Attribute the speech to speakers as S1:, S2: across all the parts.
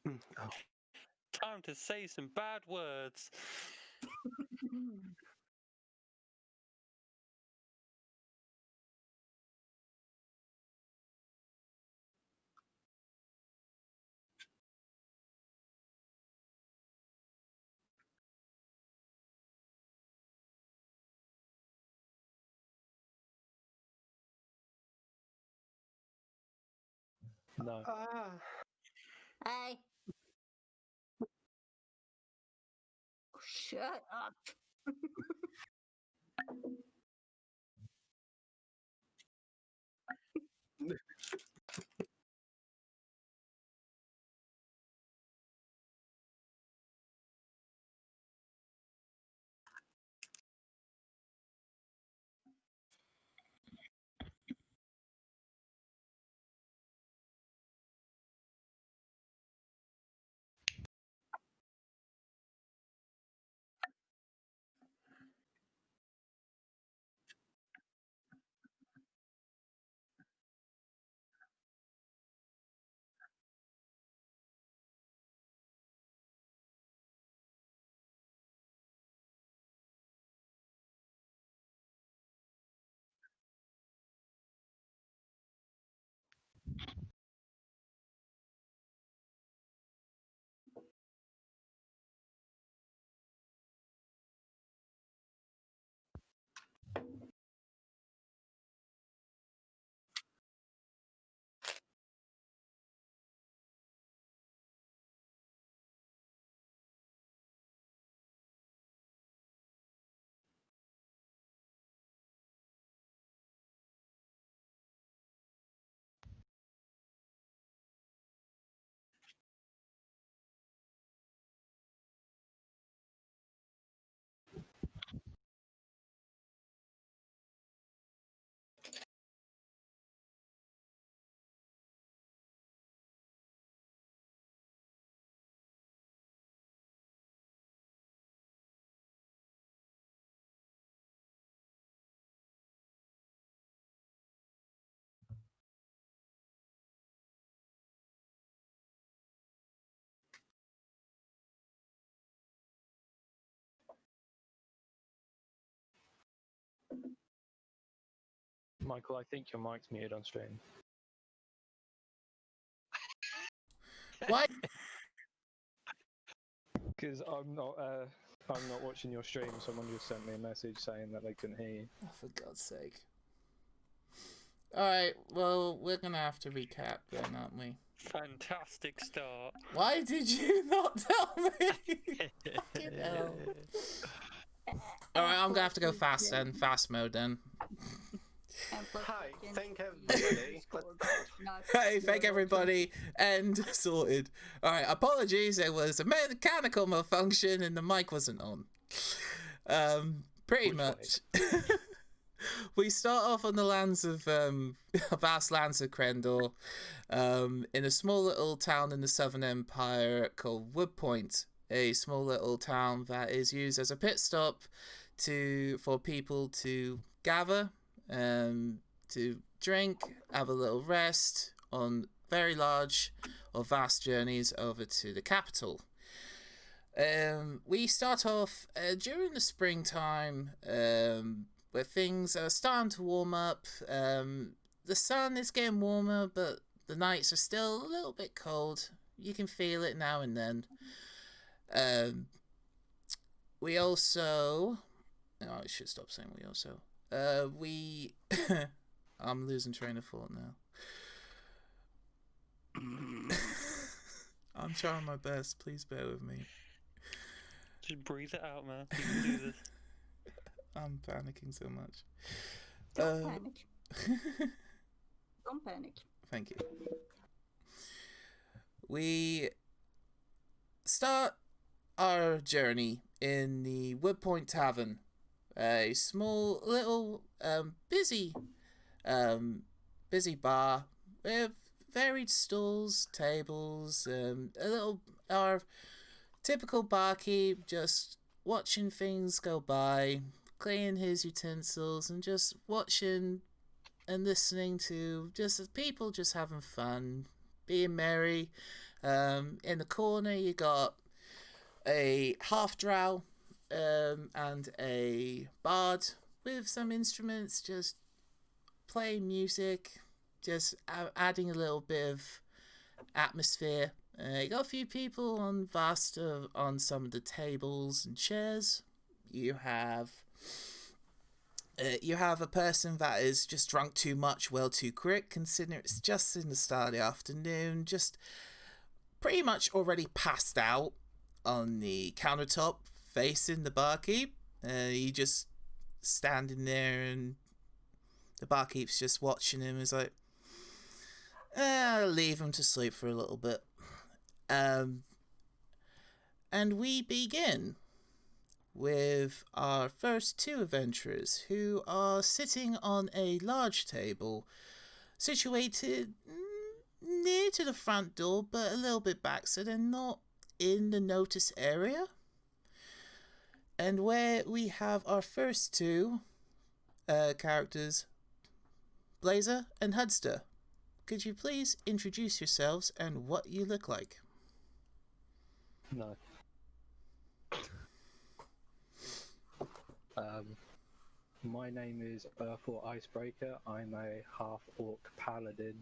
S1: Oh.
S2: Time to say some bad words.
S3: No.
S4: Hey. Shut up.
S3: Michael, I think your mic's muted on stream.
S5: Why?
S3: Because I'm not watching your stream. Someone just sent me a message saying that they couldn't hear you.
S5: Oh, for God's sake. Alright, well, we're gonna have to recap then, aren't we?
S2: Fantastic start.
S5: Why did you not tell me? Fucking hell. Alright, I'm gonna have to go fast then. Fast mode then.
S1: Hi, thank everybody.
S5: Hey, thank everybody. And sorted. Alright, apologies. It was a mechanical malfunction and the mic wasn't on. Pretty
S3: Which
S5: much. We start off on the lands of vast lands of Chrendor, in a small little town in the Southern Empire called Woodpoint, a small little town that is used as a pit stop for people to gather, to drink, have a little rest on very large or vast journeys over to the capital. We start off during the springtime, where things are starting to warm up. The sun is getting warmer, but the nights are still a little bit cold. You can feel it now and then. We also... Oh, I should stop saying we also. I'm losing train of thought now. I'm trying my best. Please bear with me.
S2: Just breathe it out, man. You can do this.
S5: I'm panicking so much.
S4: Don't panic. Don't panic.
S5: Thank you. We start our journey in the Woodpoint Tavern, a small little busy bar with varied stalls, tables, our typical barkeep just watching things go by, cleaning his utensils and just watching and listening to just people just having fun, being merry, In the corner, you got a half drow and a bard with some instruments, just playing music, just adding a little bit of atmosphere. You got a few people on on some of the tables and chairs. You have a person that is just drunk too much, well too quick, considering it's just in the start of the afternoon, just pretty much already passed out on the countertop facing the barkeep. He just standing there, and the barkeep's just watching him. He's like, I'll leave him to sleep for a little bit. And we begin with our first two adventurers, who are sitting on a large table situated near to the front door, but a little bit back, so they're not in the notice area. And where we have our first two characters, Blazer and Hudster. Could you please introduce yourselves and what you look like?
S3: No. My name is Earthwall Icebreaker. I'm a half-orc paladin,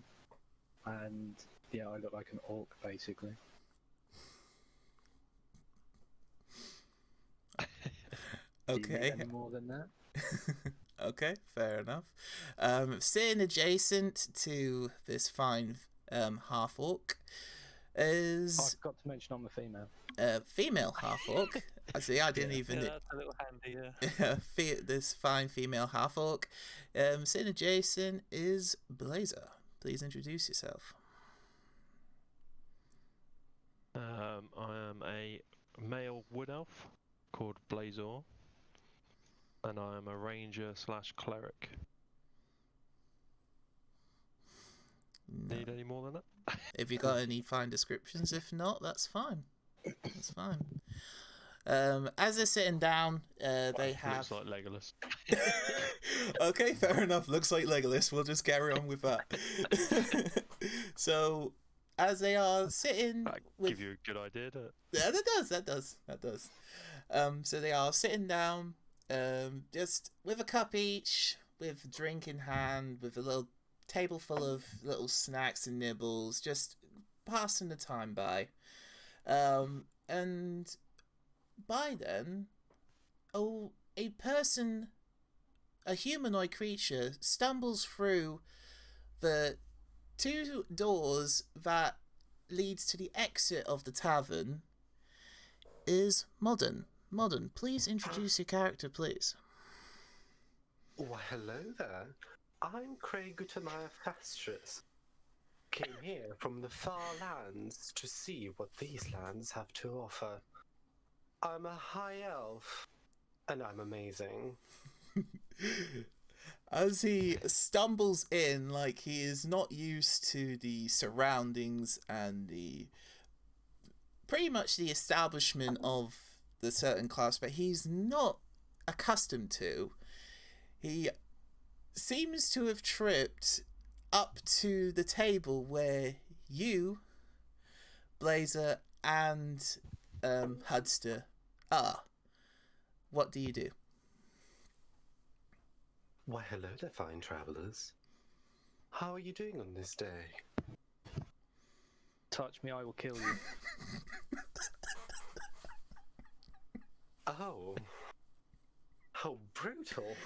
S3: and yeah, I look like an orc basically.
S5: Okay.
S3: Do you need any more than that?
S5: Okay, fair enough. Sitting adjacent to this fine half-orc is...
S3: Oh, I forgot to mention I'm a female.
S5: Female half-orc. Actually, I didn't even...
S2: Yeah, that's a little handy, yeah.
S5: This fine female half-orc. Sitting adjacent is Blazer. Please introduce yourself.
S6: I am a male wood elf called Blazor, and I am a ranger / cleric.
S5: No.
S6: Need any more than that?
S5: If you got any fine descriptions, if not, that's fine. That's fine. As they're sitting down, they have...
S6: Looks like Legolas.
S5: Okay, fair enough. Looks like Legolas. We'll just carry on with that. So, as they are sitting...
S6: Give you a good idea, doesn't it?
S5: Yeah, that does. So they are sitting down, just with a cup each, with a drink in hand, with a little table full of little snacks and nibbles, just passing the time by. And by then, a humanoid creature stumbles through the two doors that leads to the exit of the tavern. Is Modern. Modern, please introduce your character, please.
S1: Why, hello there. I'm Craig Gutamaya Fastris. Came here from the far lands to see what these lands have to offer. I'm a high elf, and I'm amazing.
S5: As he stumbles in, like he is not used to the surroundings and the pretty much the establishment of the certain class, but he's not accustomed to. He seems to have tripped up to the table where you, Blazer, and Hudster are. What do you do?
S1: Why, hello there, fine travellers. How are you doing on this day?
S3: Touch me, I will kill you.
S1: Oh. How brutal.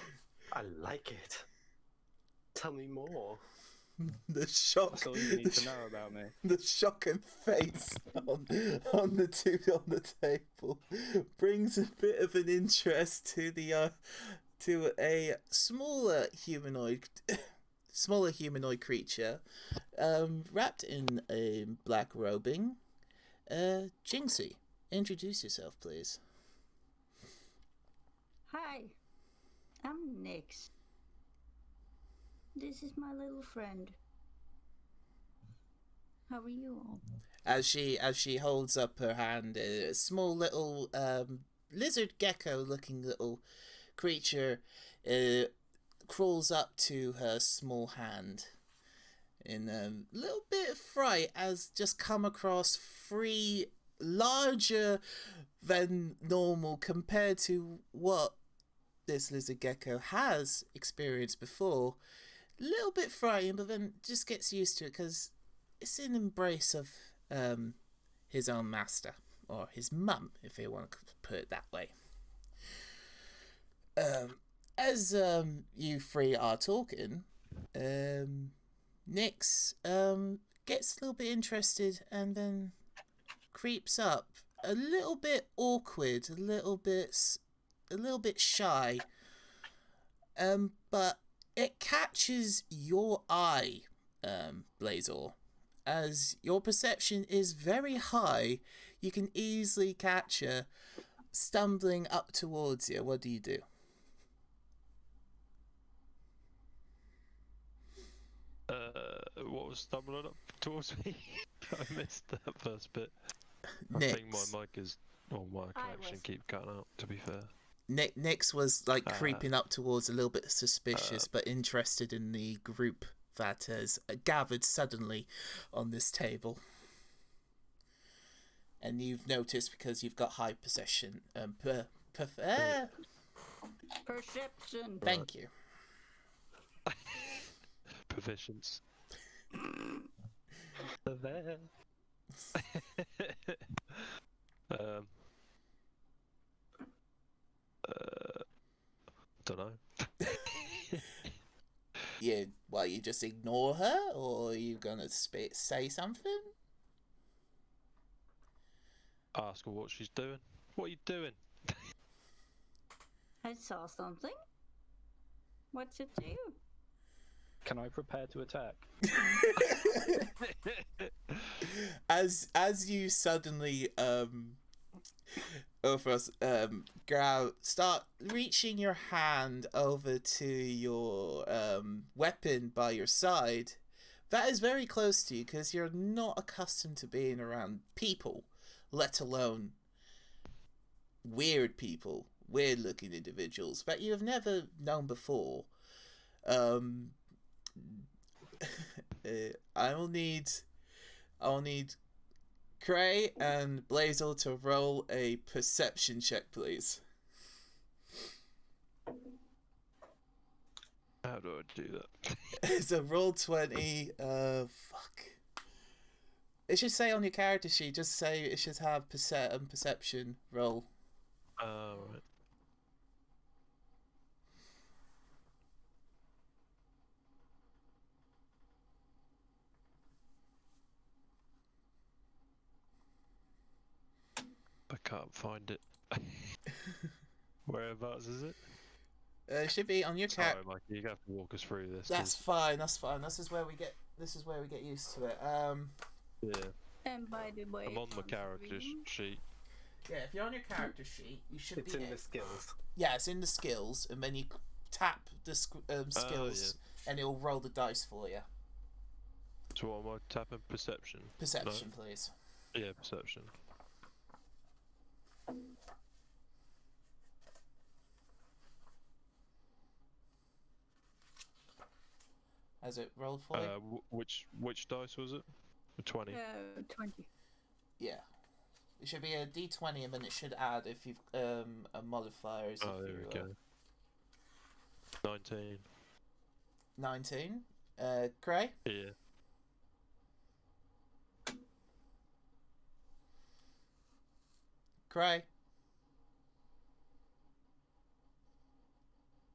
S1: I like it. Tell me more.
S5: The shock.
S3: That's all you need to know about me.
S5: The shock and face on the two on the table brings a bit of an interest to the to a smaller humanoid creature, wrapped in a black robing. Jinxie, introduce yourself, please.
S4: Hi, I'm Nyx. This is my little friend. How are you all?
S5: As she holds up her hand, a small little lizard gecko-looking little creature crawls up to her small hand. in a little bit of fright as just come across three larger than normal compared to what this lizard gecko has experienced before. A little bit frightened, but then just gets used to it because it's in embrace of his own master, or his mum, if you want to put it that way. As you three are talking, Nyx gets a little bit interested and then creeps up, a little bit awkward, a little bit shy, but it catches your eye, Blazor. As your perception is very high, you can easily catch her stumbling up towards you. What do you do?
S6: What was stumbling up towards me? I missed that first bit. I
S5: Nyx.
S6: think my mic is, or my connection
S4: was-
S6: keep cutting out, to be fair.
S5: Nyx was like creeping up towards, a little bit suspicious, but interested in the group that has gathered suddenly on this table. And you've noticed because you've got high perception.
S4: Perception.
S5: Thank you.
S6: Proficiency. There. Don't know.
S5: You just ignore her, or are you gonna say something?
S6: Ask her what she's doing. What are you doing?
S4: I saw something. What's it to you?
S3: Can I prepare to attack?
S5: As you suddenly start reaching your hand over to your weapon by your side, that is very close to you because you're not accustomed to being around people, let alone weird people, weird looking individuals that you have never known before. I'll need Cray and Blazel to roll a perception check, please.
S6: How do I do that?
S5: It's a roll 20. Fuck. It should say on your character sheet. Just say it should have perception roll.
S6: Right. I can't find it. Whereabouts is it?
S5: It should be on your
S6: Sorry,
S5: character.
S6: Mikey, you have to walk us through this.
S5: That's
S6: 'cause-
S5: fine. That's fine. This is where we get used to it.
S6: Yeah,
S4: And by the way,
S6: I'm on my character
S4: screen,
S6: sheet.
S5: Yeah. If you're on your character sheet, you should
S1: It's
S5: be.
S1: in the skills.
S5: Yeah, it's in the skills, and then you tap the skills, and it'll roll the dice for you.
S6: So what am I tapping? Perception?
S5: Perception, please.
S6: Yeah, perception.
S5: Has it rolled for you?
S6: Which dice was it? A 20.
S4: 20.
S5: Yeah. It should be a d20, and then it should add if you've a modifiers.
S6: Oh, there we go. 19.
S5: 19. Cray?
S6: Yeah.
S5: Cray?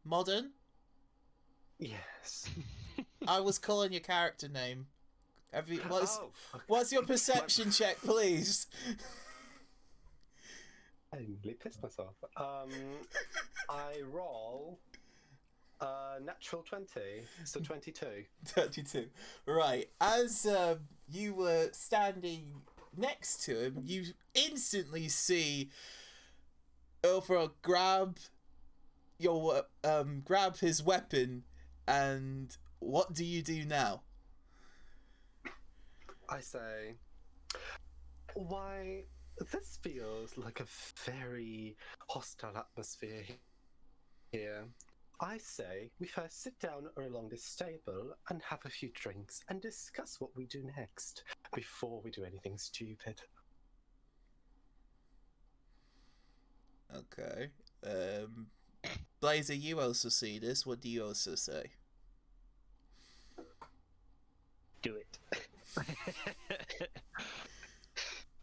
S5: Modern?
S1: Yes.
S5: I was calling your character name.
S1: Oh,
S5: What's your perception check, please?
S1: I nearly pissed myself. I roll natural 20, so 22.
S5: 32. Right. As you were standing next to him, you instantly see Ulfra grab his weapon, and what do you do now?
S1: I say, why, this feels like a very hostile atmosphere here. I say we first sit down along this table and have a few drinks and discuss what we do next before we do anything stupid.
S5: Okay. Blazer, you also see this. What do you also say?
S3: Do it.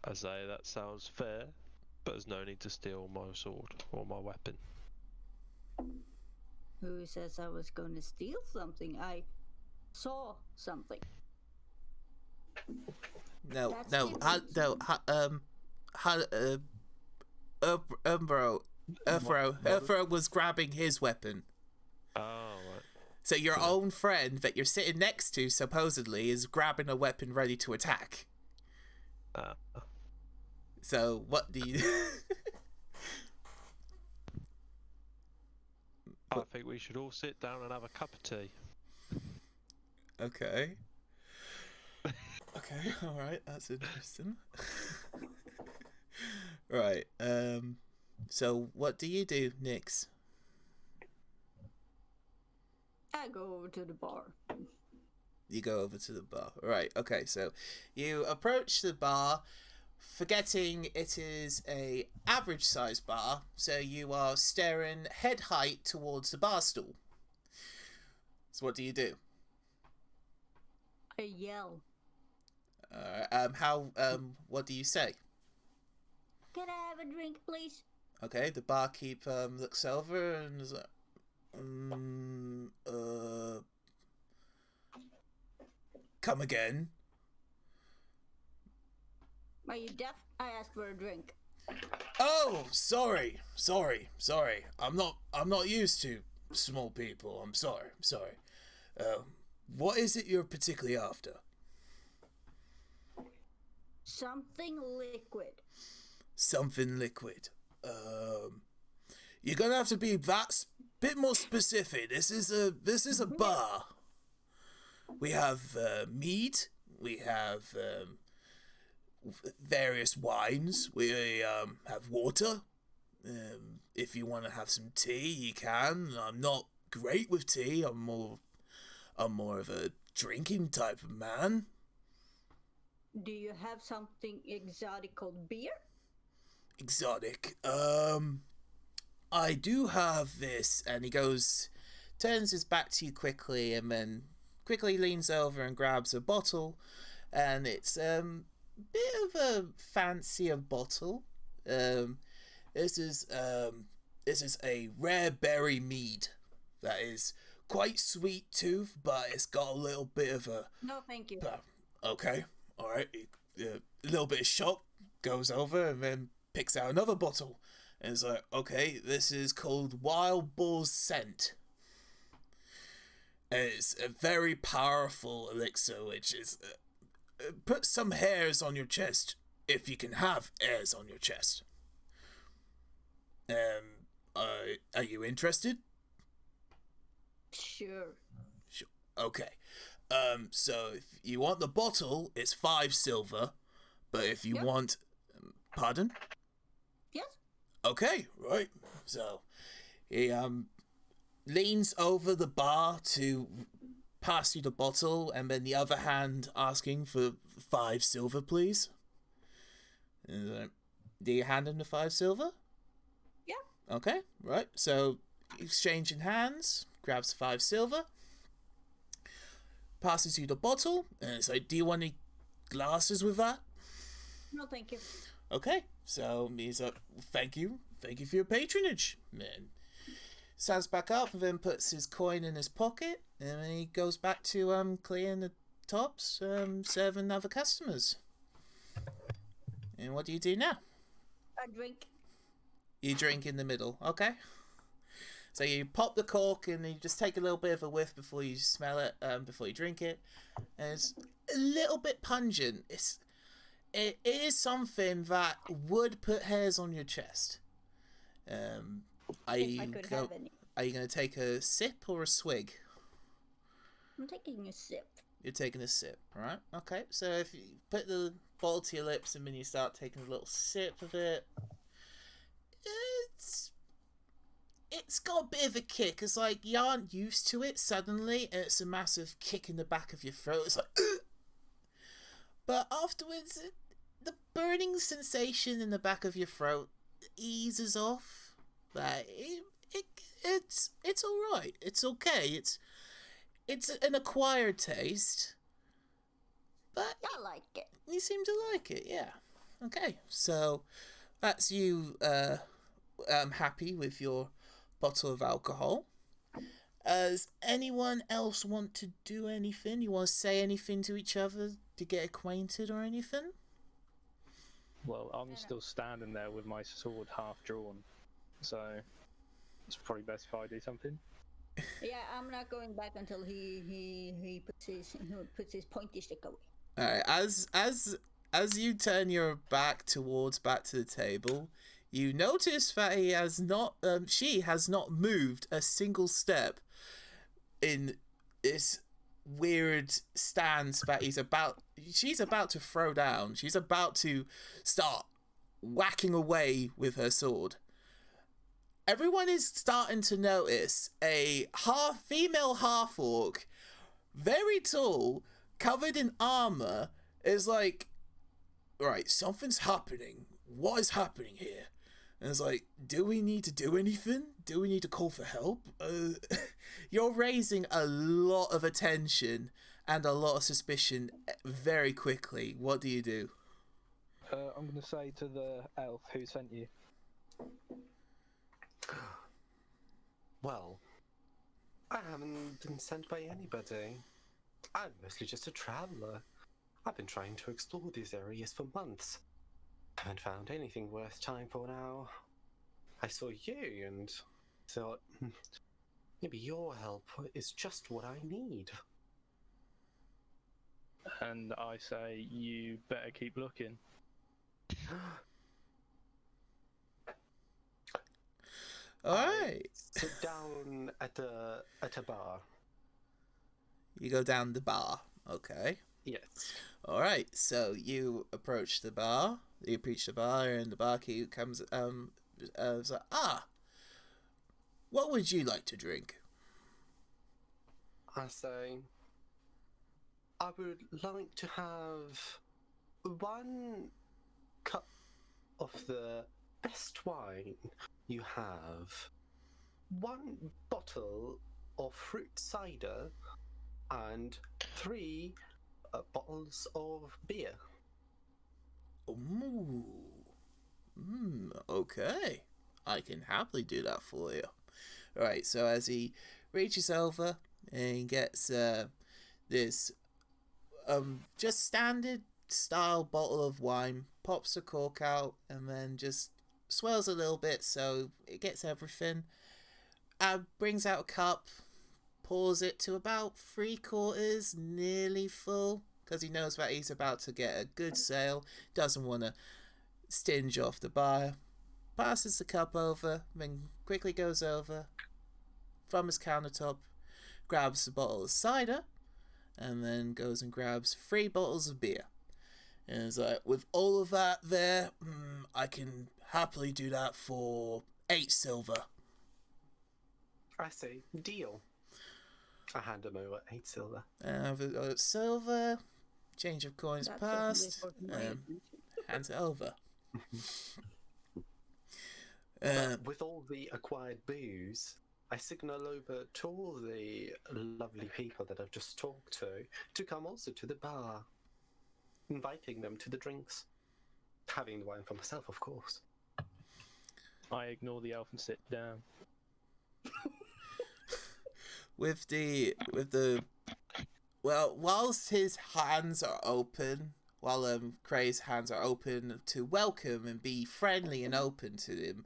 S6: I say that sounds fair, but there's no need to steal my sword or my weapon.
S4: Who says I was going to steal something? I saw something.
S5: No,
S4: That's
S5: no,
S4: different.
S5: Umbro was grabbing his weapon.
S6: Oh, right.
S5: So your own friend that you're sitting next to, supposedly, is grabbing a weapon ready to attack. So what do you...
S6: I think we should all sit down and have a cup of tea.
S5: Okay. Okay, alright, that's interesting. Right, so what do you do, Nix?
S4: I go over to the bar.
S5: You go over to the bar. Right, okay, so you approach the bar, forgetting it is a average size bar, so you are staring head height towards the bar stool. So what do you do?
S4: I yell.
S5: What do you say?
S4: Can I have a drink, please?
S5: Okay, the barkeep looks over and is like, come again?
S4: Are you deaf? I asked for a drink.
S5: Oh, sorry. I'm not used to small people. I'm sorry. What is it you're particularly after?
S4: Something liquid.
S5: Something liquid. You're gonna have to be that bit more specific. This is a bar. We have mead. We have various wines. We have water. If you want to have some tea, you can. I'm not great with tea. I'm more of a drinking type of man.
S4: Do you have something exotic called beer?
S5: Exotic. I do have this, and he turns his back to you quickly, and then quickly leans over and grabs a bottle, and it's bit of a fancier bottle. This is a rare berry mead that is quite sweet tooth, but it's got a little bit of a.
S4: No, thank you.
S5: Okay, all right. A little bit of shock, goes over and then picks out another bottle, and it's like, okay, this is called Wild Boar's Scent. And it's a very powerful elixir, which is put some hairs on your chest if you can have hairs on your chest. Are you interested?
S4: Sure.
S5: Okay. So if you want the bottle, it's 5 silver, but if you want, pardon?
S4: Yes.
S5: Okay, right. So he leans over the bar to pass you the bottle, and then the other hand asking for 5 silver, please. And, do you hand him the 5 silver?
S4: Yeah.
S5: Okay, right. So exchanging hands, grabs 5 silver, passes you the bottle, and it's like, do you want any glasses with that?
S4: No, thank you.
S5: Okay, so he's like, thank you for your patronage, man. Stands back up and then puts his coin in his pocket, and then he goes back to clearing the tops, serving other customers. And what do you do now?
S4: A drink.
S5: You drink in the middle, okay? So you pop the cork and you just take a little bit of a whiff before you smell it, before you drink it. And it's a little bit pungent. It is something that would put hairs on your chest.
S4: If I could have any.
S5: Are you going to take a sip or a swig?
S4: I'm taking a sip.
S5: You're taking a sip, right? Okay, so if you put the bottle to your lips and then you start taking a little sip of it, it's got a bit of a kick. It's like you aren't used to it suddenly, and it's a massive kick in the back of your throat. It's like, ugh! But afterwards, the burning sensation in the back of your throat eases off. Like it's all right. It's okay. It's an acquired taste, but
S4: I like it.
S5: you seem to like it. Yeah. Okay. So that's you. Happy with your bottle of alcohol. Does anyone else want to do anything? You want to say anything to each other to get acquainted or anything?
S3: Well, I'm still standing there with my sword half drawn, so it's probably best if I do something.
S4: Yeah, I'm not going back until he puts his pointy stick away.
S5: All right. As you turn your back to the table, you notice that he has not. She has not moved a single step in this weird stance that she's about to throw down. She's about to start whacking away with her sword. Everyone is starting to notice a female half-orc, very tall, covered in armor, is like, right, something's happening. What is happening here? And it's like, do we need to do anything? Do we need to call for help? You're raising a lot of attention and a lot of suspicion very quickly. What do you do?
S3: I'm going to say to the elf who sent you.
S1: Well, I haven't been sent by anybody. I'm mostly just a traveller. I've been trying to explore these areas for months. Haven't found anything worth time for now. I saw you and thought, maybe your help is just what I need.
S3: And I say, you better keep looking.
S5: Alright.
S1: Sit down at a bar.
S5: You go down the bar. Okay.
S1: Yes.
S5: Alright, so you approach the bar. You approach the bar and the barkeep comes is like, what would you like to drink?
S1: I say, I would like to have 1 cup of the best wine you have, 1 bottle of fruit cider, and 3 bottles of beer.
S5: Ooh. Okay. I can happily do that for you. Alright, so as he reaches over and gets this just standard style bottle of wine, pops the cork out, and then just swirls a little bit so it gets everything. Brings out a cup, pours it to about 3/4, nearly full, because he knows that he's about to get a good sale. Doesn't want to stinge off the bar. Passes the cup over, then quickly goes over from his countertop, grabs a bottle of cider, and then goes and grabs 3 bottles of beer. And it's like, with all of that there, I can happily do that for 8 silver.
S1: I say, deal. I hand him over 8 silver.
S5: Silver, change of coins
S4: That's
S5: passed,
S4: definitely
S5: hands it over.
S1: But with all the acquired booze, I signal over to all the lovely people that I've just talked to come also to the bar, inviting them to the drinks. Having the wine for myself, of course.
S3: I ignore the elf and sit down.
S5: Whilst his hands are open, while Cray's hands are open to welcome and be friendly and open to him,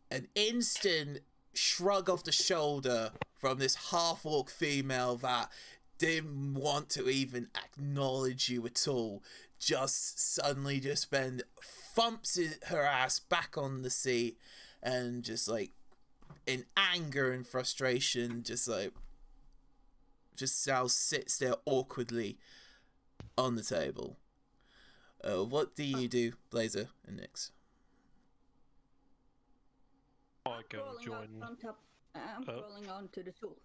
S5: an instant shrug of the shoulder from this half-orc female that didn't want to even acknowledge you at all, just suddenly just then thumps her ass back on the seat and just like in anger and frustration just now sits there awkwardly on the table. What do you do, Blazer and Nyx?
S6: I go
S4: Crawling
S6: join.
S4: on top. I'm
S6: Oh.
S4: crawling onto the stool.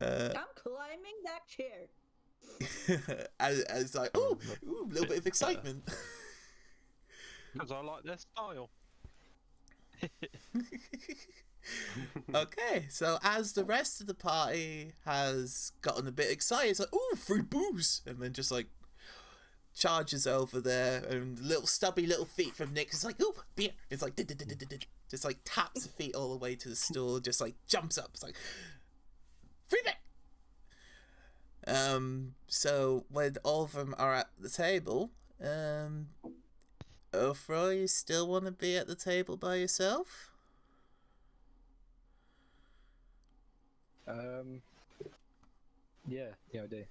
S4: I'm climbing that chair.
S5: As like, ooh, a little bit of excitement.
S6: Because I like their style.
S5: Okay, so as the rest of the party has gotten a bit excited, it's like, ooh, free booze, and then just like charges over there, and little stubby little feet from Nick is like, ooh, beer. It's like, just like taps the feet all the way to the stool, just like jumps up. It's like, free beer. So when all of them are at the table, Ofra, you still want to be at the table by yourself?
S3: Yeah, I do.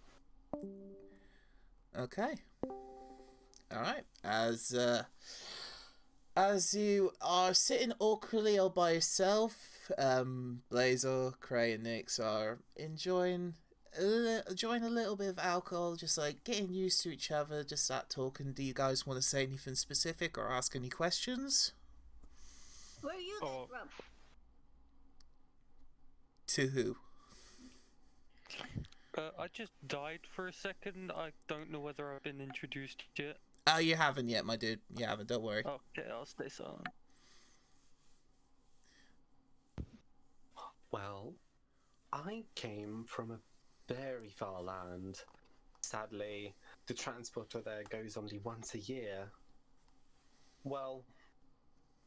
S5: Okay. All right. As you are sitting awkwardly all by yourself, Blazer, Cray, and Nix are enjoying a little bit of alcohol, just like getting used to each other, just start talking. Do you guys want to say anything specific or ask any questions?
S4: Where are you
S6: Oh.
S4: from?
S5: To who?
S2: I just died for a second. I don't know whether I've been introduced yet.
S5: Oh, you haven't yet, my dude. You haven't, don't worry.
S2: Okay, I'll stay silent.
S1: Well, I came from a very far land. Sadly, the transporter there goes only once a year. Well,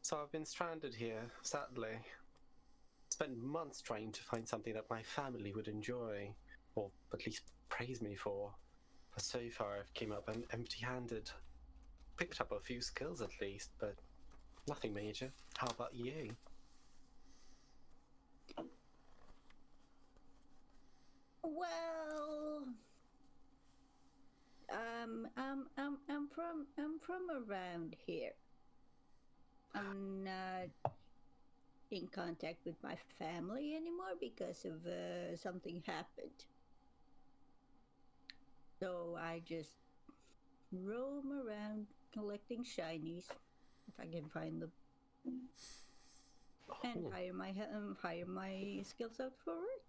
S1: so I've been stranded here, sadly. Spent months trying to find something that my family would enjoy, or at least praise me for. But so far I've came up empty-handed. Picked up a few skills at least, but nothing major. How about you?
S4: Well, I'm from around here. I'm not in contact with my family anymore because of something happened. So I just roam around collecting shinies if I can find them, and
S1: Oh,
S4: hire my skills out for it.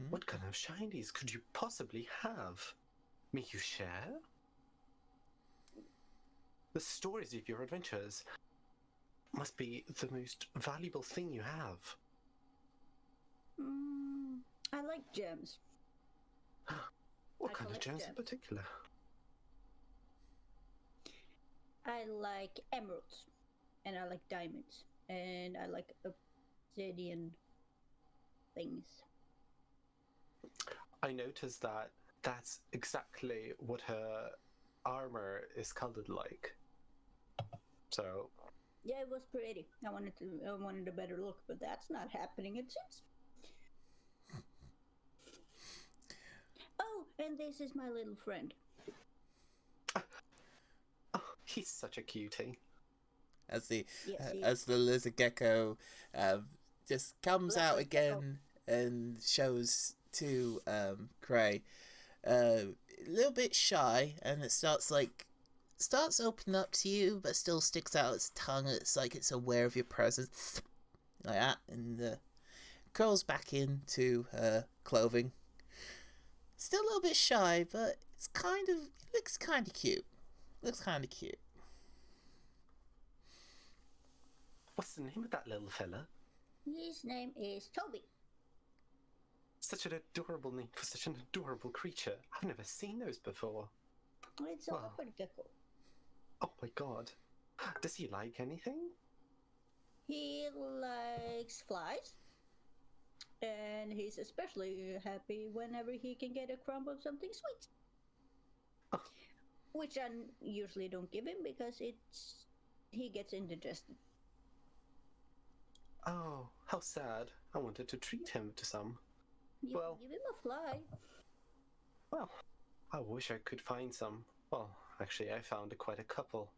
S1: what kind of shinies could you possibly have? May you share? The stories of your adventures must be the most valuable thing you have.
S4: I like gems.
S1: What
S4: I
S1: kind of
S4: collect
S1: gems in
S4: gems.
S1: particular?
S4: I like emeralds, and I like diamonds, and I like obsidian things.
S1: I noticed that that's exactly what her armor is colored like. So,
S4: Yeah, it was pretty. I wanted a better look, but that's not happening. It seems. Oh, and this is my little friend.
S1: oh, he's such a cutie.
S5: As the
S4: Yes, he
S5: as the lizard gecko just comes out
S4: Leopard gecko.
S5: again and shows to Cray, a little bit shy, and it starts opening up to you, but still sticks out its tongue. It's like it's aware of your presence, like that, and curls back into her clothing. Still a little bit shy, but looks kind of cute.
S1: What's the name of that little fella?
S4: His name is Toby.
S1: Such an adorable name for such an adorable creature. I've never seen those before.
S4: It's a
S1: Wow.
S4: leopard gecko.
S1: Oh my god. Does he like anything?
S4: He likes flies, and he's especially happy whenever he can get a crumb of something sweet.
S1: Oh.
S4: Which I usually don't give him because he gets indigested.
S1: Oh, how sad. I wanted to treat him to some.
S4: You
S1: Well-
S4: can give him a fly.
S1: Well, I wish I could find some. Well, actually, I found quite a couple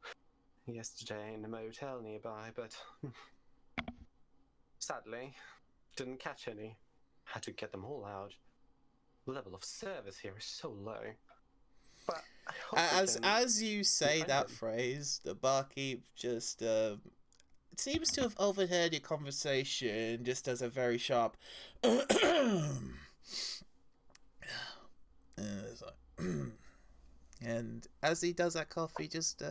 S1: yesterday in a motel nearby, but sadly, didn't catch any. Had to get them all out. The level of service here is so low. But I hope we
S5: As
S1: can
S5: as you say
S1: find
S5: that
S1: him.
S5: phrase, the barkeep just seems to have overheard your conversation. Just does a very sharp. It's like, and as he does that cough, he just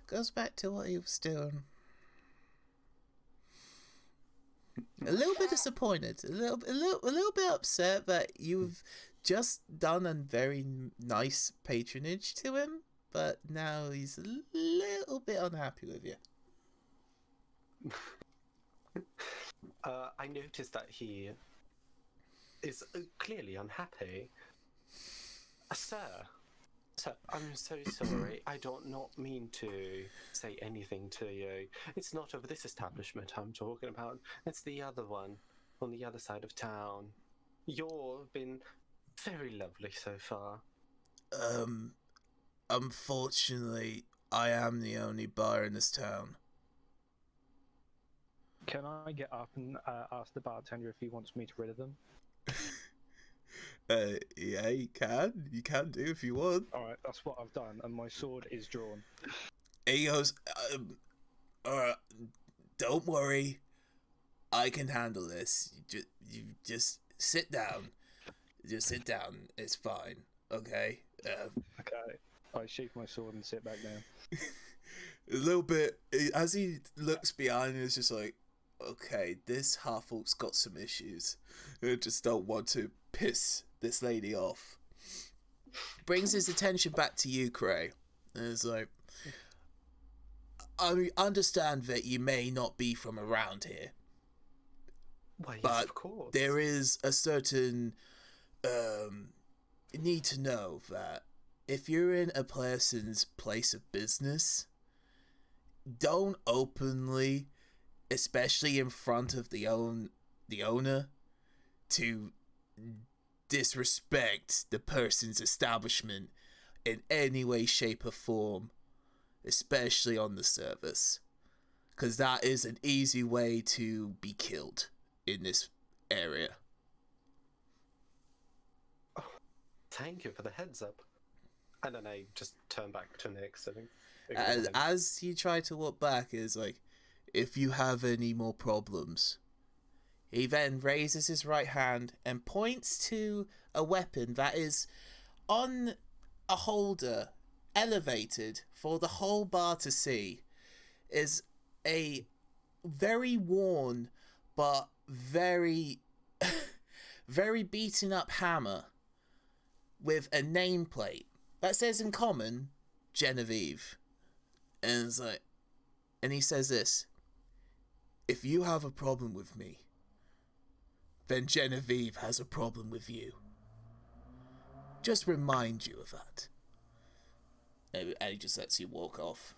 S5: goes back to what he was doing. A little bit disappointed, a little bit upset that you've just done a very nice patronage to him, but now he's a little bit unhappy with you.
S1: I noticed that he is clearly unhappy. Sir, I'm so sorry. I don't not mean to say anything to you. It's not of this establishment I'm talking about. It's the other one, on the other side of town. You've been very lovely so far.
S5: Unfortunately, I am the only bar in this town.
S3: Can I get up and ask the bartender if he wants me to rid of them?
S5: Yeah, you can. You can do if you want.
S3: Alright, that's what I've done, and my sword is drawn.
S5: He goes, don't worry. I can handle this. You just sit down. Just sit down. It's fine. Okay?
S3: Okay. I sheath my sword and sit back down.
S5: A little bit, as he looks behind, he's just like, okay, this half-orc's got some issues. I just don't want to piss this lady off. Brings his attention back to you, Cray. And it's like, I understand that you may not be from around here,
S1: Why, yes,
S5: but
S1: of course.
S5: there is a certain need to know that if you're in a person's place of business, don't openly, especially in front of the owner, to disrespect the person's establishment in any way, shape, or form, especially on the service, because that is an easy way to be killed in this area.
S1: Thank you for the heads up. And then I just turn back to Nix. I think.
S5: As you try to walk back, is like, if you have any more problems. He then raises his right hand and points to a weapon that is on a holder, elevated for the whole bar to see. Is a very worn but very very beaten up hammer with a nameplate that says in common Genevieve. And it's like, and he says this: if you have a problem with me, then Genevieve has a problem with you. Just remind you of that. And he just lets you walk off.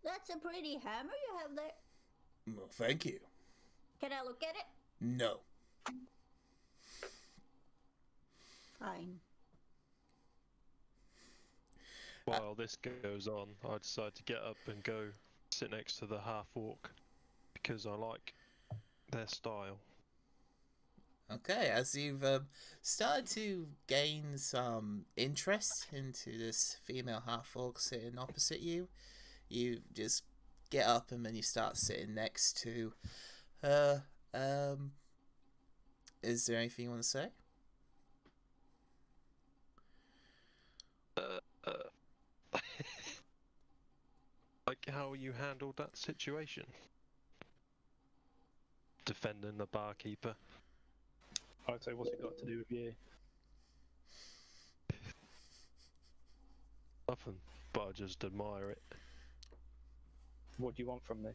S4: That's a pretty hammer you have there.
S5: Well, thank you.
S4: Can I look at it?
S5: No.
S4: Fine.
S6: While this goes on, I decide to get up and go sit next to the half-orc because I like their style.
S5: Okay, as you've started to gain some interest into this female half-orc sitting opposite you, you just get up and then you start sitting next to her. Is there anything you want to say?
S6: Like how you handled that situation? Defending the barkeeper.
S3: I'd say, what's it got to do with you?
S6: Nothing, but I just admire it.
S3: What do you want from me?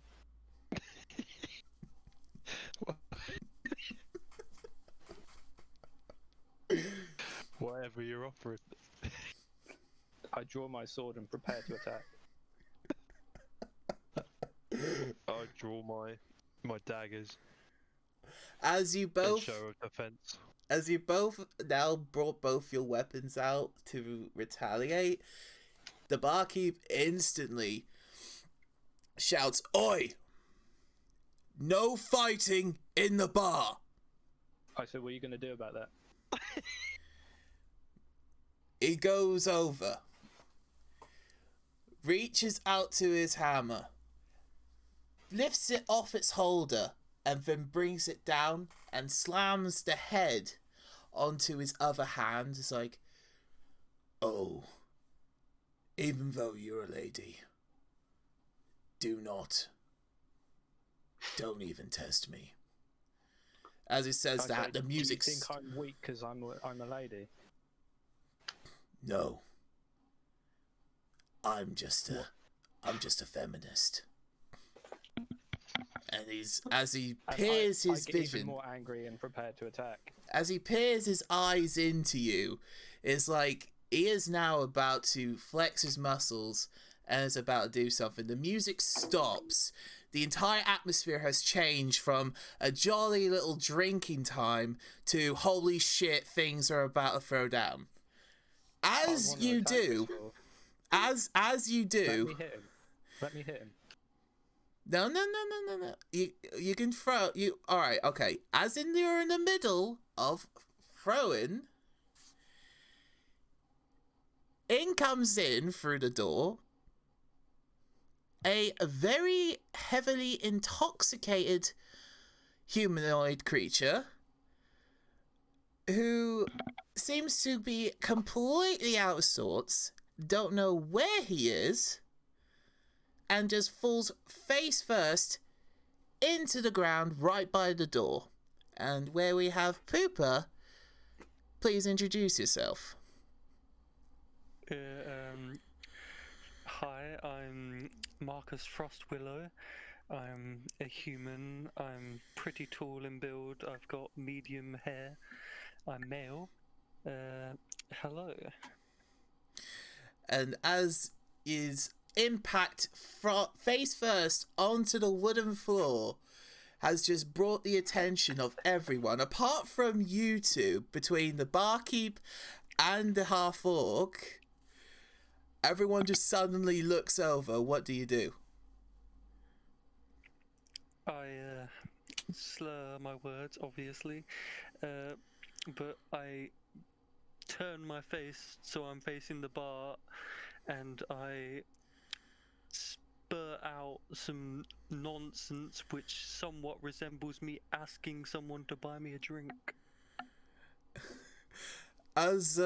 S6: Whatever you're offering.
S3: I draw my sword and prepare to attack.
S6: I draw my daggers
S5: As you
S6: in
S5: both
S6: show of defense.
S5: As you both now brought both your weapons out to retaliate, the barkeep instantly shouts, "Oi! No fighting in the bar!"
S3: I said, what are you going to do about that?
S5: He goes over, reaches out to his hammer, lifts it off its holder, and then brings it down and slams the head onto his other hand. It's like, oh, even though you're a lady, don't even test me. As he says
S3: Okay,
S5: that, the music.
S3: Do you think I'm weak because I'm a lady?
S5: No. I'm just a feminist. And as he peers his
S3: I get
S5: vision,
S3: even more angry and prepared to attack.
S5: as he peers his eyes into you, it's like he is now about to flex his muscles and is about to do something. The music stops. The entire atmosphere has changed from a jolly little drinking time to holy shit, things are about to throw down. As you do, as you do.
S3: Let me hit him.
S5: No. You can throw. All right? Okay. As in, you're in the middle of throwing. In comes in through the door a very heavily intoxicated humanoid creature who seems to be completely out of sorts, don't know where he is, and just falls face first into the ground right by the door. And where we have Pooper, please introduce yourself.
S2: Hi, I'm Marcus Frostwillow. I'm a human. I'm pretty tall in build. I've got medium hair. I'm male. Hello.
S5: And as is impact face first onto the wooden floor has just brought the attention of everyone, apart from you two, between the barkeep and the half-orc. Everyone just suddenly looks over. What do you do?
S2: I slur my words, obviously, but I turn my face so I'm facing the bar, and I spur out some nonsense which somewhat resembles me asking someone to buy me a drink.
S5: As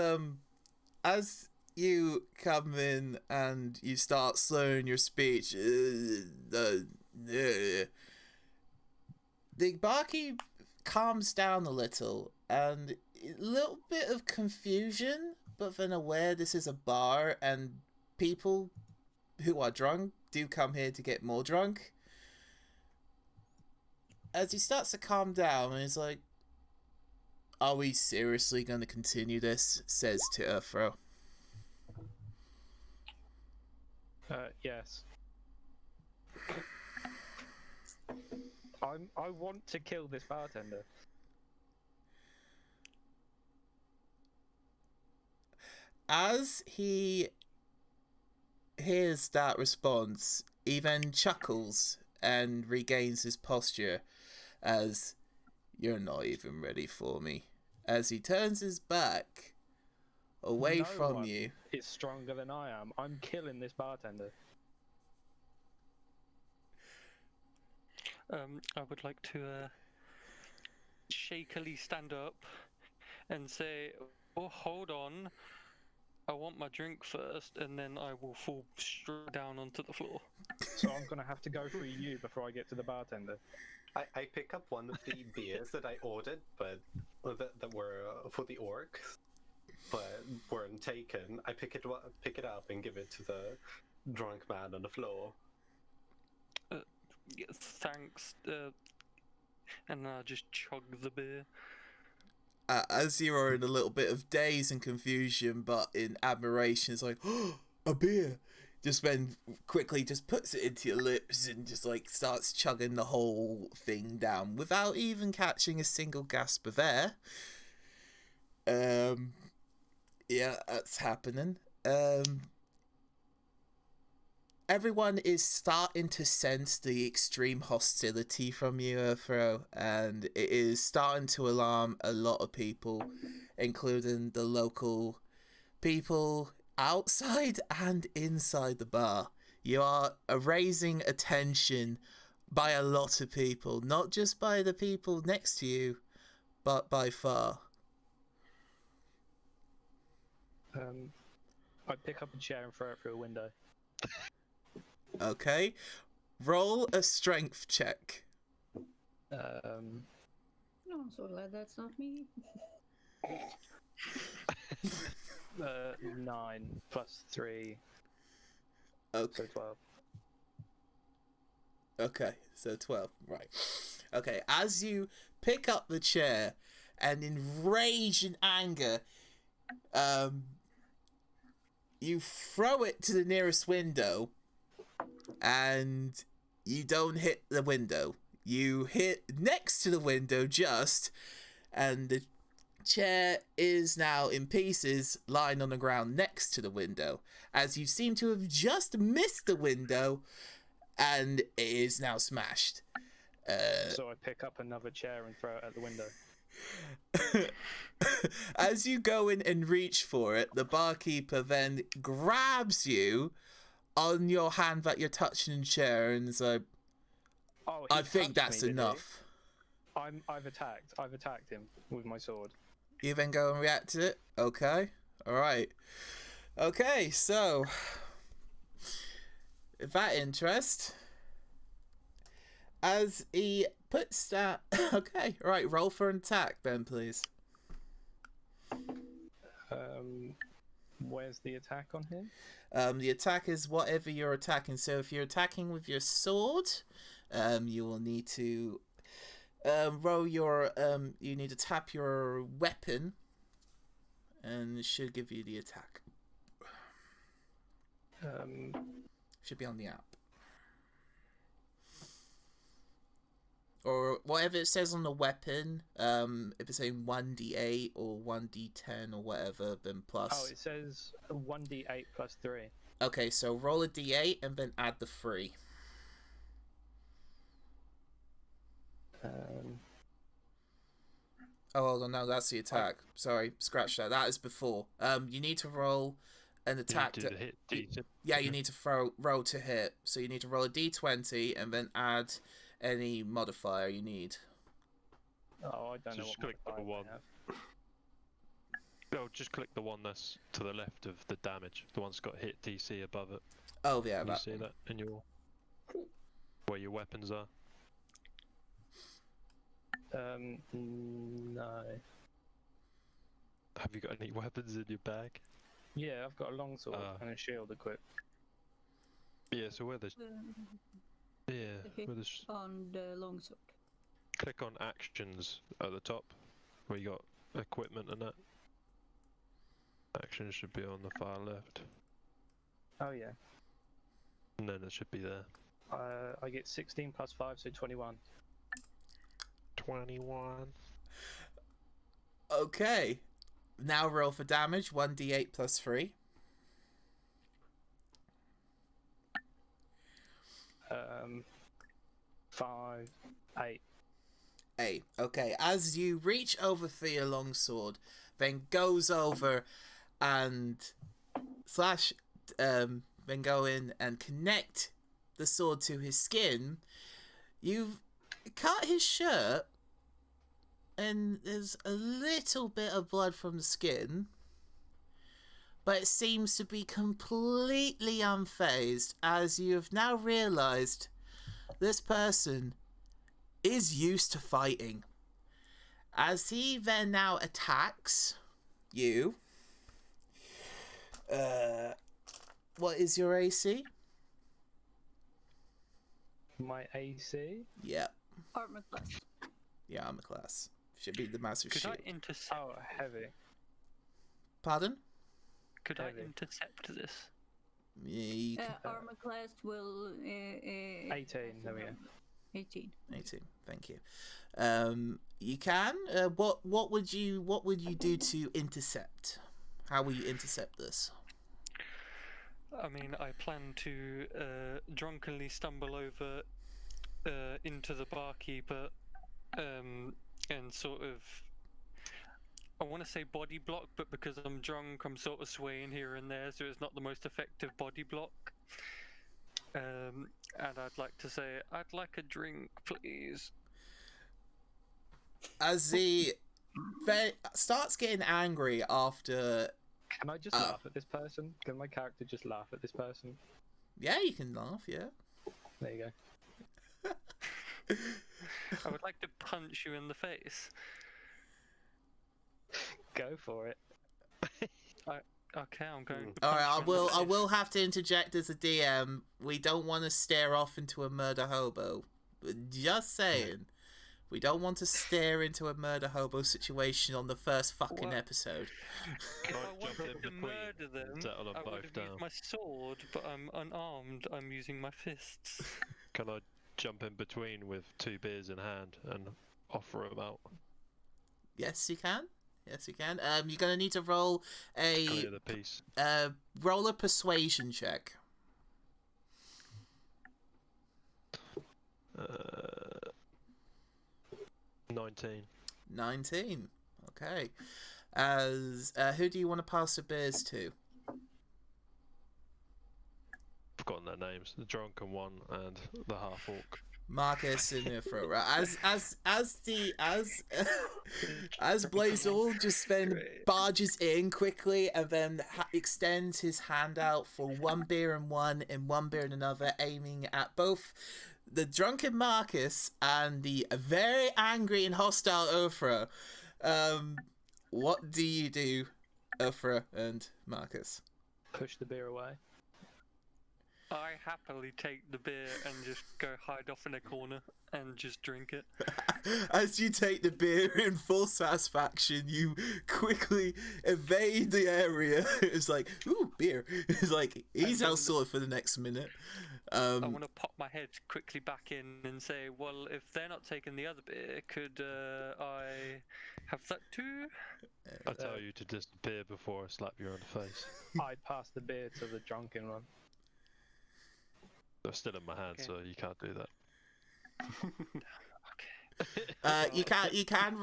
S5: you come in and you start slurring your speech, the barkeep calms down a little, and a little bit of confusion, but then aware this is a bar and people who are drunk do come here to get more drunk. As he starts to calm down, and he's like, "Are we seriously going to continue this?" says to Earthro.
S3: Yes. I want to kill this bartender.
S5: As he hears that response, he then chuckles and regains his posture as, "You're not even ready for me." As he turns his back away from you.
S3: Is stronger than I am. I'm killing this bartender.
S2: I would like to shakily stand up and say, "Oh, hold on. I want my drink first," and then I will fall straight down onto the floor.
S3: So I'm gonna have to go through you before I get to the bartender.
S1: I pick up one of the beers that I ordered, but that were for the orcs, but weren't taken. I pick it up and give it to the drunk man on the floor.
S2: Yeah, thanks. And I just chug the beer.
S5: As you are in a little bit of daze and confusion, but in admiration, it's like, "Oh, a beer!" Just then quickly just puts it into your lips and just like starts chugging the whole thing down without even catching a single gasp of air. Yeah, that's happening. Everyone is starting to sense the extreme hostility from you, Earthro, and it is starting to alarm a lot of people, including the local people outside and inside the bar. You are raising attention by a lot of people, not just by the people next to you, but by far.
S3: I pick up a chair and throw it through a window.
S5: Okay. Roll a strength check.
S4: No, so glad that's not me.
S3: 9 plus 3,
S5: Okay.
S3: so 12.
S5: Okay, so 12. Right. Okay, as you pick up the chair and in rage and anger, you throw it to the nearest window and you don't hit the window. You hit next to the window just, and the chair is now in pieces, lying on the ground next to the window, as you seem to have just missed the window, and it is now smashed.
S3: So I pick up another chair and throw it at the window.
S5: As you go in and reach for it, the barkeeper then grabs you on your hand that you're touching the chair and is like,
S3: Oh, he
S5: I think
S3: touched
S5: that's
S3: me, did he?
S5: enough.
S3: I've attacked him with my sword.
S5: You then go and react to it? Okay. Alright. Okay, so with that interest, as he puts that okay, right, roll for an attack then please.
S3: Where's the attack on him?
S5: The attack is whatever you're attacking. So if you're attacking with your sword, you will need to roll your you need to tap your weapon and it should give you the attack. Should be on the app. Or whatever it says on the weapon, if it's saying 1d8 or 1d10 or whatever, then plus.
S3: Oh, it says 1d8 plus 3.
S5: Okay, so roll a d8 and then add the 3. Oh, hold on, no, that's the attack. Sorry, scratch that. That is before. You need to roll an attack.
S6: You need to hit D10.
S5: Yeah, you need to roll to hit. So you need to roll a d20 and then add any modifier you need.
S3: Oh, I don't
S6: So
S3: know
S6: just
S3: what
S6: click the
S3: modifier
S6: one.
S3: I have.
S6: Oh, just click the one that's to the left of the damage. The one's got hit DC above it.
S5: Oh, yeah,
S6: Can you
S5: that
S6: see
S5: one.
S6: that in your where your weapons are?
S3: No.
S6: Have you got any weapons in your bag?
S3: Yeah, I've got a longsword
S6: Ah.
S3: and a shield equipped.
S6: Yeah. So where the
S4: The
S6: where the
S4: hit on the longsword.
S6: click on actions at the top, where you got equipment and that. Actions should be on the far left,
S3: Oh yeah.
S6: and then it should be there.
S3: I get 16 plus 5, so 21.
S6: 21.
S5: Okay. Now roll for damage, 1d8 plus 3.
S3: 5, 8.
S5: 8. Okay, as you reach over for your longsword, then goes over and then go in and connect the sword to his skin, you've cut his shirt and there's a little bit of blood from the skin, but it seems to be completely unfazed as you have now realized this person is used to fighting. As he then now attacks you, what is your AC?
S3: My AC?
S5: Yep.
S4: Armor class.
S5: Yeah, armor class. Should be the massive
S2: Could
S5: shield.
S2: I intercept?
S3: Oh, heavy.
S5: Pardon?
S2: Could I
S3: heavy.
S2: intercept this?
S5: Yeah, you can,
S4: Armor class will.
S3: 18, there we go.
S4: 18.
S5: 18. Thank you. You can. What would you do to intercept? How will you intercept this?
S2: I mean, I plan to drunkenly stumble over into the barkeeper and sort of I want to say body block, but because I'm drunk, I'm sort of swaying here and there, so it's not the most effective body block. And I'd like to say, I'd like a drink, please.
S5: As he starts getting angry after...
S3: Can I just laugh at this person? Can my character just laugh at this person?
S5: Yeah, you can laugh, yeah.
S3: There you go.
S2: I would like to punch you in the face.
S3: Go for it.
S2: Okay, I'm going. To
S5: All right,
S2: punch you in the
S5: I
S2: face.
S5: will have to interject as a DM. We don't want to stare off into a murder hobo. Just saying. We don't want to stare into a murder hobo situation on the first fucking
S2: What?
S5: episode.
S2: If
S6: Can I
S2: I
S6: jump
S2: wanted
S6: in
S2: to
S6: between
S2: murder them,
S6: and settle them
S2: I would
S6: both
S2: have
S6: down?
S2: used my sword, but I'm unarmed. I'm using my fists.
S6: Can I jump in between with 2 beers in hand and offer them out?
S5: Yes, you can. Yes, you can. You're gonna need to roll
S6: Clear the piece.
S5: roll a persuasion check.
S6: 19.
S5: 19. Okay. As who do you want to pass the beers to?
S6: Forgotten their names. The drunken one and the half orc.
S5: Marcus and Ifra. Right? As Blazor just then barges in quickly and then extends his hand out for 1 beer in one and 1 beer in another, aiming at both the drunken Marcus and the very angry and hostile Ifra. What do you do, Ifra and Marcus?
S3: Push the beer away.
S2: I happily take the beer and just go hide off in a corner and just drink it.
S5: As you take the beer in full satisfaction, you quickly evade the area. It's like, ooh, beer. It's like, he's out sorted for the next minute.
S2: I want to pop my head quickly back in and say, well, if they're not taking the other beer, could I have that too?
S6: I tell you to disappear before I slap you on the face.
S3: I'd pass the beer to the drunken one.
S6: They're still in my hand,
S2: Okay.
S6: so you can't do that.
S2: Okay.
S5: You can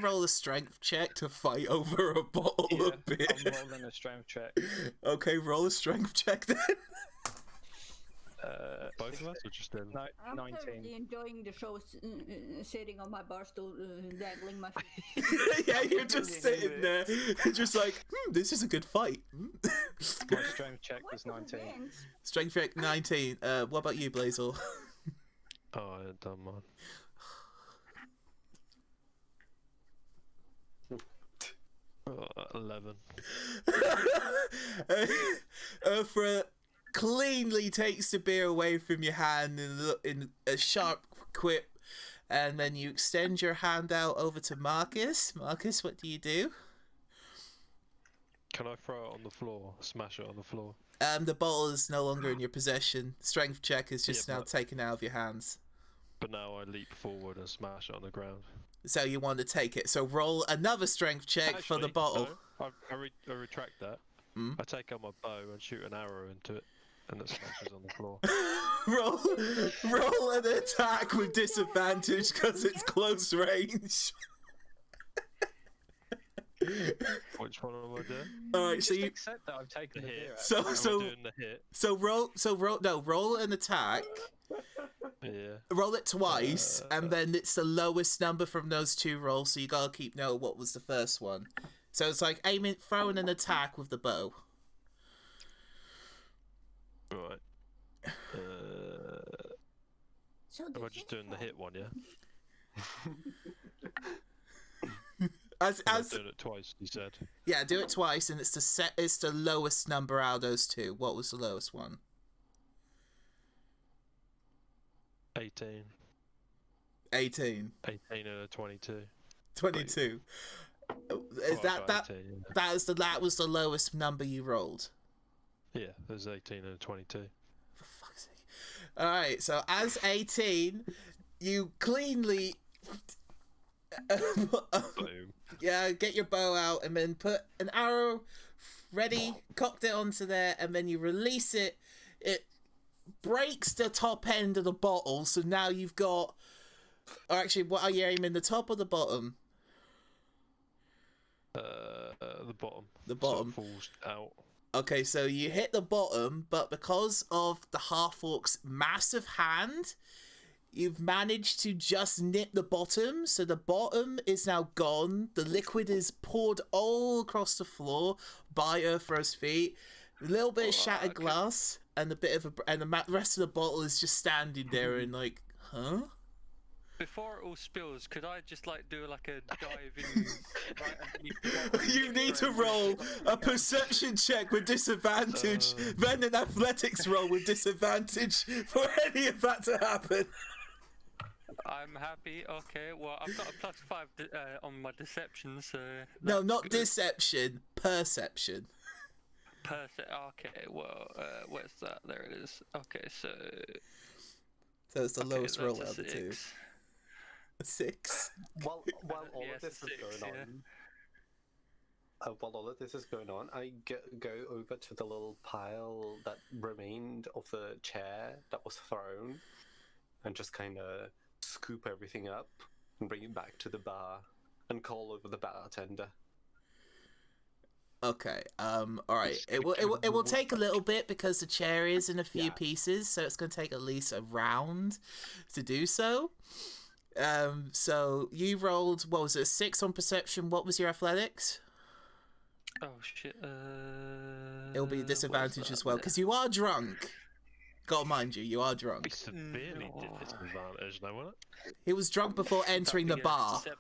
S5: roll a strength check to fight over a bottle
S3: Yeah,
S5: of beer.
S3: I'm rolling a strength check.
S5: Okay, roll a strength check then.
S6: Both of us or just in?
S3: No,
S4: I'm
S3: 19.
S4: thoroughly enjoying the show, sitting on my bar stool, dangling my feet.
S5: Yeah, you're just sitting there, just like, this is a good fight.
S3: My strength check was
S4: What
S3: 19.
S4: events?
S5: Strength check 19. What about you, Blazel?
S6: Oh, I had done mine. Oh, 11.
S5: Uthra cleanly takes the beer away from your hand in a sharp quip, and then you extend your hand out over to Marcus. Marcus, what do you do?
S6: Can I throw it on the floor? Smash it on the floor?
S5: The bottle is no longer in your possession. Strength check is just
S6: Yeah,
S5: now
S6: but-
S5: taken out of your hands.
S6: But now I leap forward and smash it on the ground.
S5: So you want to take it. So roll another strength check for the
S6: Actually,
S5: bottle.
S6: no, I retract that.
S5: Mm.
S6: I take out my bow and shoot an arrow into it, and it smashes on the floor.
S5: roll an attack with disadvantage because it's close range.
S6: Which one am I doing?
S5: All right, so
S3: Just
S5: you
S3: accept that I've taken the
S6: The hit.
S3: beer out.
S5: So-
S6: Am I doing the hit?
S5: roll an attack.
S6: Yeah.
S5: Roll it twice, and then it's the lowest number from those two rolls. So you gotta keep note of what was the first one. So it's like throwing an attack with the bow.
S6: Right.
S4: So
S6: Am I
S4: this
S6: just
S4: is
S6: doing the
S4: fun.
S6: hit one, yeah?
S5: As
S6: I'm doing it twice, you said.
S5: yeah, do it twice, and it's the lowest number out of those two. What was the lowest one?
S6: 18.
S5: 18.
S6: 18 and a 22.
S5: 22. Is
S6: Well, I got 18, yeah.
S5: that was the lowest number you rolled?
S6: Yeah, there's 18 and a 22.
S5: For fuck's sake. Alright, so as 18, you cleanly
S6: Boom.
S5: yeah, get your bow out and then put an arrow ready, cocked it onto there, and then you release it. It breaks the top end of the bottle, so now you've got... Or actually, what are you aiming, the top or the bottom?
S6: The bottom.
S5: The
S6: So it
S5: bottom.
S6: falls out.
S5: Okay, so you hit the bottom, but because of the half-orc's massive hand, you've managed to just nip the bottom, so the bottom is now gone. The liquid is poured all across the floor by Urthro's feet. A little bit of shattered glass, and a bit of the rest of the bottle is just standing there and like, huh?
S2: Before it all spills, could I just like do like a dive in right underneath the bottle?
S5: You need to roll a perception check with disadvantage, then an athletics roll with disadvantage for any of that to happen.
S2: I'm happy. Okay, well I've got a +5 on my deception, so
S5: No,
S2: that's
S5: not
S2: good.
S5: deception, perception.
S2: Okay, well, where's that? There it is. Okay, so
S5: So it's the lowest roll
S2: that's
S5: out of the two.
S2: 6.
S5: A 6.
S1: While all
S2: Yes,
S1: of this is
S2: 6,
S1: going
S2: yeah.
S1: on, while all of this is going on, I go over to the little pile that remained of the chair that was thrown, and just kind of scoop everything up and bring it back to the bar and call over the bartender.
S5: Okay. All right. It will take a little bit because the chair is in a few
S1: Yeah.
S5: pieces, so it's going to take at least a round to do so. So you rolled, what was it, 6 on perception? What was your athletics?
S2: Oh shit.
S5: It'll be a disadvantage as well because you are drunk. Gotta mind you, you are
S6: Be
S5: drunk.
S6: severely
S2: No.
S6: disadvantaged, no, won't
S5: He was drunk before entering the bar.
S2: 7.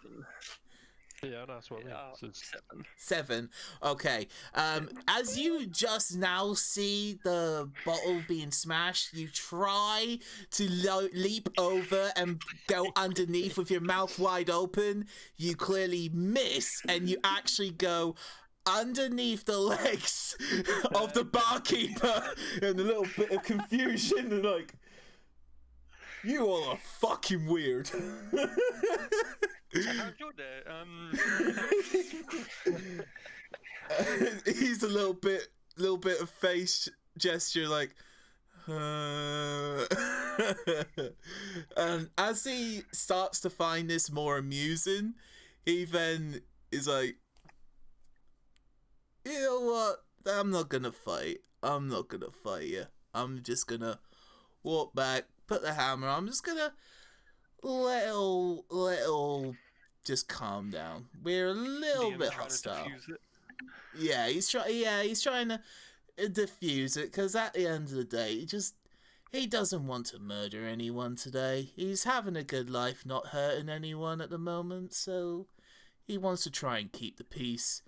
S6: it? Yeah, that's what I mean.
S2: Yeah,
S6: So it's
S2: 7.
S5: 7. Okay. As you just now see the bottle being smashed, you try to leap over and go underneath with your mouth wide open. You clearly miss, and you actually go underneath the legs of the barkeeper in a little bit of confusion and like, you all are fucking weird.
S2: How's your day?
S5: He's a little bit of face gesture like, and as he starts to find this more amusing, he then is like, you know what? I'm not gonna fight you. I'm just gonna walk back, put the hammer on. I'm just gonna little just calm down. We're a little
S2: Liam's
S5: bit
S2: trying to
S5: hostile.
S2: defuse it.
S5: Yeah, he's trying to diffuse it because at the end of the day, he doesn't want to murder anyone today. He's having a good life, not hurting anyone at the moment, so he wants to try and keep the peace.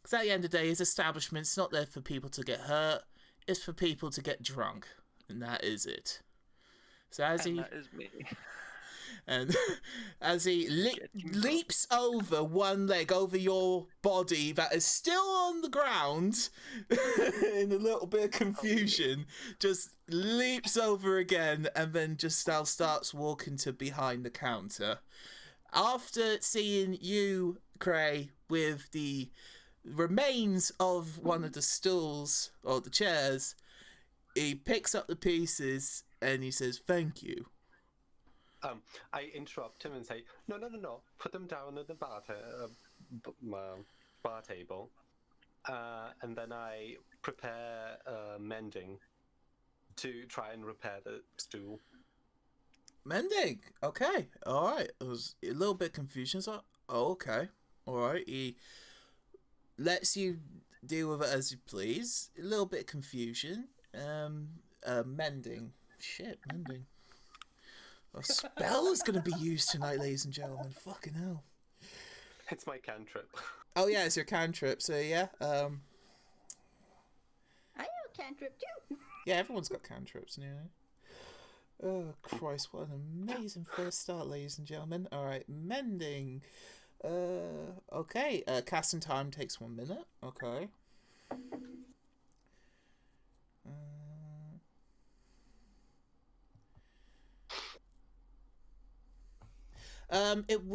S5: Because at the end of the day, his establishment's not there for people to get hurt, it's for people to get drunk, and that is it. So as
S2: And
S5: he
S2: that is me.
S5: and as he leaps over one leg over your body that is still on the ground in a little bit of confusion, just leaps over again and then just now starts walking to behind the counter. After seeing you, Cray, with the remains of one of the stools or the chairs, he picks up the pieces and he says, "Thank you."
S1: I interrupt him and say, no, put them down at the bar table. And then I prepare mending to try and repair the stool.
S5: Mending. Okay. All right. It was a little bit confusion. So, oh, okay. All right. He lets you deal with it as you please. A little bit of confusion. Mending. Shit, mending. A spell is going to be used tonight, ladies and gentlemen. Fucking hell.
S1: It's my cantrip.
S5: Oh yeah, it's your cantrip. So yeah.
S4: I know cantrip too.
S5: Yeah, everyone's got cantrips anyway. Oh Christ, what an amazing first start, ladies and gentlemen. Alright, mending. Okay, casting time takes 1 minute. Okay. It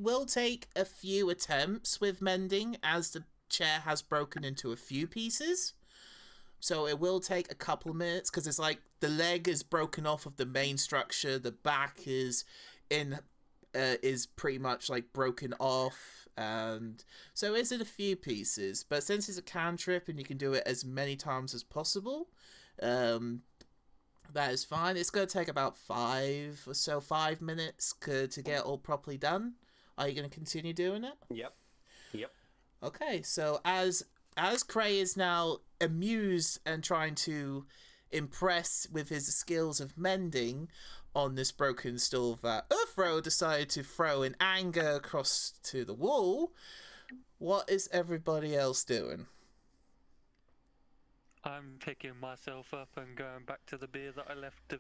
S5: will take a few attempts with mending as the chair has broken into a few pieces. So it will take a couple of minutes because it's like the leg is broken off of the main structure, the back is in is pretty much like broken off, and so is it a few pieces. But since it's a cantrip and you can do it as many times as possible, that is fine. It's going to take about 5 minutes to get all properly done. Are you going to continue doing it?
S1: Yep.
S5: Okay, so as Cray is now amused and trying to impress with his skills of mending on this broken stool that Earthro decided to throw in anger across to the wall, what is everybody else doing?
S2: I'm picking myself up and going back to the beer that I left to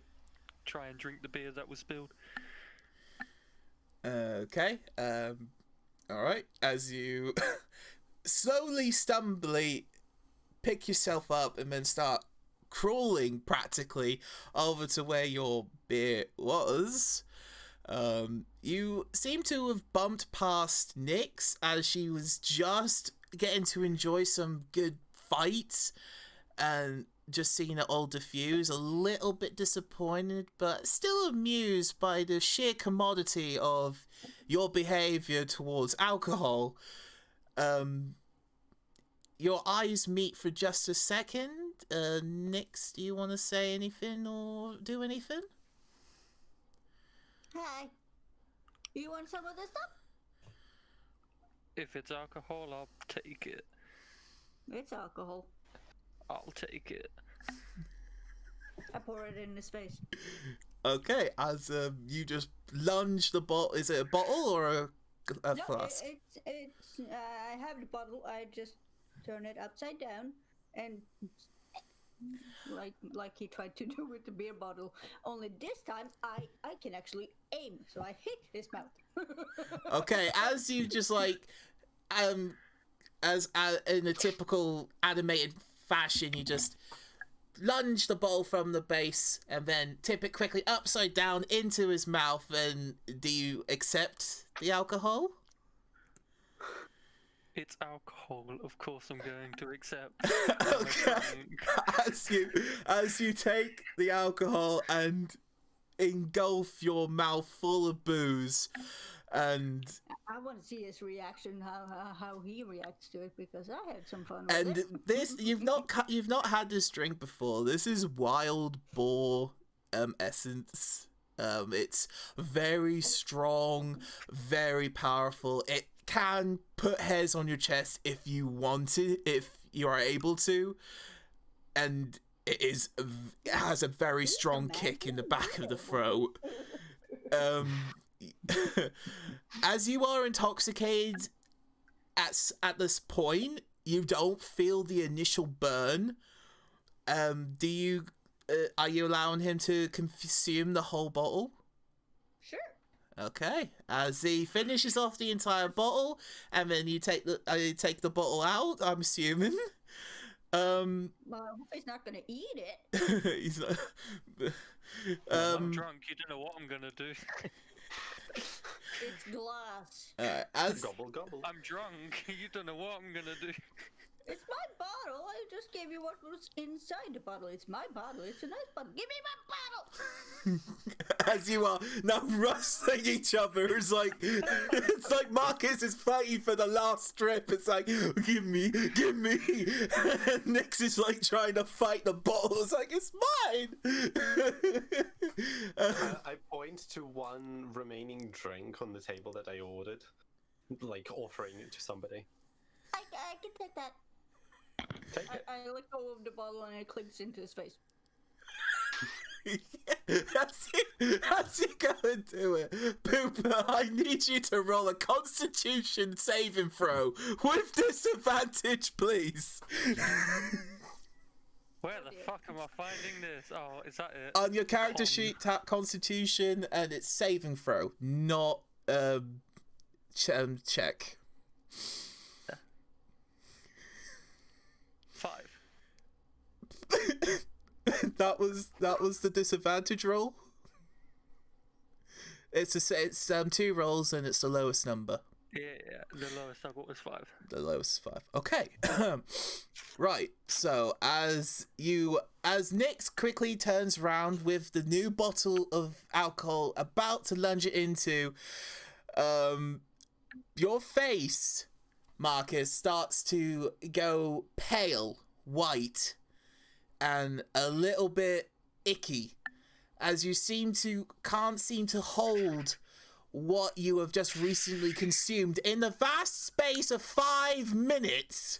S2: try and drink the beer that was spilled.
S5: Okay, alright, as you slowly, stumbly pick yourself up and then start crawling practically over to where your beer was, you seem to have bumped past Nyx as she was just getting to enjoy some good fights and just seeing it all diffuse, a little bit disappointed, but still amused by the sheer commodity of your behavior towards alcohol. Your eyes meet for just a second. Nyx, do you want to say anything or do anything?
S4: Hi. You want some of this stuff?
S2: If it's alcohol, I'll take it.
S4: It's alcohol.
S2: I'll take it.
S4: I pour it in his face.
S5: Okay, as you just lunge the bottle. Is it a bottle or a
S4: No,
S5: flask?
S4: it's. I have the bottle. I just turn it upside down and like he tried to do with the beer bottle. Only this time I can actually aim, so I hit his mouth.
S5: Okay, as you just like, as in a typical animated fashion, you just lunge the bottle from the base and then tip it quickly upside down into his mouth. And do you accept the alcohol?
S2: It's alcohol, of course I'm going to accept.
S5: Okay. As you take the alcohol and engulf your mouth full of booze, and
S4: I want to see his reaction, how he reacts to it, because I had some fun with
S5: and
S4: it.
S5: this you've not had this drink before. This is wild boar essence. It's very strong, very powerful. It can put hairs on your chest if you want it, if you are able to, and it has a very strong kick in the back of the throat. As you are intoxicated at this point, you don't feel the initial burn. Do you? Are you allowing him to consume the whole bottle?
S4: Sure.
S5: Okay. As he finishes off the entire bottle, and then you take the bottle out, I'm assuming.
S4: Well, he's not gonna eat it.
S5: He's not.
S2: I'm drunk, you don't know what I'm gonna do.
S4: It's glass.
S5: As
S1: Gobble gobble.
S2: I'm drunk, you don't know what I'm gonna do.
S4: It's my bottle. I just gave you what was inside the bottle. It's my bottle. It's a nice bottle. Give me my bottle.
S5: as you are now rustling each other, it's like Marcus is fighting for the last strip. It's like, give me. And Nyx is like trying to fight the bottle. It's like, it's mine.
S1: I point to one remaining drink on the table that I ordered, like offering it to somebody.
S4: I can take that.
S1: Take it.
S4: I let go of the bottle and it clinks into his face.
S5: As you go and do it, Pooper, I need you to roll a Constitution saving throw with disadvantage, please.
S2: Where the fuck am I finding this? Oh, is that it?
S5: On your character sheet, tap Constitution, and it's saving throw, not check.
S2: 5.
S5: that was the disadvantage roll. It's 2 rolls and it's the lowest number.
S2: Yeah, the lowest I got was 5.
S5: The lowest is 5. Okay. Right. So as Nick quickly turns around with the new bottle of alcohol about to lunge it into, your face, Marcus, starts to go pale, white, and a little bit icky, as you can't seem to hold what you have just recently consumed. In the vast space of 5 minutes,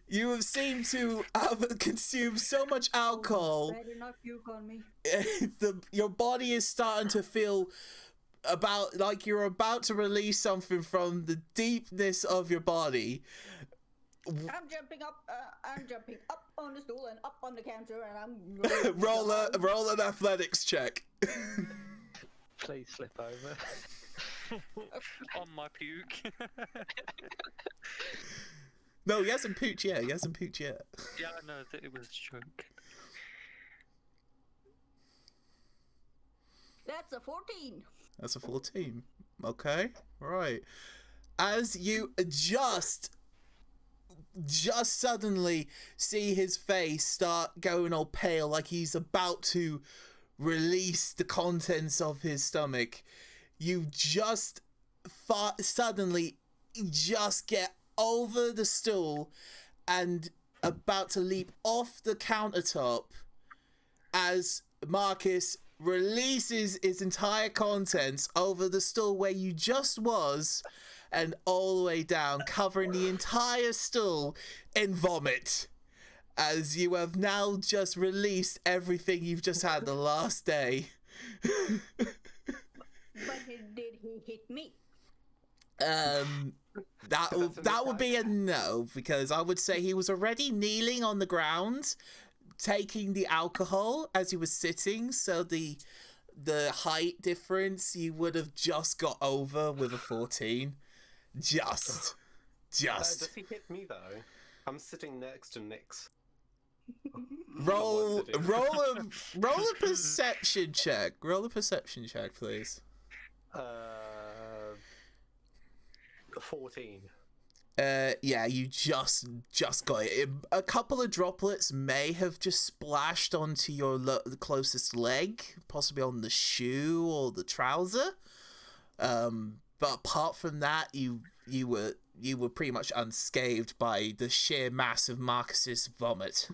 S5: you have seemed to have consumed so much alcohol.
S4: Better not puke on me.
S5: Your body is starting to feel about like you're about to release something from the deepness of your body.
S4: I'm jumping up. I'm jumping up on the stool and up on the counter, and I'm
S5: roll an athletics check.
S3: Please slip over.
S2: On my puke.
S5: No, he hasn't pooped yet.
S2: Yeah, I know that it was a joke.
S4: That's a 14.
S5: That's a 14. Okay, right. As you just suddenly see his face start going all pale, like he's about to release the contents of his stomach, you just suddenly just get over the stool and about to leap off the countertop as Marcus releases its entire contents over the stool where you just was and all the way down, covering the entire stool in vomit, as you have now just released everything you've just had the last day.
S4: But did he hit me?
S5: That would be a no, because I would say he was already kneeling on the ground, taking the alcohol as he was sitting, so the height difference you would have just got over with a 14. Just.
S1: Does he hit me though? I'm sitting next to Nix.
S5: Roll a perception check. Roll a perception check, please.
S1: 14.
S5: Yeah, you just got it. A couple of droplets may have just splashed onto your the closest leg, possibly on the shoe or the trouser. But apart from that, you were pretty much unscathed by the sheer mass of Marcus's vomit.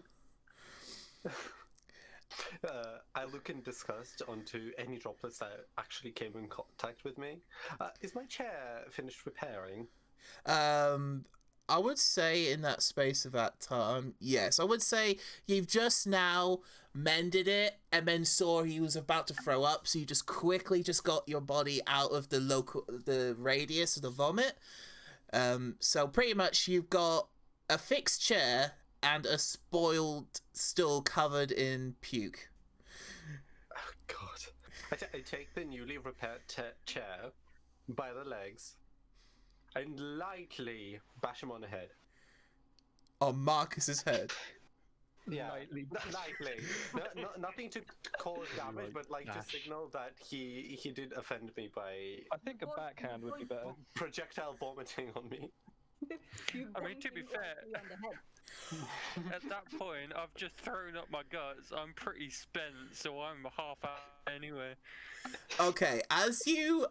S1: I look in disgust onto any droplets that actually came in contact with me. Is my chair finished repairing?
S5: I would say in that space of that time, yes. I would say you've just now mended it and then saw he was about to throw up, so you just quickly just got your body out of the radius of the vomit. So pretty much you've got a fixed chair and a spoiled stool covered in puke.
S1: Oh, God. I take the newly repaired chair by the legs and lightly bash him on the head.
S5: On Marcus's head.
S1: Yeah, lightly. Nothing to cause damage, but like to signal that he did offend me by.
S3: I think a backhand would be better.
S1: Projectile vomiting on me.
S2: I mean, to be fair, at that point, I've just thrown up my guts. I'm pretty spent, so I'm half out anyway.
S5: Okay, as you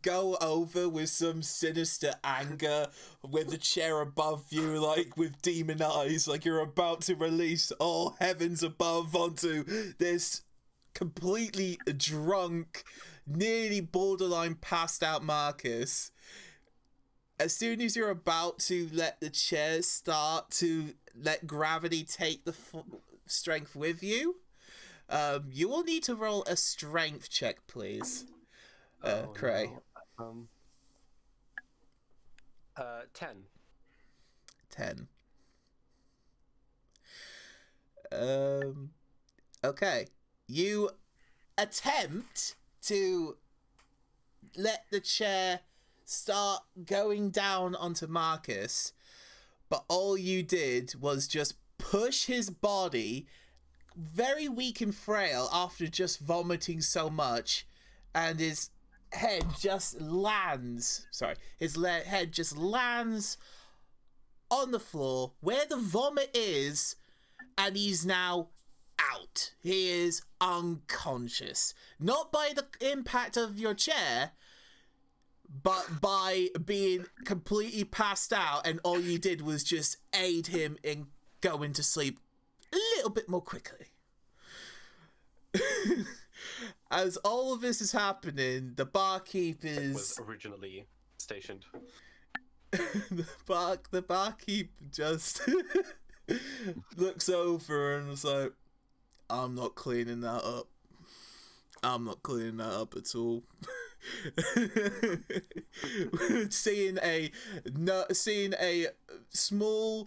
S5: go over with some sinister anger, with the chair above you, like with demon eyes, like you're about to release all heavens above onto this completely drunk, nearly borderline passed out Marcus. As soon as you're about to let the chair start to let gravity take the strength with you, you will need to roll a strength check, please. Cray.
S1: No. 10.
S5: 10. Okay. You attempt to let the chair start going down onto Marcus, but all you did was just push his body, very weak and frail after just vomiting so much, and his head just lands. Sorry, his head just lands on the floor where the vomit is, and he's now out. He is unconscious. Not by the impact of your chair, but by being completely passed out, and all you did was just aid him in going to sleep a little bit more quickly. As all of this is happening, the barkeep
S1: was originally stationed.
S5: the barkeep just looks over and is like, I'm not cleaning that up. I'm not cleaning that up at all. seeing a small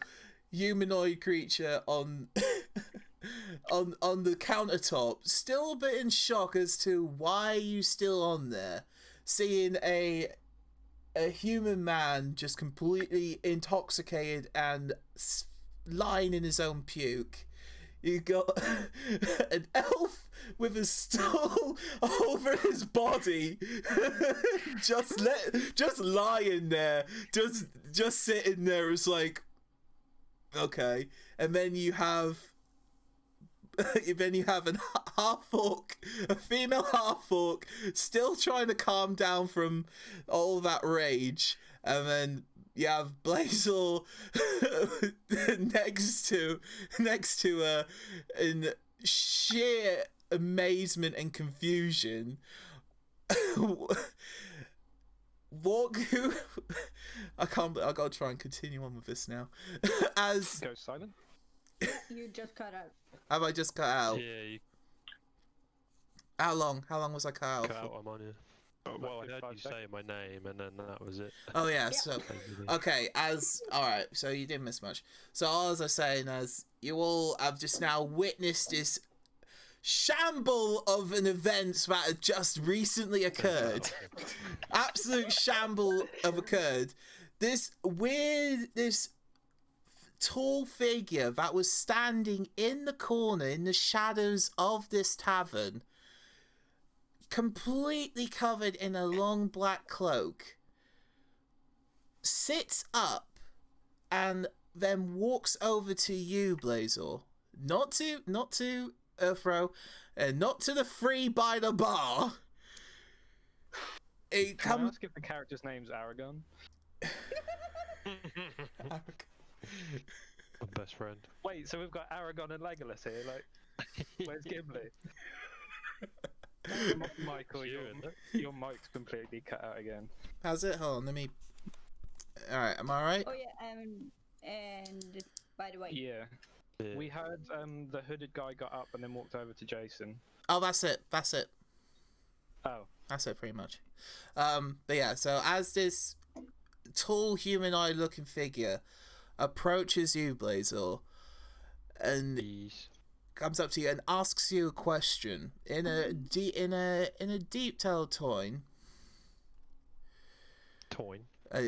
S5: humanoid creature on the countertop, still a bit in shock as to why are you still on there. Seeing a human man just completely intoxicated and lying in his own puke. You got an elf with a stool over his body, just lying there, just sitting there. It's like, okay. And then you have an half-orc, a female half-orc, still trying to calm down from all that rage, and then you have Blazer next to her in sheer amazement and confusion. I gotta try and continue on with this now. As
S3: Go silent.
S4: You just cut out.
S5: have I just cut out?
S6: Yeah, you
S5: How long was I cut out
S6: cut
S5: for?
S6: out. I'm on you. Well, I heard you say my name, and then that was it.
S5: Oh yeah, so okay, alright, so you didn't miss much. So as I was saying, as you all have just now witnessed this shamble of an event that had just recently occurred. Absolute shamble of occurred. This tall figure that was standing in the corner in the shadows of this tavern, completely covered in a long black cloak, sits up and then walks over to you, Blazer. Not to Earthrow, and not to the free by the bar.
S3: Can I ask if the character's name's Aragon?
S6: My best friend.
S3: Wait, so we've got Aragon and Legolas here. Like, where's Gimli? Michael, your mic's completely cut out again.
S5: How's it? Hold on, let me. All right, am I right?
S4: Oh yeah, and by the way,
S3: Yeah.
S6: Yeah.
S3: We heard the hooded guy got up and then walked over to Jason.
S5: Oh, that's it.
S3: Oh.
S5: That's it, pretty much. But yeah, so as this tall humanoid-looking figure approaches you, Blazer, and
S6: Please.
S5: comes up to you and asks you a question in a deep tell tone.
S6: Toin.
S5: As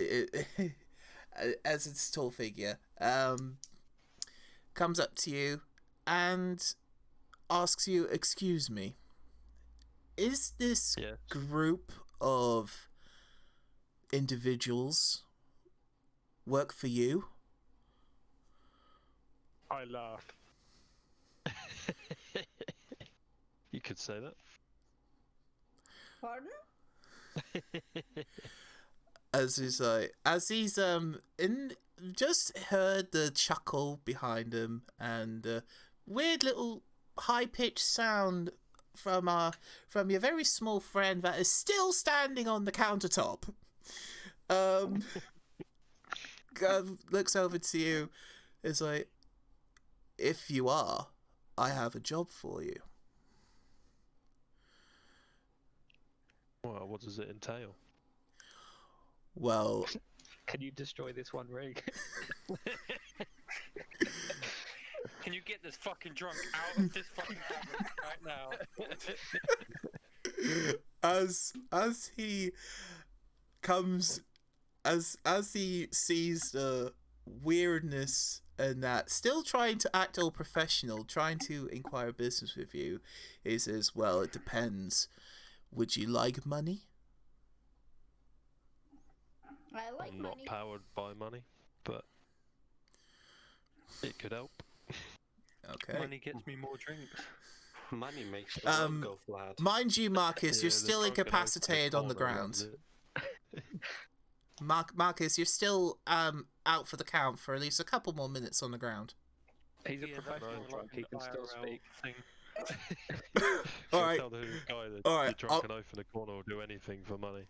S5: it's a tall figure, comes up to you and asks you, "Excuse me, is this
S6: Yes.
S5: group of individuals work for you?"
S3: I laugh.
S6: You could say that.
S4: pardon?
S5: As he's just heard the chuckle behind him and a weird little high-pitched sound from your very small friend that is still standing on the countertop. Looks over to you, is like, "If you are, I have a job for you."
S6: Well, what does it entail?
S5: Well,
S3: Can you destroy this one rig?
S2: Can you get this fucking drunk out of this fucking tavern right now?
S5: as he comes, as he sees the weirdness and that, still trying to act all professional, trying to inquire business with you, he says, "Well, it depends. Would you like money?"
S4: I like
S6: I'm not
S4: money.
S6: powered by money, but it could help.
S5: Okay.
S2: Money gets me more drinks.
S1: Money makes the world go flat.
S5: Mind you, Marcus, you're
S6: Yeah, the
S5: still
S6: drunken oak in the
S5: incapacitated on the
S6: corner
S5: ground.
S6: runs it.
S5: Marcus, you're still out for the count for at least a couple more minutes on the ground.
S3: He's a
S2: Yeah, that's
S3: professional
S2: more
S3: drunk.
S2: like
S3: He
S2: an
S3: can still
S2: IRL
S3: speak.
S2: thing.
S6: Shall
S5: All right.
S6: tell the guy that
S5: All right,
S6: the drunken oaf in the corner will do anything for money.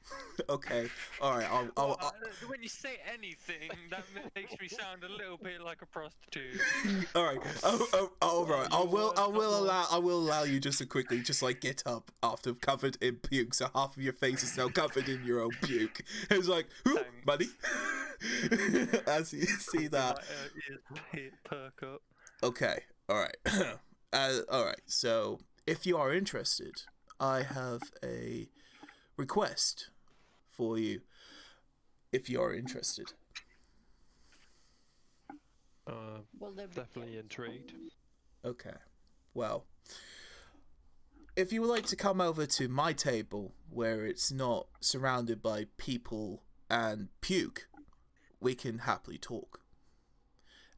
S5: Okay. All right.
S2: Well, when you say anything, that makes me sound a little bit like a prostitute.
S5: all right. All right. I will allow you just to quickly just like get up after covered in puke, so half of your face is now covered in your own puke. It's like, "Ooh,
S2: Thanks.
S5: buddy." As you see that.
S2: Ears perk up.
S5: Okay. All right. All right. So, if you are interested, I have a request for you. If you are interested.
S4: Will there be
S6: Definitely
S4: kids?
S6: intrigued.
S5: Okay. Well, if you would like to come over to my table where it's not surrounded by people and puke, we can happily talk.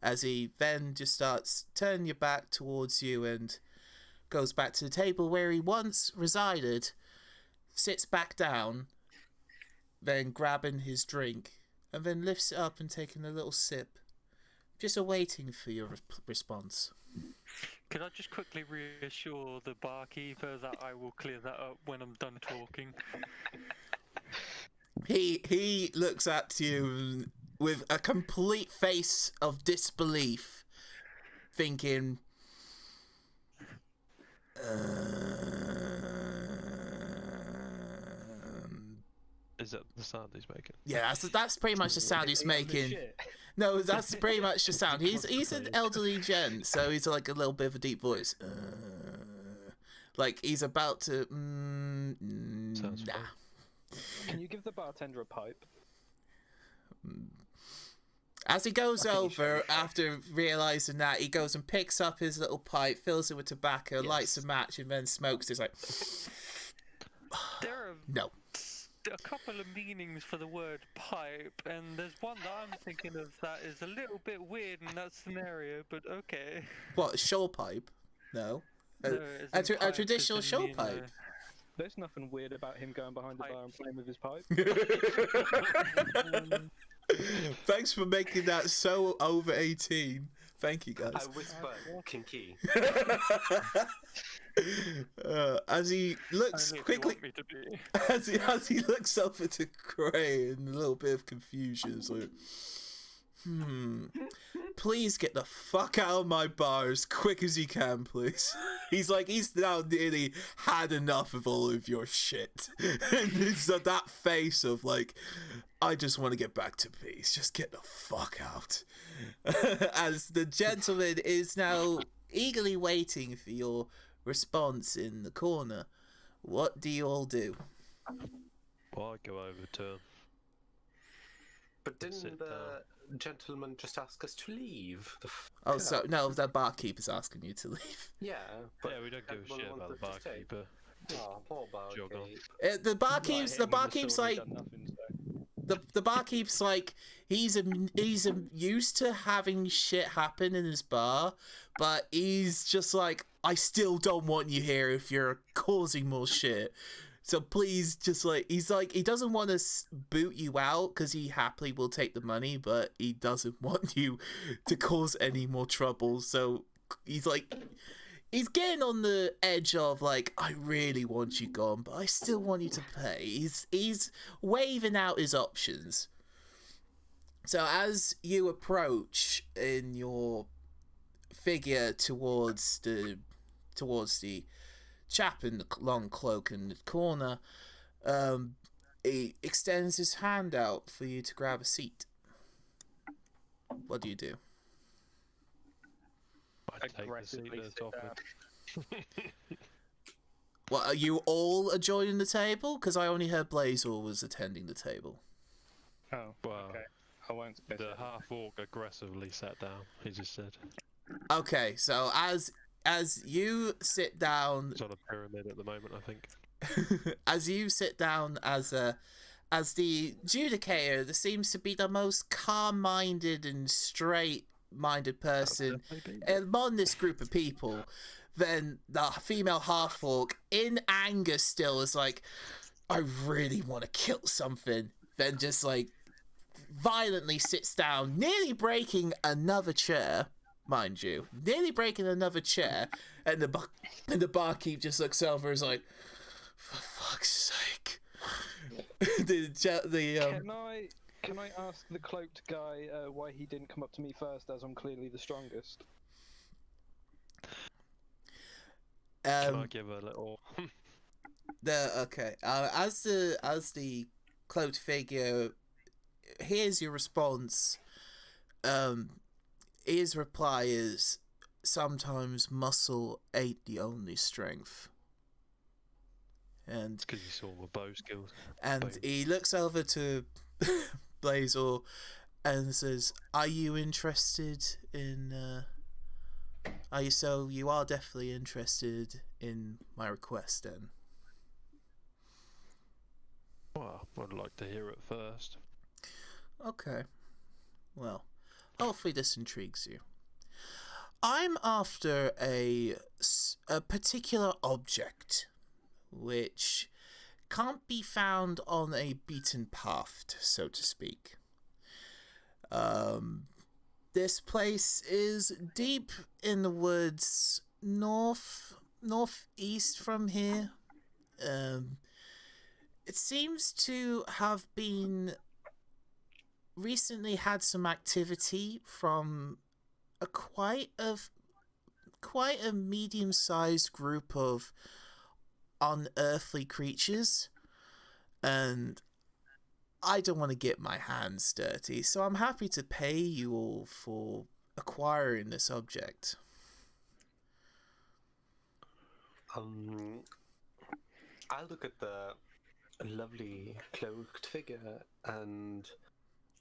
S5: As he then just starts turning your back towards you and goes back to the table where he once resided, sits back down, then grabbing his drink, and then lifts it up and taking a little sip, just awaiting for your response.
S2: Could I just quickly reassure the barkeeper that I will clear that up when I'm done talking?
S5: He looks at you with a complete face of disbelief, thinking,
S6: Is that the sound he's making?
S5: yeah, that's pretty much the sound he's making. No, that's pretty much the sound. He's an elderly gent, so he's like a little bit of a deep voice. Like he's about to.
S6: Sounds
S5: Nah.
S6: fun.
S3: Can you give the bartender a pipe?
S5: As he goes over, after realizing that, he goes and picks up his little pipe, fills it with tobacco, lights a match, and then smokes. It's like,
S2: There are
S5: no.
S2: a couple of meanings for the word pipe, and there's one that I'm thinking of that is a little bit weird in that scenario, but okay.
S5: What, a show pipe? No.
S2: No,
S5: A
S2: as in pipe as
S5: traditional
S2: in,
S5: show
S2: you know,
S5: pipe.
S3: There's nothing weird about him going behind the bar and playing with his pipe.
S5: Thanks for making that so over 18. Thank you, guys.
S1: I whisper, kinky.
S5: As he looks
S2: only if you
S5: quickly,
S2: want me to be.
S5: as he looks over to Cray in a little bit of confusion, it's like, please get the fuck out of my bar as quick as you can, please. He's now nearly had enough of all of your shit. And it's that face of like, I just want to get back to peace. Just get the fuck out. As the gentleman is now eagerly waiting for your response in the corner. What do you all do?
S6: Well, I go over to him.
S1: But didn't
S6: Sit
S1: the gentleman just ask us to leave?
S5: Oh, so no, the barkeeper's asking you to leave.
S1: Yeah, but
S6: Yeah, we don't give a
S1: everyone
S6: shit about the
S1: wanted to stay.
S6: barkeeper.
S1: Oh, poor
S6: Jog on.
S1: barkeep.
S5: The barkeep's like, the barkeep's like, he's used to having shit happen in his bar, but he's just like, I still don't want you here if you're causing more shit. So please, just like, he's like, he doesn't want to boot you out because he happily will take the money, but he doesn't want you to cause any more trouble. So he's like, he's getting on the edge of like, I really want you gone, but I still want you to pay. He's waving out his options. So as you approach in your figure towards the chap in the long cloak in the corner, he extends his hand out for you to grab a seat. What do you do?
S6: I take the seat
S3: Aggressively
S6: that's
S3: sit
S6: offered.
S5: What, are you all joining the table? Because I only heard Blazor was attending the table.
S3: Oh,
S6: Well,
S3: okay. I won't.
S6: the half orc aggressively sat down. He just said,
S5: Okay, so as you sit down,
S6: "It's on a pyramid at the moment, I think."
S5: as you sit down as as the judicator, there seems to be the most calm-minded and straight-minded person among this group of people. Then the female half-orc, in anger still, is like, I really want to kill something. Then just, like, violently sits down, nearly breaking another chair, mind you. Nearly breaking another chair, and the barkeep just looks over and is like, for fuck's sake.
S7: Can I ask the cloaked guy why he didn't come up to me first, as I'm clearly the strongest?
S6: Can I give a little?
S5: As the cloaked figure hears your response, his reply is, sometimes muscle ain't the only strength. And
S6: Because he saw the bow skills.
S5: And he looks over to Blazor and says, "Are you interested in? You are definitely interested in my request, then?"
S6: Well, I'd like to hear it first.
S5: Okay. Well, hopefully this intrigues you. I'm after a particular object which can't be found on a beaten path, so to speak. This place is deep in the woods, northeast from here. It seems to have been recently had some activity from quite a medium-sized group of unearthly creatures, and I don't want to get my hands dirty, so I'm happy to pay you all for acquiring this object.
S1: I look at the lovely cloaked figure and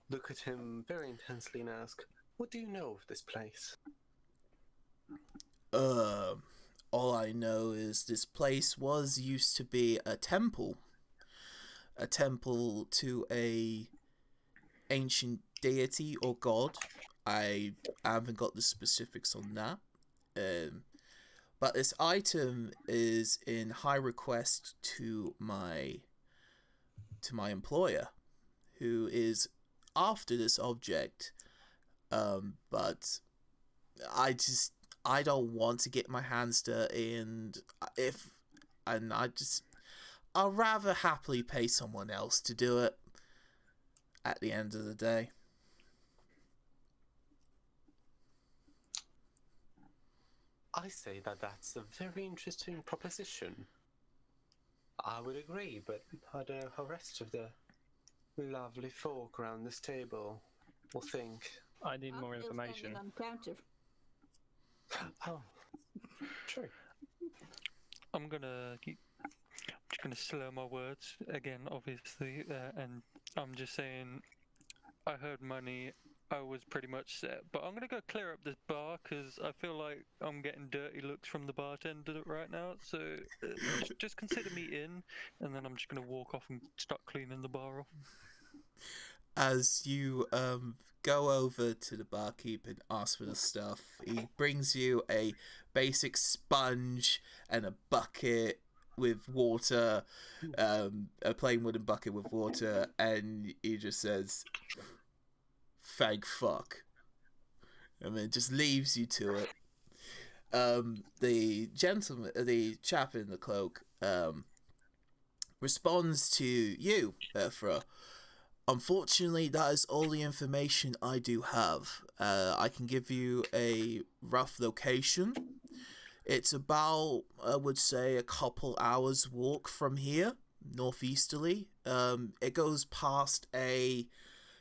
S1: look at him very intensely and ask, "What do you know of this place?"
S5: All I know is this place used to be a temple to a ancient deity or god. I haven't got the specifics on that. But this item is in high request to my employer, who is after this object. But I don't want to get my hands dirty, I'll rather happily pay someone else to do it at the end of the day.
S1: I say that that's a very interesting proposition. I would agree, but I don't know how the rest of the lovely folk around this table will think.
S7: I need more
S4: I'm still standing
S7: information.
S4: on counter.
S1: Oh, true.
S2: I'm just gonna slow my words again, obviously, and I'm just saying, I heard money, I was pretty much set, but I'm gonna go clear up this bar because I feel like I'm getting dirty looks from the bartender right now. So just consider me in, and then I'm just gonna walk off and start cleaning the bar off.
S5: As you go over to the barkeep and ask for the stuff, he brings you a basic sponge and a bucket with water, a plain wooden bucket with water, and he just says, "Thank fuck," and then just leaves you to it. The chap in the cloak, responds to you, Berthra. "Unfortunately, that is all the information I do have. I can give you a rough location. It's about, I would say, a couple hours walk from here, northeasterly. It goes past a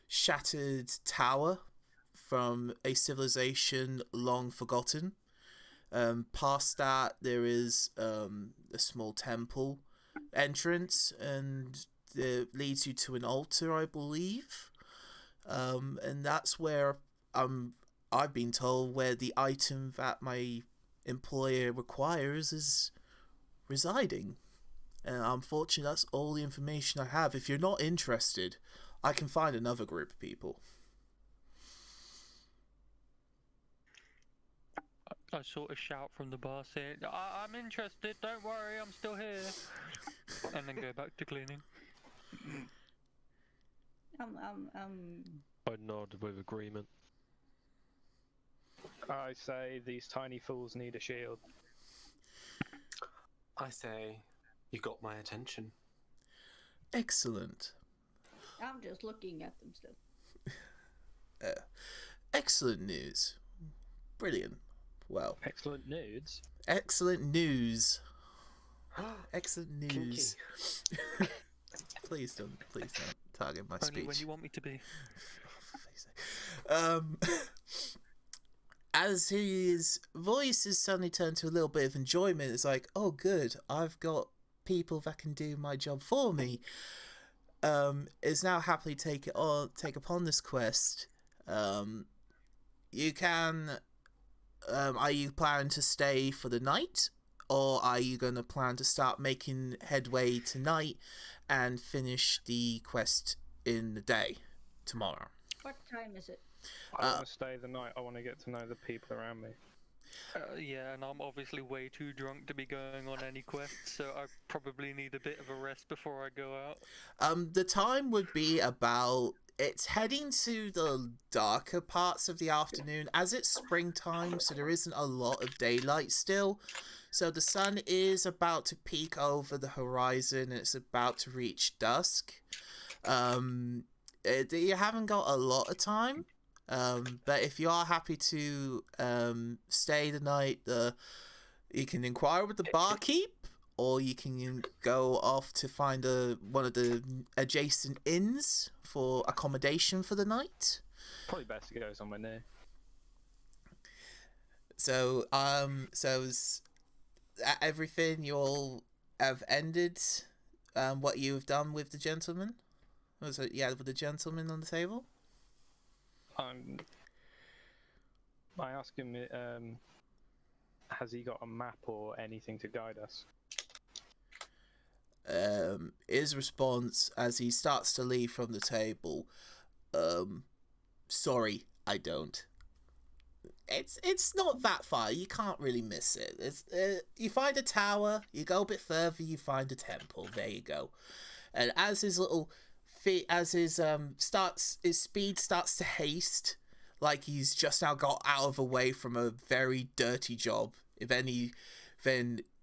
S5: shattered tower from a civilization long forgotten. Past that, there is a small temple entrance, and it leads you to an altar, I believe. And that's where I've been told where the item that my employer requires is residing. And unfortunately, that's all the information I have. If you're not interested, I can find another group of people.
S2: I sort of shout from the bar saying, I'm interested, don't worry, I'm still here. And then go back to cleaning.
S6: I nod with agreement.
S7: I say these tiny fools need a shield.
S1: I say, you got my attention.
S5: Excellent.
S4: I'm just looking at them still.
S5: Excellent news. Brilliant. Well,
S7: Excellent nudes.
S5: excellent news. Excellent news.
S1: Kinky.
S5: Please don't target my
S2: Only
S5: speech.
S2: when you want me to be.
S5: As his voice has suddenly turned to a little bit of enjoyment, it's like, oh good, I've got people that can do my job for me. Is now happily take upon this quest. You can. Are you planning to stay for the night, or are you going to plan to start making headway tonight and finish the quest in the day tomorrow?
S4: What time is it?
S7: I want to stay the night. I want to get to know the people around me.
S2: Yeah, and I'm obviously way too drunk to be going on any quests, so I probably need a bit of a rest before I go out.
S5: The time would be about. It's heading to the darker parts of the afternoon, as it's springtime, so there isn't a lot of daylight still. So the sun is about to peek over the horizon, and it's about to reach dusk. You haven't got a lot of time, but if you are happy to stay the night, you can inquire with the barkeep, or you can go off to find one of the adjacent inns for accommodation for the night.
S7: Probably best to go somewhere near.
S5: So everything you all have ended. What you have done with the gentleman? Was it with the gentleman on the table?
S7: I ask him, has he got a map or anything to guide us?
S5: His response as he starts to leave from the table, sorry, I don't. It's not that far. You can't really miss it. It's you find a tower, you go a bit further, you find a temple. There you go. And as his little feet, as his speed starts to haste, like he's just now got out of the way from a very dirty job. Then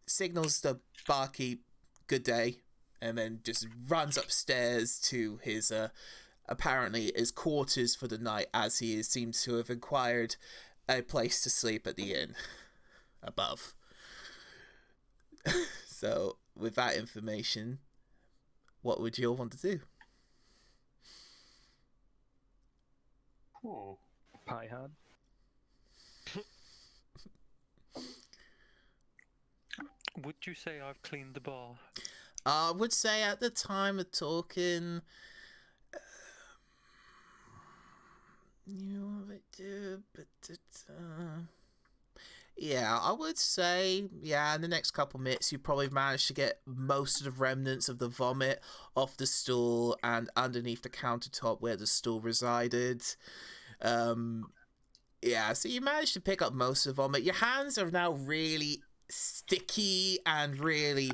S5: signals the barkeep good day, and then just runs upstairs to his apparently his quarters for the night, as he seems to have acquired a place to sleep at the inn above. So with that information, what would you all want to do?
S7: Pie hard.
S2: Would you say I've cleaned the bar?
S5: I would say at the time of talking, yeah, I would say, in the next couple minutes, you probably managed to get most of the remnants of the vomit off the stool and underneath the countertop where the stool resided. So you managed to pick up most of the vomit. Your hands are now really sticky and really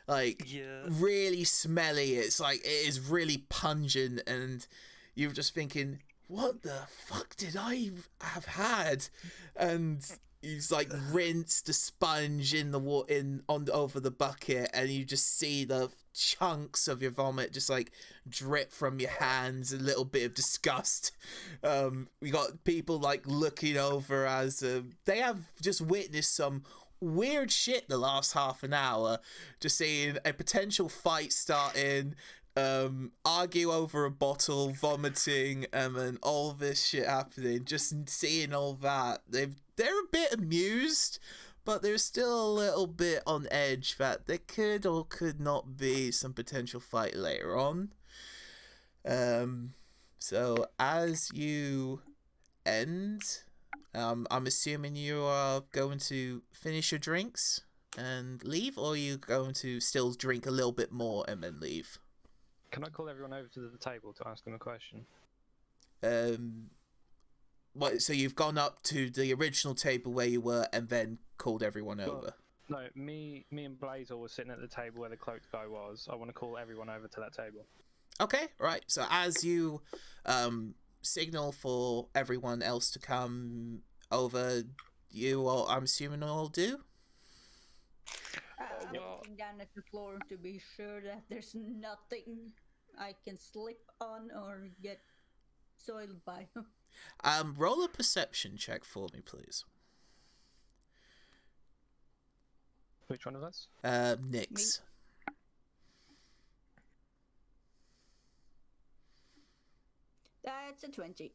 S5: really smelly. It's like it is really pungent, and you're just thinking, what the fuck did I have had? And you've rinsed the sponge in the over the bucket, and you just see the chunks of your vomit just drip from your hands. A little bit of disgust. We got people looking over as they have just witnessed some weird shit the last half an hour, just seeing a potential fight starting, argue over a bottle, vomiting, and all this shit happening. Just seeing all that, they're a bit amused, but they're still a little bit on edge that there could or could not be some potential fight later on. So as you end, I'm assuming you are going to finish your drinks and leave, or are you going to still drink a little bit more and then leave?
S7: Can I call everyone over to the table to ask them a question?
S5: What? So you've gone up to the original table where you were, and then called everyone over.
S7: No, me and Blazor were sitting at the table where the cloaked guy was. I want to call everyone over to that table.
S5: Okay, right. So as you signal for everyone else to come over, you all, I'm assuming, all do?
S4: I'm looking down at the floor to be sure that there's nothing I can slip on or get soiled by.
S5: Roll a perception check for me, please.
S7: Which one of us?
S5: Nix.
S4: That's a 20.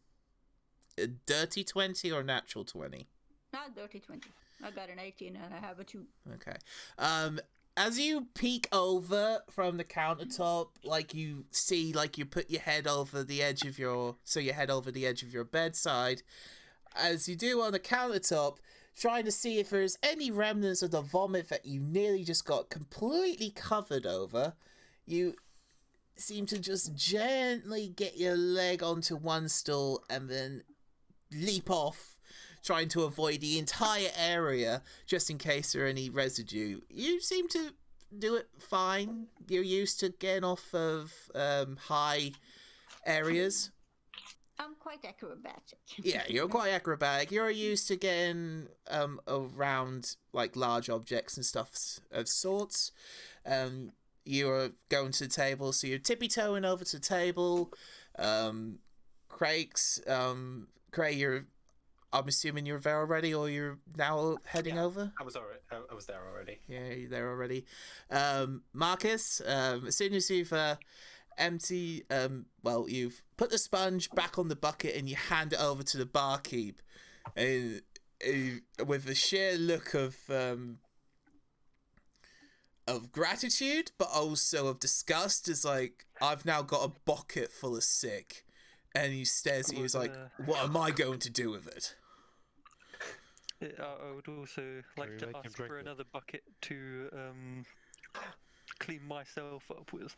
S5: A dirty 20 or a natural 20?
S4: Not dirty 20. I got an 18 and I have a 2.
S5: Okay. As you peek over from the countertop, like you see, like you put your head over the edge of your, so your head over the edge of your bedside, as you do on the countertop, trying to see if there's any remnants of the vomit that you nearly just got completely covered over, you seem to just gently get your leg onto one stool and then leap off, trying to avoid the entire area just in case there are any residue. You seem to do it fine. You're used to getting off of high areas.
S4: I'm quite acrobatic.
S5: Yeah, you're quite acrobatic. You're used to getting around like large objects and stuff of sorts. You're going to the table, so you're tippy-toeing over to the table. Craig, you're, I'm assuming you're there already, or you're now heading over?
S1: I was there already.
S5: Yeah, you're there already. Marcus, as soon as you've you've put the sponge back on the bucket and you hand it over to the barkeep, and with a sheer look of gratitude, but also of disgust, is like, I've now got a bucket full of sick. And he stares at you, he's like, what am I going to do with it?
S2: I would also like to
S6: make him
S2: ask
S6: drink
S2: for
S6: it.
S2: another bucket to clean myself up with.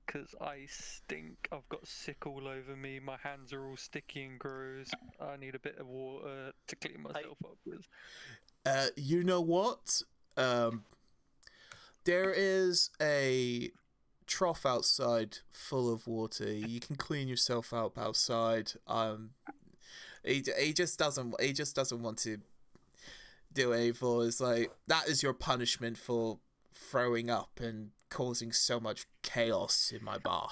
S2: Because I stink, I've got sick all over me, my hands are all sticky and gross. I need a bit of water to clean myself up with.
S5: You know what? There is a trough outside full of water. You can clean yourself up outside. He just doesn't want to do it for. It's like, that is your punishment for throwing up and causing so much chaos in my bar.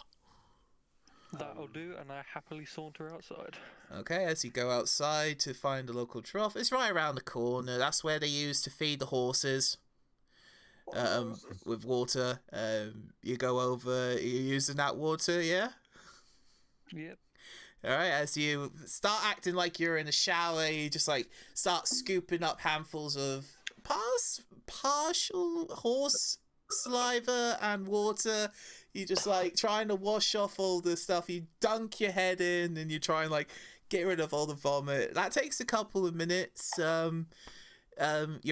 S2: That'll do, and I happily saunter outside.
S5: Okay, as you go outside to find the local trough, it's right around the corner. That's where they use to feed the horses. With water. You go over, you're using that water, yeah?
S2: Yep.
S5: Alright, as you start acting like you're in a shower, you just like start scooping up handfuls of partial horse saliva and water. You just like trying to wash off all the stuff. You dunk your head in and you try and like get rid of all the vomit. That takes a couple of minutes. You're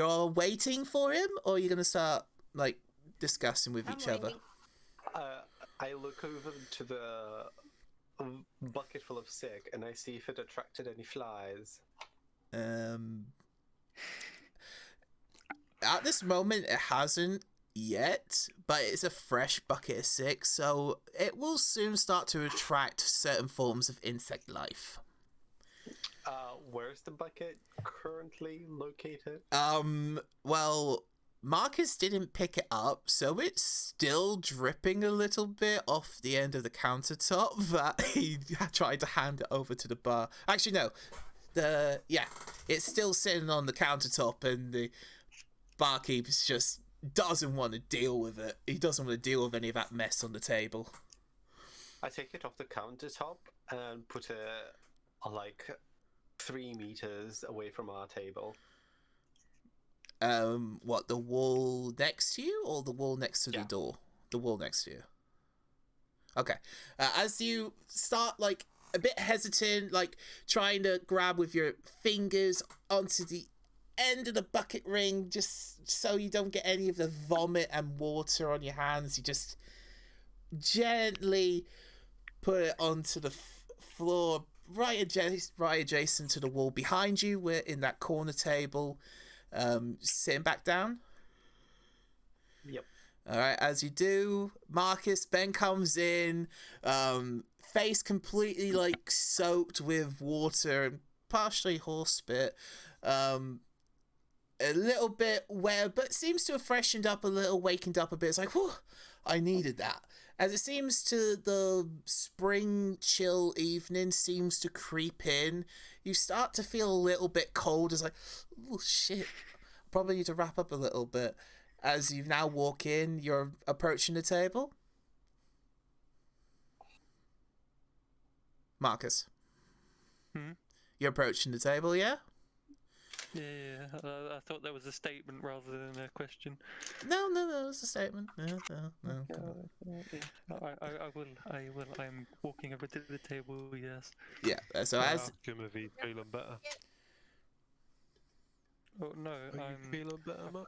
S5: all waiting for him, or you're gonna start like discussing with each other?
S1: I look over to the bucket full of sick and I see if it attracted any flies.
S5: At this moment, it hasn't yet, but it's a fresh bucket of sick, so it will soon start to attract certain forms of insect life.
S1: Where's the bucket currently located?
S5: Well, Marcus didn't pick it up, so it's still dripping a little bit off the end of the countertop that he tried to hand it over to the bar. Actually, no. It's still sitting on the countertop, and the barkeep just doesn't want to deal with it. He doesn't want to deal with any of that mess on the table.
S1: I take it off the countertop and put it like 3 meters away from our table.
S5: What, the wall next to you, or the wall next to the
S1: Yeah.
S5: door? The wall next to you. Okay. As you start, like, a bit hesitant, like, trying to grab with your fingers onto the end of the bucket ring, just so you don't get any of the vomit and water on your hands. You just gently put it onto the floor, right adjacent to the wall behind you. We're in that corner table, sitting back down.
S1: Yep.
S5: All right, as you do, Marcus, Ben comes in, face completely like soaked with water and partially horse spit. A little bit wet, but seems to have freshened up a little, wakened up a bit. It's like, whew, I needed that. As it seems to the spring chill evening seems to creep in, you start to feel a little bit cold. It's like, oh shit, probably need to wrap up a little bit. As you now walk in, you're approaching the table. Marcus. You're approaching the table, yeah?
S2: Yeah. I thought that was a statement rather than a question.
S5: No, it's a statement. No.
S2: I will. I'm walking over to the table. Yes.
S5: Yeah. So
S6: I'll
S5: as
S6: ask him if he's feeling better.
S2: Oh no,
S6: Are you feeling better, Matt?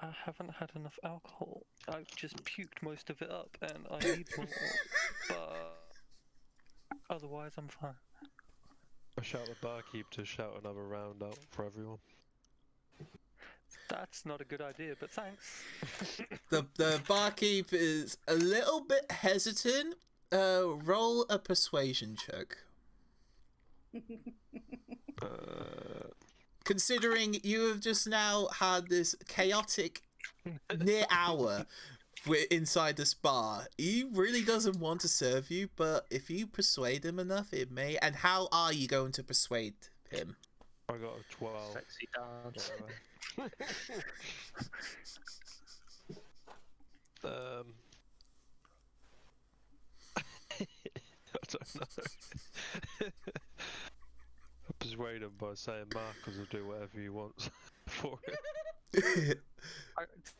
S2: I haven't had enough alcohol. I've just puked most of it up, and I need more. But otherwise, I'm fine.
S6: I shout the barkeep to shout another round out for everyone.
S2: That's not a good idea, but thanks.
S5: the barkeep is a little bit hesitant, roll a persuasion check. Considering you have just now had this chaotic near hour inside this bar, he really doesn't want to serve you, but if you persuade him enough, it may. And how are you going to persuade him?
S6: I got a 12.
S3: Sexy dance.
S6: I don't know. I persuade him by saying Marcus will do whatever he wants for it.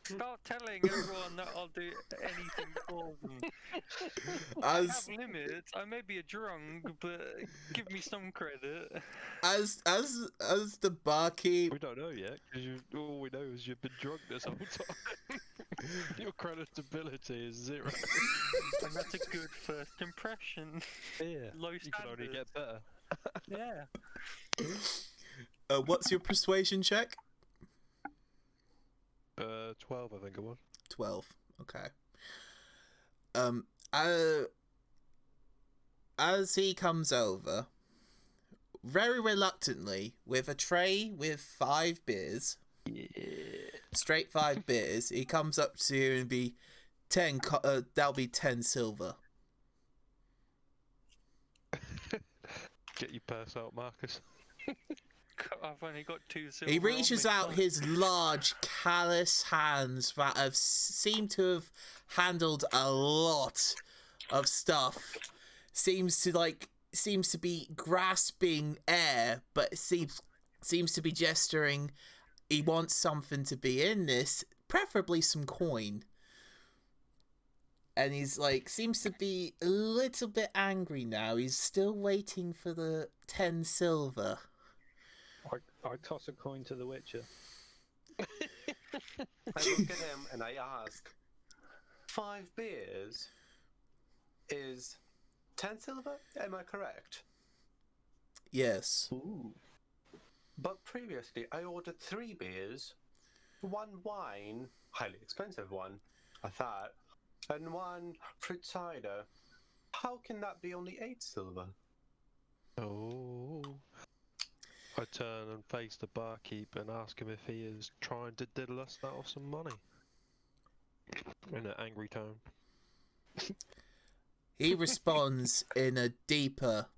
S2: Start telling everyone that I'll do anything for them. I have limits. I may be a drunk, but give me some credit.
S5: As the barkeep,
S6: We don't know yet, because all we know is you've been drunk this whole time. Your credibility is 0.
S2: And that's a good first impression.
S6: Yeah,
S2: Low
S6: you can only
S2: standards.
S6: get better.
S2: Yeah.
S5: what's your persuasion check?
S6: 12, I think it was.
S5: 12. Okay. As he comes over, very reluctantly, with a tray with 5 beers, straight 5 beers, he comes up to you and be 10. That'll be 10 silver.
S6: Get your purse out, Marcus.
S2: I've only got 2 silver.
S5: He
S2: on me,
S5: reaches out
S2: so-
S5: his large, callous hands that have seemed to have handled a lot of stuff. Seems to be grasping air, but seems to be gesturing. He wants something to be in this, preferably some coin. And he's like, seems to be a little bit angry now. He's still waiting for the 10 silver.
S3: I toss a coin to the Witcher.
S1: I look at him and I ask, 5 beers is 10 silver? Am I correct?
S5: Yes.
S3: Ooh.
S1: But previously I ordered 3 beers, 1 wine, highly expensive one, I thought, and 1 fruit cider. How can that be only 8 silver?
S6: Oh. I turn and face the barkeep and ask him if he is trying to diddle us out of some money. In an angry tone.
S5: He responds in a deeper,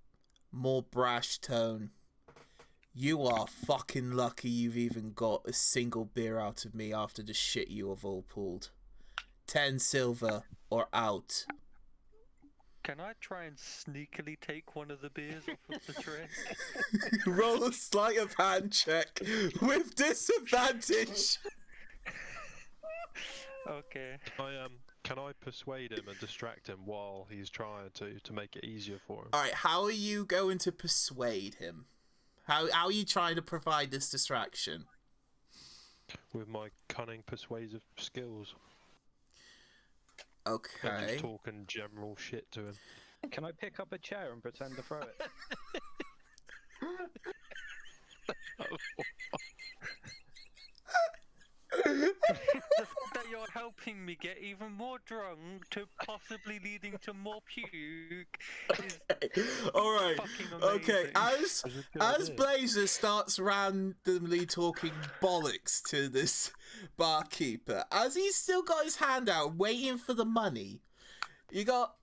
S5: more brash tone. You are fucking lucky you've even got a single beer out of me after the shit you have all pulled. 10 silver or out.
S2: Can I try and sneakily take one of the beers off of the tray?
S5: Roll a sleight of hand check with disadvantage.
S2: Okay.
S6: Can I persuade him and distract him while he's trying to make it easier for him?
S5: Alright, how are you going to persuade him? How are you trying to provide this distraction?
S6: With my cunning, persuasive skills. And
S5: Okay.
S6: just talking general shit to him.
S7: Can I pick up a chair and pretend to throw it?
S2: The fact that you're helping me get even more drunk to possibly leading to more puke is
S5: All right.
S2: fucking amazing.
S5: Okay. As
S6: That's a good
S5: as
S6: idea.
S5: Blazer starts randomly talking bollocks to this barkeeper, as he's still got his hand out waiting for the money, you got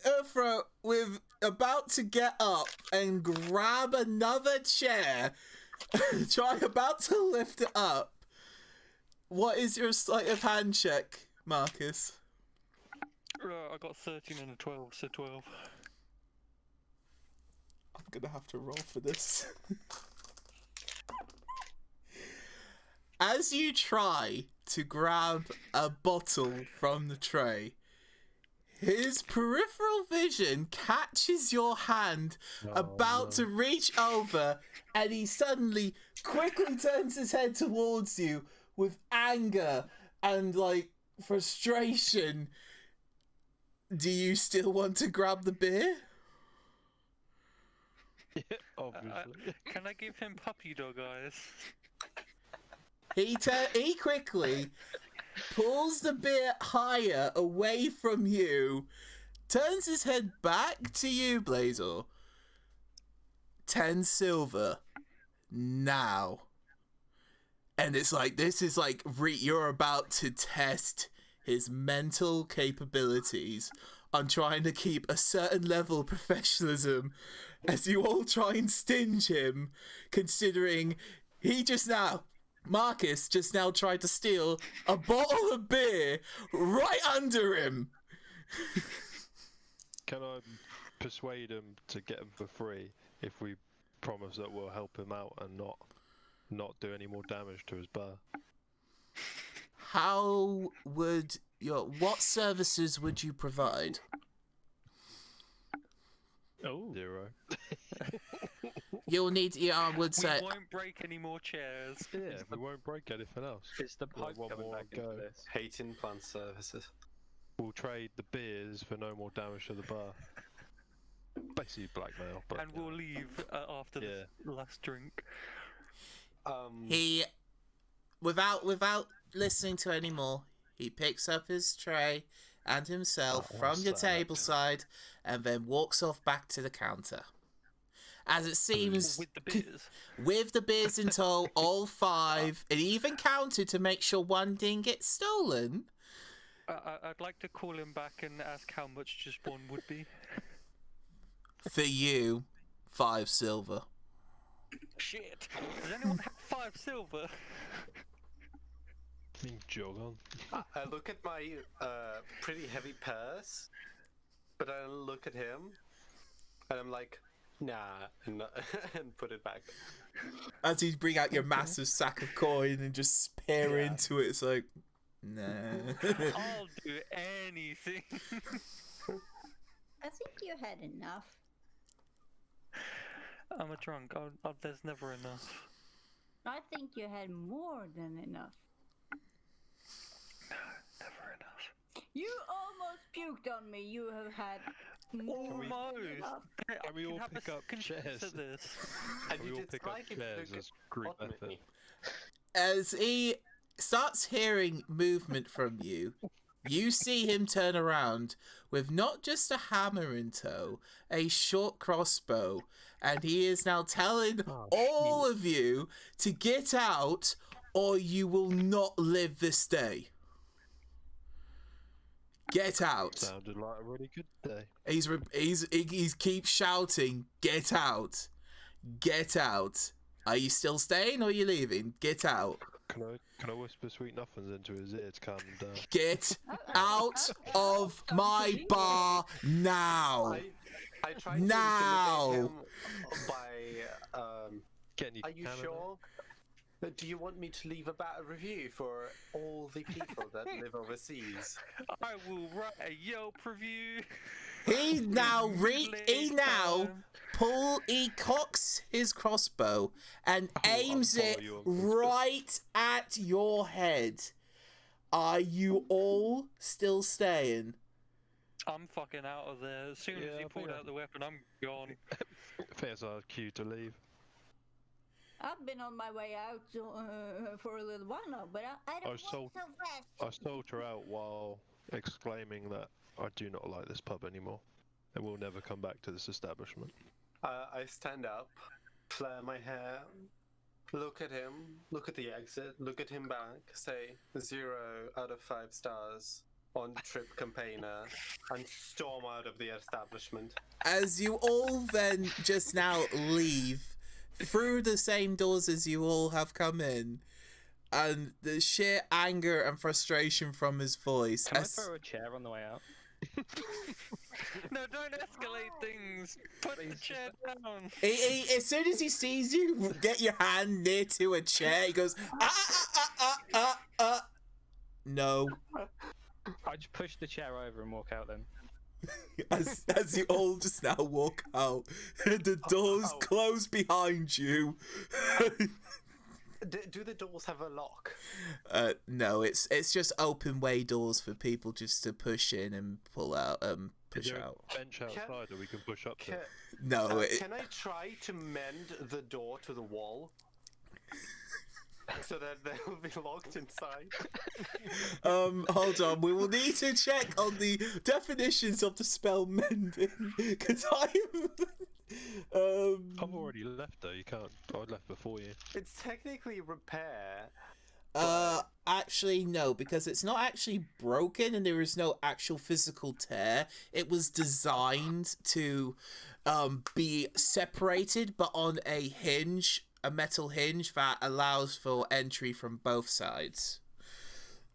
S5: Urfra with about to get up and grab another chair, about to lift it up. What is your sleight of hand check, Marcus?
S2: I got 13 and a 12, so 12.
S5: I'm gonna have to roll for this. As you try to grab a bottle from the tray, his peripheral vision catches your hand about to reach over, and he suddenly quickly turns his head towards you with anger and like frustration. Do you still want to grab the beer?
S6: Yeah, obviously.
S2: Can I give him puppy dog eyes?
S5: He quickly pulls the beer higher away from you, turns his head back to you, Blazer. 10 silver. Now. And it's like, this is like, you're about to test his mental capabilities on trying to keep a certain level of professionalism as you all try and stinge him, considering Marcus just now tried to steal a bottle of beer right under him.
S6: Can I persuade him to get him for free if we promise that we'll help him out and not do any more damage to his bar?
S5: What services would you provide?
S2: Oh.
S6: 0.
S5: You'll need, I would
S2: We
S5: say,
S2: won't break any more chairs.
S6: Yeah, we won't break anything else.
S7: Is the
S6: Like
S7: pipe
S6: one
S7: coming
S6: more
S7: back into
S6: go.
S7: this?
S1: Hating plant services.
S6: We'll trade the beers for no more damage to the bar. Basically blackmail, but
S2: And we'll leave after the last drink.
S5: he, without listening to any more, he picks up his tray and himself from your table side and then walks off back to the counter. As it seems,
S2: With the beers.
S5: with the beers in tow, all 5, and he even counted to make sure one didn't get stolen.
S2: I'd like to call him back and ask how much just one would be.
S5: For you, 5 silver.
S2: Shit! Does anyone have 5 silver?
S6: jog on.
S1: I look at my pretty heavy purse, but I look at him, and I'm like, nah, and, and put it back.
S5: As you bring out your massive sack of coin and just peer
S1: Yeah.
S5: into it, it's like, nah.
S2: I'll do anything.
S4: I think you had enough.
S2: I'm a drunk. There's never enough.
S4: I think you had more than enough.
S2: Never enough.
S4: You almost puked on me. You have had more than
S2: Almost.
S4: enough.
S6: Can we all
S2: have
S6: pick
S2: a
S6: up
S2: second chance
S6: chairs?
S2: at this.
S1: And
S6: We
S1: you
S6: all
S1: did
S6: pick up
S1: slightly
S6: chairs
S1: look
S6: as group
S1: at
S6: effort.
S1: me.
S5: As he starts hearing movement from you, you see him turn around with not just a hammer in tow, a short crossbow, and he is now telling all of you to get out or you will not live this day. Get out.
S6: Sounded like a really good day.
S5: He keeps shouting, get out. Get out. Are you still staying or are you leaving? Get out.
S6: Can I whisper sweet nothings into his ear to calm him down?
S5: Get out of my bar now.
S1: I tried
S5: Now.
S1: to intimidate him by,
S6: Getting you
S1: are you
S6: Canada?
S1: sure? Do you want me to leave a bad review for all the people that live overseas?
S2: I will write a Yelp review.
S5: He now
S2: Time.
S5: he cocks his crossbow and aims
S6: follow
S5: it
S6: you on Facebook.
S5: right at your head. Are you all still staying?
S2: I'm fucking out of there. As soon as
S6: Yeah,
S2: he
S6: I
S2: pulled
S6: think
S2: out the weapon, I'm gone.
S6: There's our cue to leave.
S4: I've been on my way out for a little while now, but I don't
S6: I
S4: walk so fast.
S6: I sold her out while exclaiming that I do not like this pub anymore and will never come back to this establishment.
S1: I stand up, flare my hair, look at him, look at the exit, look at him back, say 0 out of 5 stars on trip campaigner, and storm out of the establishment.
S5: As you all then just now leave through the same doors as you all have come in, and the sheer anger and frustration from his voice.
S3: Can I throw a chair on the way out?
S2: No, don't escalate things. Put the chair down.
S5: As soon as he sees you get your hand near to a chair, he goes, no.
S3: I just push the chair over and walk out then.
S5: As you all just now walk out, the doors close behind you.
S1: Do the doors have a lock?
S5: No, it's just open way doors for people just to push in and pull out, push
S6: Is there
S5: out.
S6: a bench outside that we can push up to?
S5: No,
S1: Can I try to mend the door to the wall? So that they'll be locked inside.
S5: Hold on. We will need to check on the definitions of the spell mending because
S6: I've already left though. You can't. I left before you.
S1: It's technically repair.
S5: Actually no, because it's not actually broken and there is no actual physical tear. It was designed to be separated, but on a hinge. A metal hinge that allows for entry from both sides.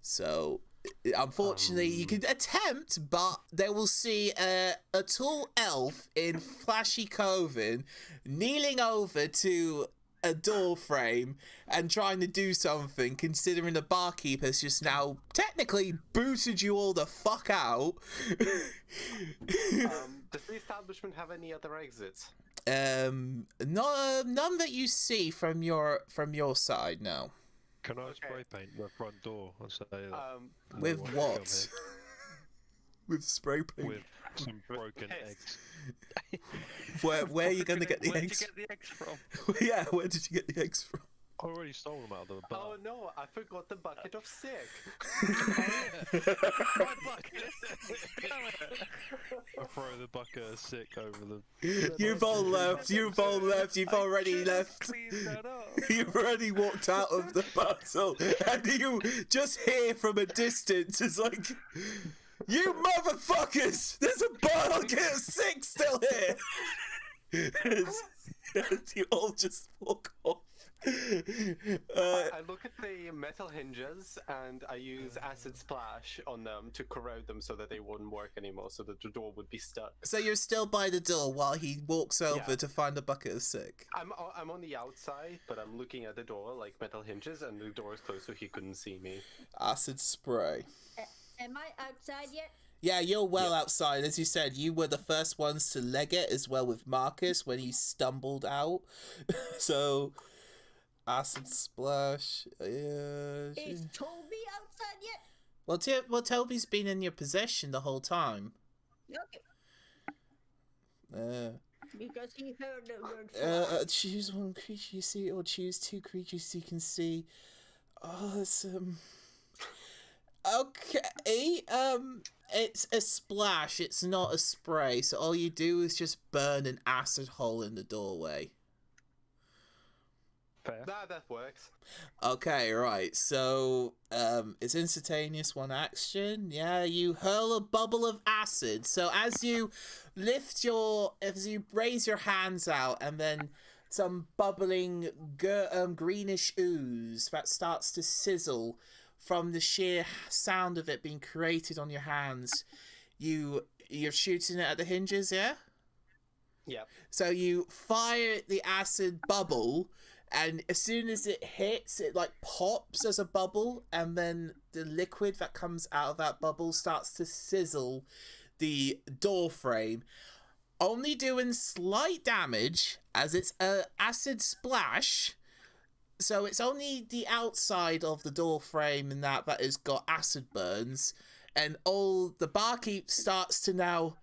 S5: So, unfortunately, you can attempt, but they will see a tall elf in flashy clothing kneeling over to a door frame and trying to do something, considering the barkeeper's just now technically booted you all the fuck out.
S1: Does the establishment have any other exits?
S5: None that you see from your side, no.
S6: Can I spray paint the front door and say that? no
S5: With
S6: one can
S5: what?
S6: come here?
S5: With spray paint.
S6: With some broken
S1: Piss.
S6: eggs.
S5: Where are you gonna get the
S2: Where'd
S5: eggs?
S2: you get the eggs from?
S5: Yeah, where did you get the eggs from?
S6: I already stole them out of the bar.
S1: Oh no, I forgot the bucket of sick.
S2: My bucket is damn it.
S6: I throw the bucket of sick over the.
S5: You've all left. You've all left. You've already
S2: Should've
S5: left.
S2: cleaned that up.
S5: You've already walked out of the battle, and you just hear from a distance, it's like, you motherfuckers! There's a bucket of sick still here! And you all just walk off.
S1: I look at the metal hinges and I use acid splash on them to corrode them so that they wouldn't work anymore, so that the door would be stuck.
S5: So you're still by the door while he walks over
S1: Yeah.
S5: to find a bucket of sick.
S1: I'm on the outside, but I'm looking at the door like metal hinges, and the door is closed so he couldn't see me.
S5: Acid spray.
S4: Am I outside yet?
S5: Yeah, you're well outside. As you said, you were the first ones to leg it as well with Marcus when he stumbled out. So, acid splash. Yeah.
S4: Is Toby outside yet?
S5: Well, Toby's been in your possession the whole time.
S4: Okay. Because he heard the word fly.
S5: Choose one creature you see, or choose two creatures you can see. Oh, it's okay. It's a splash. It's not a spray. So all you do is just burn an acid hole in the doorway.
S3: Fair.
S1: That works.
S5: Okay, right. So, it's instantaneous one action. Yeah, you hurl a bubble of acid. So as you raise your hands out, and then some bubbling greenish ooze that starts to sizzle from the sheer sound of it being created on your hands. You're shooting it at the hinges, yeah?
S1: Yep.
S5: So you fire the acid bubble, and as soon as it hits, it like pops as a bubble, and then the liquid that comes out of that bubble starts to sizzle the door frame, only doing slight damage as it's a acid splash. So it's only the outside of the door frame and that has got acid burns, and all the barkeep starts to now,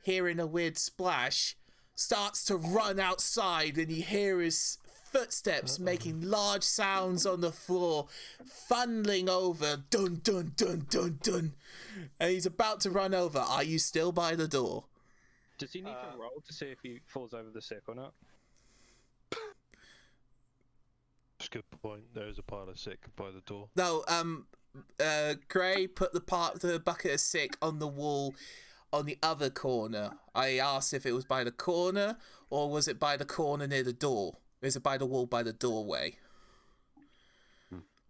S5: hearing a weird splash, starts to run outside, and you hear his footsteps making large sounds on the floor, funneling over, dun dun dun dun dun, and he's about to run over. Are you still by the door?
S7: Does he need to roll to see if he falls over the sick or not?
S6: That's a good point. There is a pile of sick by the door.
S5: No, Gray put the bucket of sick on the wall on the other corner. I asked if it was by the corner, or was it by the corner near the door? Is it by the wall by the doorway?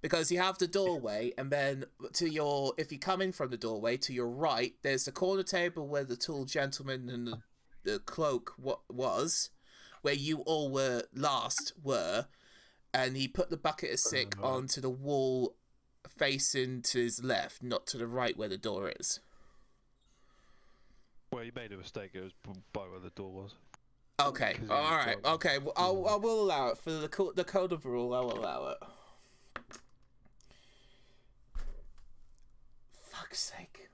S5: Because you have the doorway, and then if you come in from the doorway, to your right, there's the corner table where the tall gentleman and the cloak was, where you all were, and he put the bucket of sick onto the wall facing to his left, not to the right where the door is.
S6: Well, you made a mistake. It was by where the door was.
S5: Okay, alright, okay, well, I will allow it. For the code of rule, I will allow it. Fuck's sake.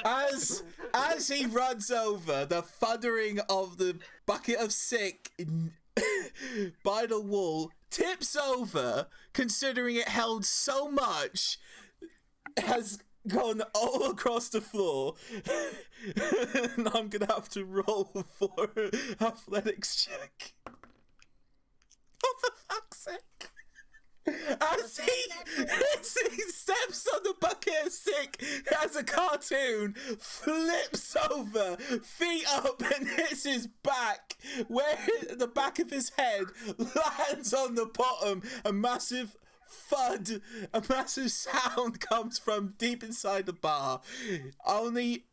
S5: As he runs over, the thundering of the bucket of sick by the wall tips over, considering it held so much, has gone all across the floor, and I'm gonna have to roll for athletics check. Oh, for fuck's sake. As he steps on the bucket of sick as a cartoon, flips over, feet up, and hits his back, where the back of his head lands on the bottom. A massive thud, a massive sound comes from deep inside the bar. Only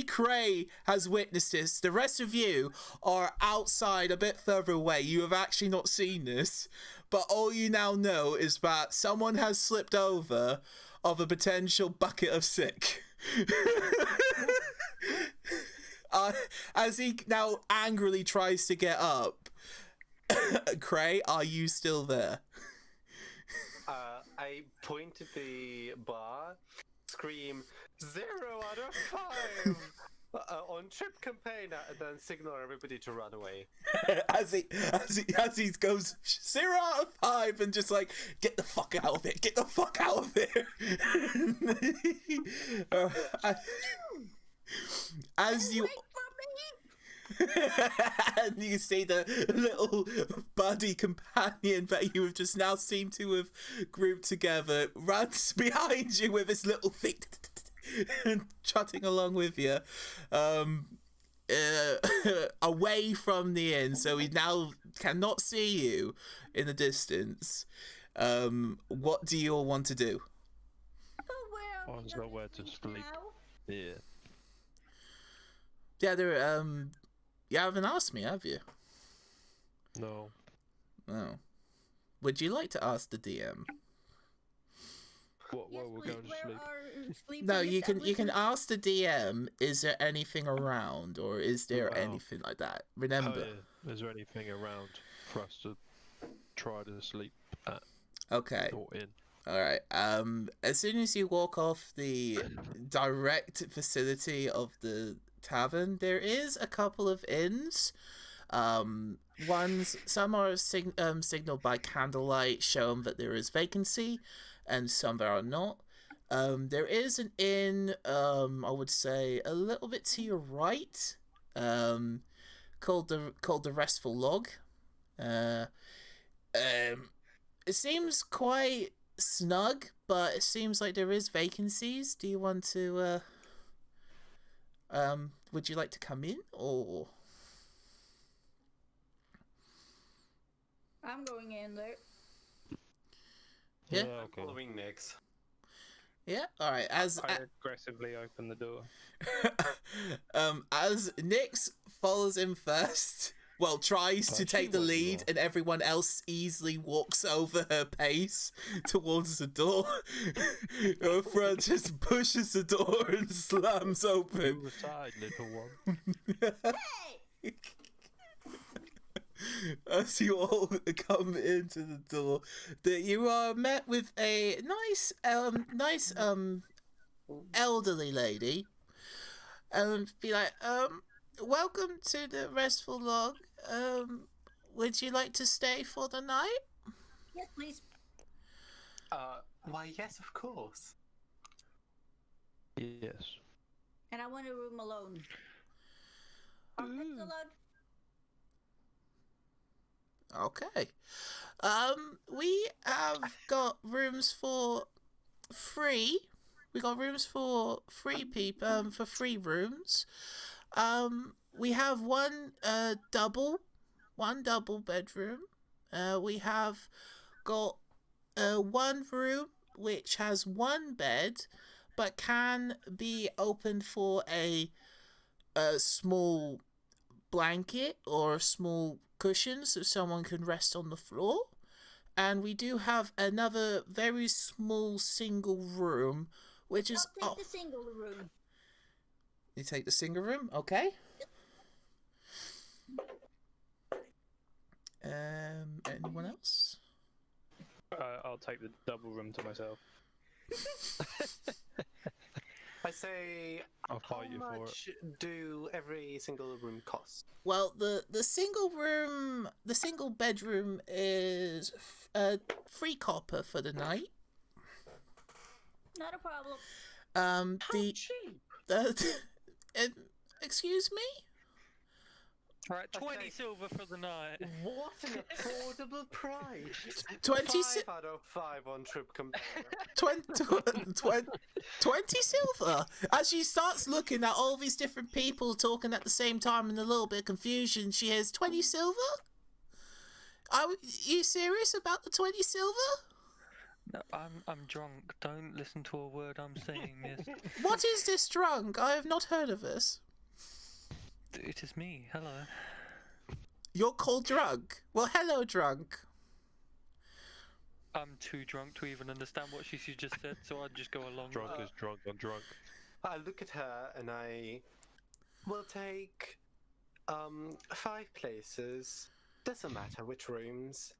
S5: Cray has witnessed this. The rest of you are outside, a bit further away. You have actually not seen this, but all you now know is that someone has slipped over of a potential bucket of sick. As he now angrily tries to get up. Cray, are you still there?
S1: I point at the bar, scream 0 out of 5 on trip campaign, and then signal everybody to run away.
S5: as he goes 0 out of 5 and just like, get the fuck out of it, get the fuck out of here. As you. And you see the little buddy companion that you have just now seemed to have grouped together runs behind you with his little feet and trotting along with you, away from the inn, so he now cannot see you in the distance. What do you all want to do?
S6: Oh, there's nowhere to sleep. Yeah.
S5: Yeah, you haven't asked me, have you?
S6: No.
S5: Oh. Would you like to ask the DM?
S6: What? We're going to sleep.
S5: No, you can ask the DM. Is there anything around, or is there anything like that? Remember.
S6: Oh, yeah. Is there anything around for us to try to sleep at?
S5: Okay.
S6: Or in?
S5: All right. As soon as you walk off the direct vicinity of the tavern, there is a couple of inns. Some are signaled by candlelight, showing that there is vacancy, and some there are not. There is an inn, I would say a little bit to your right, called the Restful Log. It seems quite snug, but it seems like there is vacancies. Do you want to would you like to come in, or?
S4: I'm going in there.
S5: Yeah.
S6: Okay.
S1: Following Nix.
S5: Yeah. All right.
S7: I aggressively open the door.
S5: As Nix follows in first, well, tries to
S6: But she
S5: take the
S6: won't
S5: lead,
S6: laugh.
S5: and everyone else easily walks over her pace towards the door. Her friend just pushes the door and slams open.
S6: Move aside, little one.
S4: Hey!
S5: As you all come into the door, that you are met with a nice elderly lady, and be like, welcome to the restful log. Would you like to stay for the night?
S4: Yes, please.
S1: Why, yes, of course.
S6: Yes.
S4: And I want a room alone. Are pets allowed?
S5: Okay. We have got rooms for free. We got rooms for free people. For free rooms. We have one double bedroom. We have got one room which has one bed, but can be opened for a small blanket or a small cushion so someone can rest on the floor. And we do have another very small single room, which is
S4: I'll take the single room.
S5: You take the single room, okay? Anyone else?
S3: I'll take the double room to myself.
S1: I say,
S6: I'll
S1: how
S6: fight you for it.
S1: much do every single room cost?
S5: Well, the single bedroom is free copper for the night.
S4: Not a problem.
S5: The
S1: cheap.
S5: excuse me?
S2: Right,
S1: I
S2: 20
S1: say-
S2: silver for the night.
S1: What an affordable price!
S5: 20
S1: 5 out of 5 on trip compare.
S5: 20 silver. As she starts looking at all these different people talking at the same time in a little bit of confusion, she hears 20 silver? Are you serious about the 20 silver?
S2: No, I'm drunk. Don't listen to a word I'm saying. Yes,
S5: What is this drunk? I have not heard of this.
S2: it is me. Hello.
S5: You're called drunk? Well, hello, drunk.
S2: I'm too drunk to even understand what she just said, so I'd just go along.
S6: Drunk is drunk on drunk.
S1: I look at her and I will take 5 places. Doesn't matter which rooms.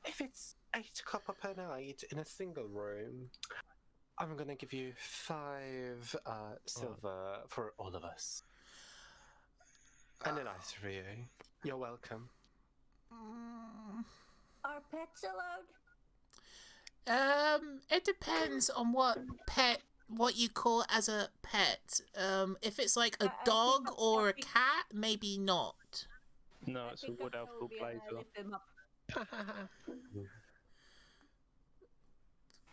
S1: If it's 8 copper per night in a single room, I'm gonna give you 5 silver for all of us. And a nice review. You're welcome.
S4: Are pets allowed?
S5: It depends on what you call as a pet. If it's like a
S4: I think
S5: dog
S4: I'm
S5: or a
S4: happy.
S5: cat, maybe not.
S3: No,
S4: I
S3: it's a
S4: think
S3: wood
S4: I'm
S3: elf called
S4: Toby and I
S3: Blazer.
S4: lift him up.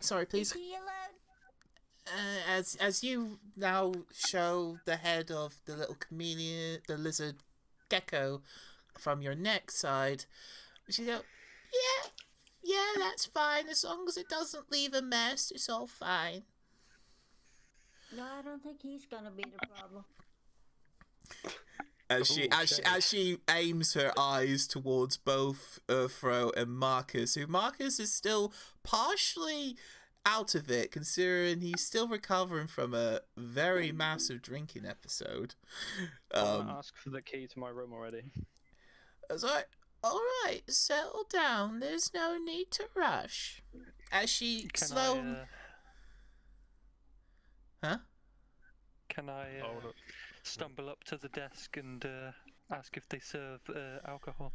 S5: Sorry,
S4: Is
S5: please.
S4: he allowed?
S5: As you now show the head of the little chameleon, the lizard gecko, from your neck side, she go, yeah, that's fine. As long as it doesn't leave a mess, it's all fine.
S4: No, I don't think he's gonna be the problem.
S5: As she aims her eyes towards both Urfro and Marcus, who Marcus is still partially out of it, considering he's still recovering from a very massive drinking episode.
S3: I want to ask for the key to my room already.
S5: It's like, all right, settle down. There's no need to rush. As she Huh?
S2: Can I
S6: Oh, no.
S2: stumble up to the desk and ask if they serve alcohol?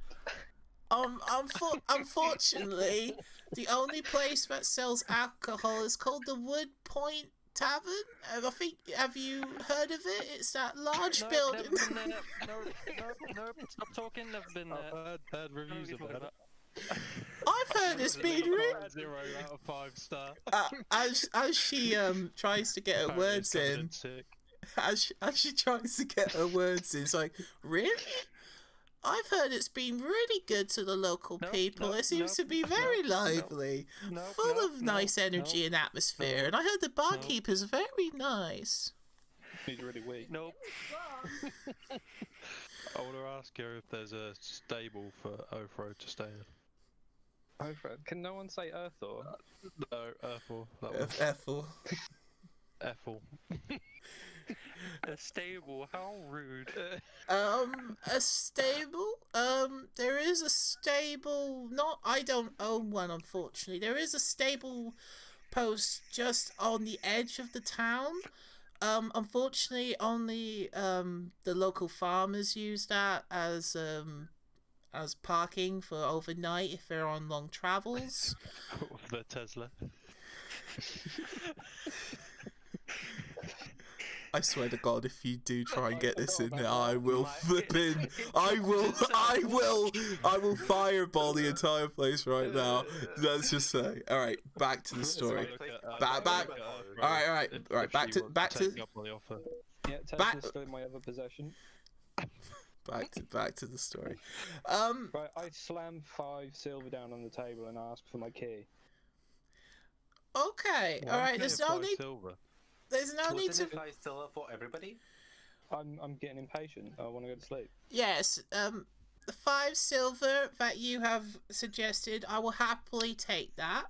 S5: Unfortunately, the only place that sells alcohol is called the Wood Point Tavern. I think, have you heard of it? It's that large building.
S2: Never been there. No, stop talking. Never been there.
S6: I've heard reviews
S2: What are you
S6: about it.
S5: I've heard it's been really.
S6: 0 out of 5 star.
S5: As she tries to get her
S6: Apparently
S5: words
S6: it's covered
S5: in,
S6: sick.
S5: as she tries to get her words in, it's like, really? I've heard it's been really good to the local people. It seems to be very lively, full of nice energy and atmosphere. And I heard the barkeeper's very nice.
S7: He's really weak.
S2: Nope.
S4: Wrong.
S6: I want to ask her if there's a stable for Othro to stay in.
S7: Oh, Fred, can no one say Earthor?
S6: No, Ethel. That was
S5: Ethel.
S6: Ethel.
S2: A stable. How rude.
S5: A stable? There is a stable. Not, I don't own one, unfortunately. There is a stable post just on the edge of the town. Unfortunately, only the local farmers use that as parking for overnight if they're on long travels.
S6: The Tesla.
S5: I swear to God, if you do try and get this in there,
S7: that.
S5: I will
S1: My-
S5: flipping, I will fireball the entire place right now. Let's just say. All right, back to the story. Back. All right. Back to
S6: Up on the offer.
S7: Yeah,
S5: Back-
S7: Tesla's still in my other possession.
S5: back to the story.
S7: Right, I slam 5 silver down on the table and ask for my key.
S5: Okay. All right. There's no need.
S6: Silver.
S5: There's no need
S1: Wasn't
S5: to.
S1: it still for everybody?
S7: I'm getting impatient. I want to go to sleep.
S5: Yes. The 5 silver that you have suggested, I will happily take that.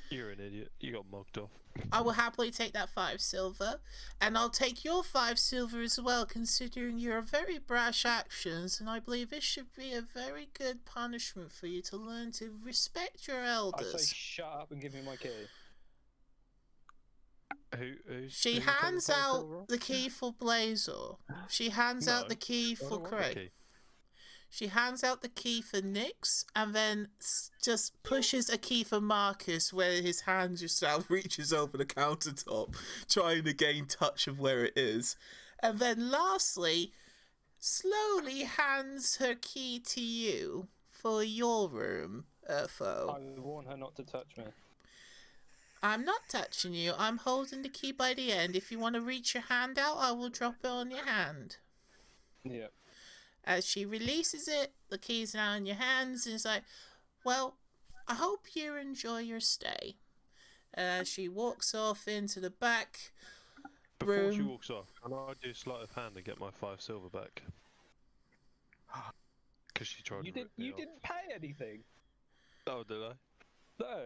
S6: You're an idiot. You got mugged off.
S5: I will happily take that 5 silver, and I'll take your 5 silver as well, considering your very brash actions, and I believe this should be a very good punishment for you to learn to respect your
S7: I say
S5: elders.
S7: shut up and give me my key.
S5: She hands out the key for Blazor. She hands out the key for Craig. She hands out the key for Nyx, and then just pushes a key for Marcus, where his hand just now reaches over the countertop, trying to gain touch of where it is. And then lastly, slowly hands her key to you for your room, Urfo.
S7: I warn her not to touch me.
S5: I'm not touching you. I'm holding the key by the end. If you want to reach your hand out, I will drop it on your hand.
S7: Yeah.
S5: As she releases it, the key's now in your hands, and it's like, well, I hope you enjoy your stay. As she walks off into the back
S6: Before she
S5: room.
S6: walks off, can I do sleight of hand and get my 5 silver back? Because she tried
S7: You
S6: to rip me off.
S7: didn't pay anything.
S6: Oh, did I?
S7: No.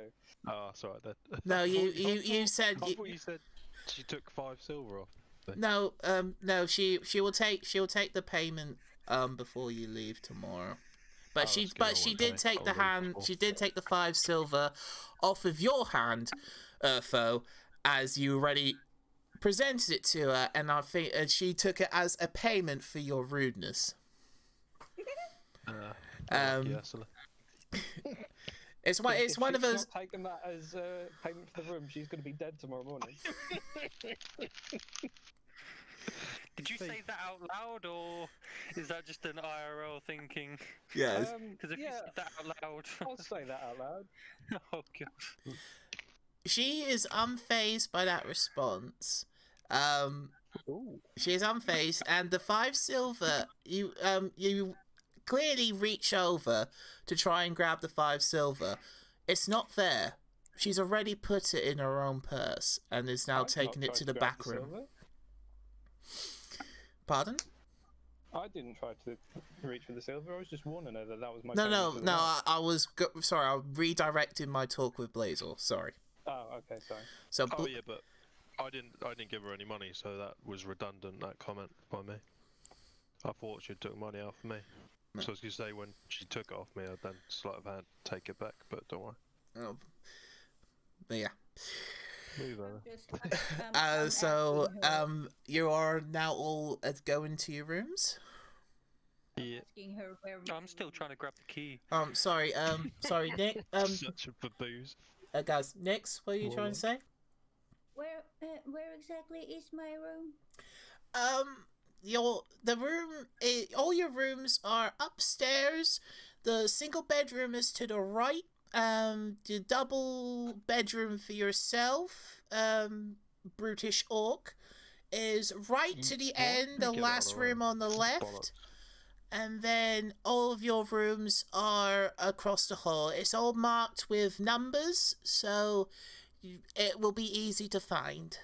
S6: Oh, that's alright then.
S5: No,
S6: I
S5: you said
S6: thought you said she took 5 silver off.
S5: no. She will take the payment before you leave tomorrow. But
S6: Oh, that's good,
S5: but
S6: I
S5: she
S6: won't
S5: did
S6: pay.
S5: take the
S6: I'll leave
S5: hand.
S6: before.
S5: She did take the 5 silver off of your hand, Urfo, as you already presented it to her, and I think she took it as a payment for your rudeness.
S6: Yes.
S5: It's one
S7: If
S5: of
S7: she's
S5: those.
S7: not taking that as payment for the room, she's going to be dead tomorrow morning.
S2: Did you say that out loud, or is that just an IRL thinking?
S5: Yes.
S2: Because if you
S7: yeah,
S2: said that out loud,
S7: I'll say that out loud.
S2: oh god.
S5: She is unfazed by that response.
S7: Ooh.
S5: She is unfazed, and the 5 silver, you clearly reach over to try and grab the 5 silver. It's not there. She's already put it in her own purse and is now
S7: I've
S5: taking
S7: not
S5: it to
S7: tried
S5: the
S7: grab
S5: back room.
S7: silver.
S5: Pardon?
S7: I didn't try to reach for the silver. I was just warning her that was my.
S5: No,
S7: payment for the
S5: no.
S7: night.
S5: I was sorry. I redirected my talk with Blazor. Sorry.
S7: Oh, okay, sorry.
S5: So
S6: Oh yeah, but I didn't give her any money, so that was redundant. That comment by me. I thought she took money off me.
S5: No.
S6: So I was gonna say when she took it off me, I'd then sleight of hand take it back. But don't worry.
S5: oh, but yeah.
S6: Move on.
S4: I'm
S5: So
S4: asking her-
S5: you are now all going to your rooms.
S6: Yeah.
S4: asking her where
S2: I'm still trying to grab the key.
S5: Sorry. Sorry, Nick.
S6: Such a baboose.
S5: Guys, Nix, what are you trying to say?
S4: where exactly is my room?
S5: All your rooms are upstairs. The single bedroom is to the right. The double bedroom for yourself, brutish orc, is right to the end. The
S6: Get it
S5: last
S6: on the
S5: room on the left.
S6: Bollocks.
S5: And then all of your rooms are across the hall. It's all marked with numbers, so it will be easy to find.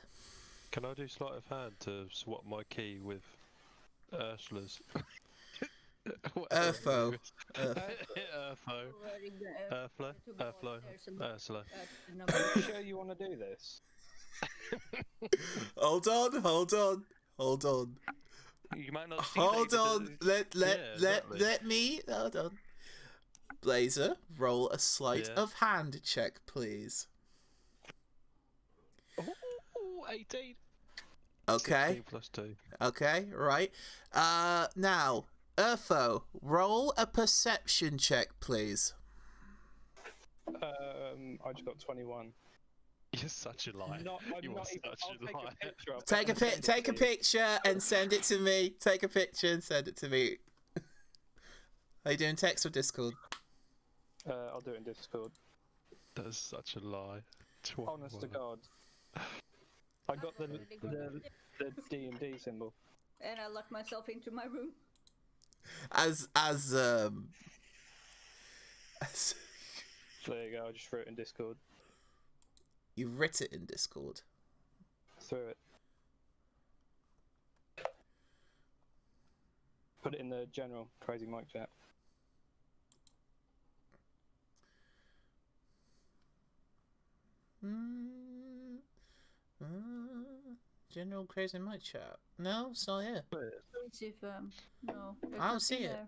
S6: Can I do sleight of hand to swap my key with Ursula's? Whatever her
S5: Urfo.
S6: name is. Urfo.
S4: Already
S6: Urflo.
S4: to go
S6: Urflo.
S4: upstairs and
S6: Ursula.
S4: got the number.
S7: Are you sure you want to do this?
S5: Hold on, hold on, hold on.
S2: You might not see
S5: Hold
S2: later,
S5: on.
S6: exactly.
S5: Let me. Hold on. Blazer, roll a sleight
S6: Yeah.
S5: of hand check, please.
S6: Ooh, 18.
S5: Okay.
S6: 16 plus 2.
S5: Okay. Right. Now, Urfo, roll a perception check, please.
S7: I just got 21.
S6: You're such a liar.
S7: I'm
S6: You are
S7: not even,
S6: such
S7: I'll
S6: a
S7: take
S6: liar.
S7: a picture of it
S5: Take a
S7: and send it
S5: take a
S7: to you.
S5: picture and send it to me. Take a picture and send it to me. Are you doing text or Discord?
S7: I'll do it in Discord.
S6: That is such a lie.
S7: Honest to God. I got the D&D symbol.
S4: And I locked myself into my room.
S5: As
S7: There you go, I just threw it in Discord.
S5: you writ it in Discord.
S7: Threw it. Put it in the general Crazy Mike chat.
S5: General Crazy Mike chat. No, it's not here.
S4: Let's see if no. there's
S5: I don't see
S4: nothing
S5: it.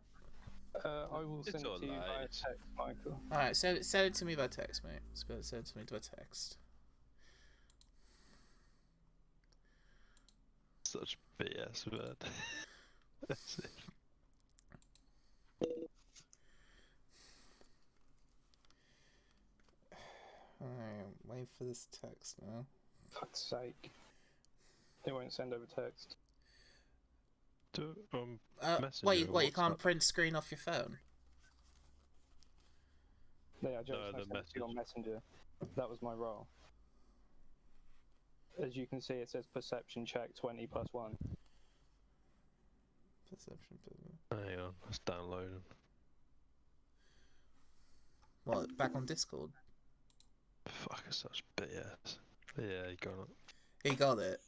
S4: there.
S7: I will send it to you via
S6: alright.
S7: text, Michael.
S5: Alright, send it to me by text, mate. Send it to me by text.
S6: Such BS, man. That's it.
S5: Alright, wait for this text now.
S7: Fuck's sake. It won't send over text.
S6: Do Messenger
S5: Wait,
S6: or
S5: you can't
S6: WhatsApp?
S5: print screen off your phone?
S7: Yeah, I just
S6: the
S7: sent it to you on Messenger. That was my role. As you can see, it says perception check 20 plus 1.
S5: Perception.
S6: Hang on, let's download them.
S5: What, back on Discord?
S6: Fuck, it's such BS. Yeah, you got it.
S5: He got it.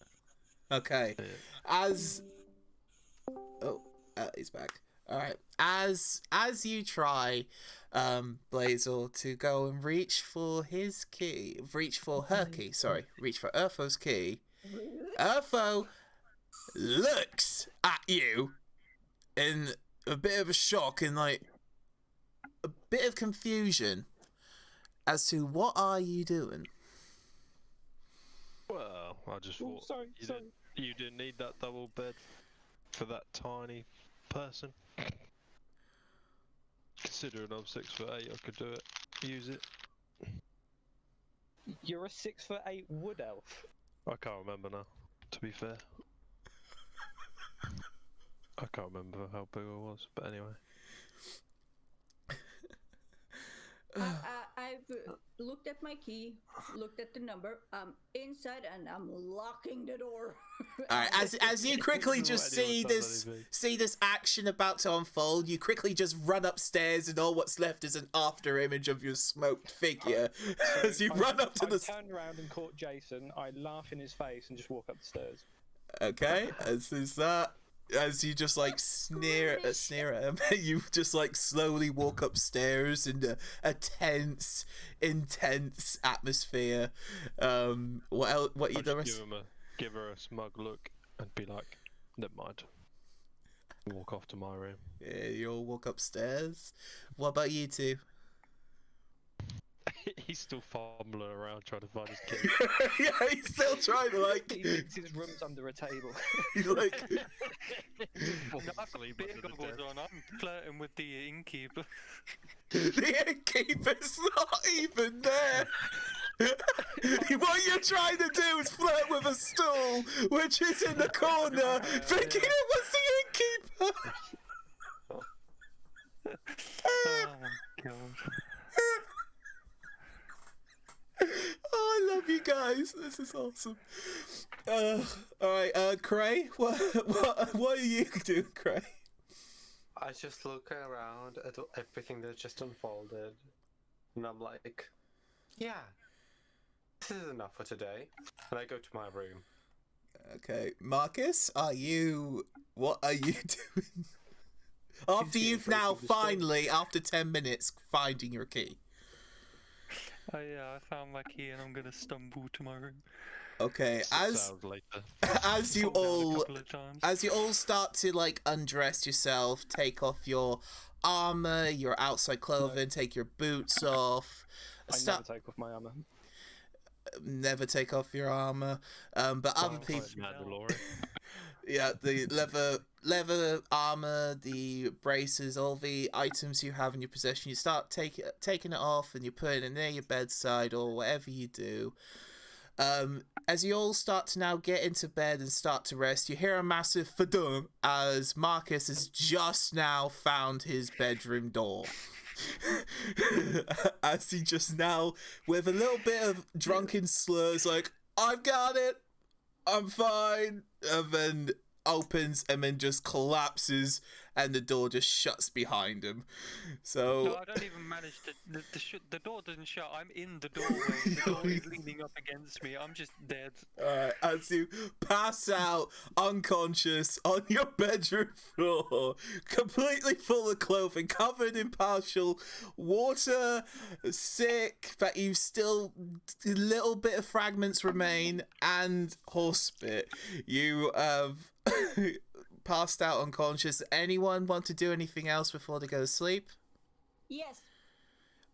S5: Okay.
S6: Yeah.
S5: As he's back. Alright. As you try, Blazel, to go and reach for her key, reach for Urfo's key, Urfo looks at you in a bit of a shock and like a bit of confusion as to what are you doing?
S6: Well, I just
S7: Oh,
S6: thought
S7: sorry.
S6: you didn't need that double bed for that tiny person. Considering I'm 6'8", I could do it. Use it.
S7: You're a 6'8" wood elf.
S6: I can't remember now, to be fair. I can't remember how big I was, but anyway.
S4: I've looked at my key, looked at the number. I'm inside and I'm locking the door.
S5: Alright, as you quickly just see this action about to unfold, you quickly just run upstairs and all what's left is an after image of your smoked figure as you run up to
S7: I
S5: the
S7: turned around and caught Jason. I laugh in his face and just walk up the stairs.
S5: Okay, as you just like sneer at him, you just like slowly walk upstairs in a tense, intense atmosphere. What you
S6: I'll
S5: the
S6: just
S5: rest?
S6: give her a smug look and be like, never mind. Walk off to my room.
S5: Yeah, you all walk upstairs. What about you two?
S6: He's still fumbling around trying to find his key.
S5: Yeah, he's still trying to like.
S7: He thinks his room's under a table.
S5: He's like.
S2: No, I've got beer goggles on. I'm flirting with the innkeeper.
S5: The innkeeper's not even there. What you're trying to do is flirt with a stool, which is in the corner, thinking it was the innkeeper.
S2: Oh my god.
S5: Oh, I love you guys. This is awesome. All right, Cray, what are you doing, Cray?
S1: I just look around at everything that just unfolded, and I'm like, yeah, this is enough for today. And I go to my room.
S5: Okay, Marcus, what are you doing? After
S3: getting
S5: you've
S3: close
S5: now
S3: to the stone.
S5: finally, after 10 minutes, finding your key.
S2: Oh yeah, I found my key and I'm gonna stumble to my room.
S5: Okay,
S6: 6 hours later.
S5: as you
S2: Fall down a
S5: all
S2: couple of times.
S5: as you all start to like undress yourself, take off your armor, your outside clothing, take your boots off.
S7: I never take off my armor.
S5: Never take off your armor. But other
S2: Sounds
S5: people,
S2: like
S6: Mandalorian.
S5: yeah, the leather armor, the braces, all the items you have in your possession, you start taking it off and you put it near your bedside or whatever you do. As you all start to now get into bed and start to rest, you hear a massive fadum as Marcus has just now found his bedroom door. As he just now, with a little bit of drunken slurs, like, I've got it, I'm fine, and then opens and then just collapses and the door just shuts behind him. So
S2: No, I don't even manage to. The door doesn't shut. I'm in the doorway. The door is leaning up against me. I'm just dead.
S5: as you pass out unconscious on your bedroom floor, completely full of clothing, covered in partial water, sick, but you still a little bit of fragments remain, and horse spit. You passed out unconscious. Anyone want to do anything else before they go to sleep?
S4: Yes.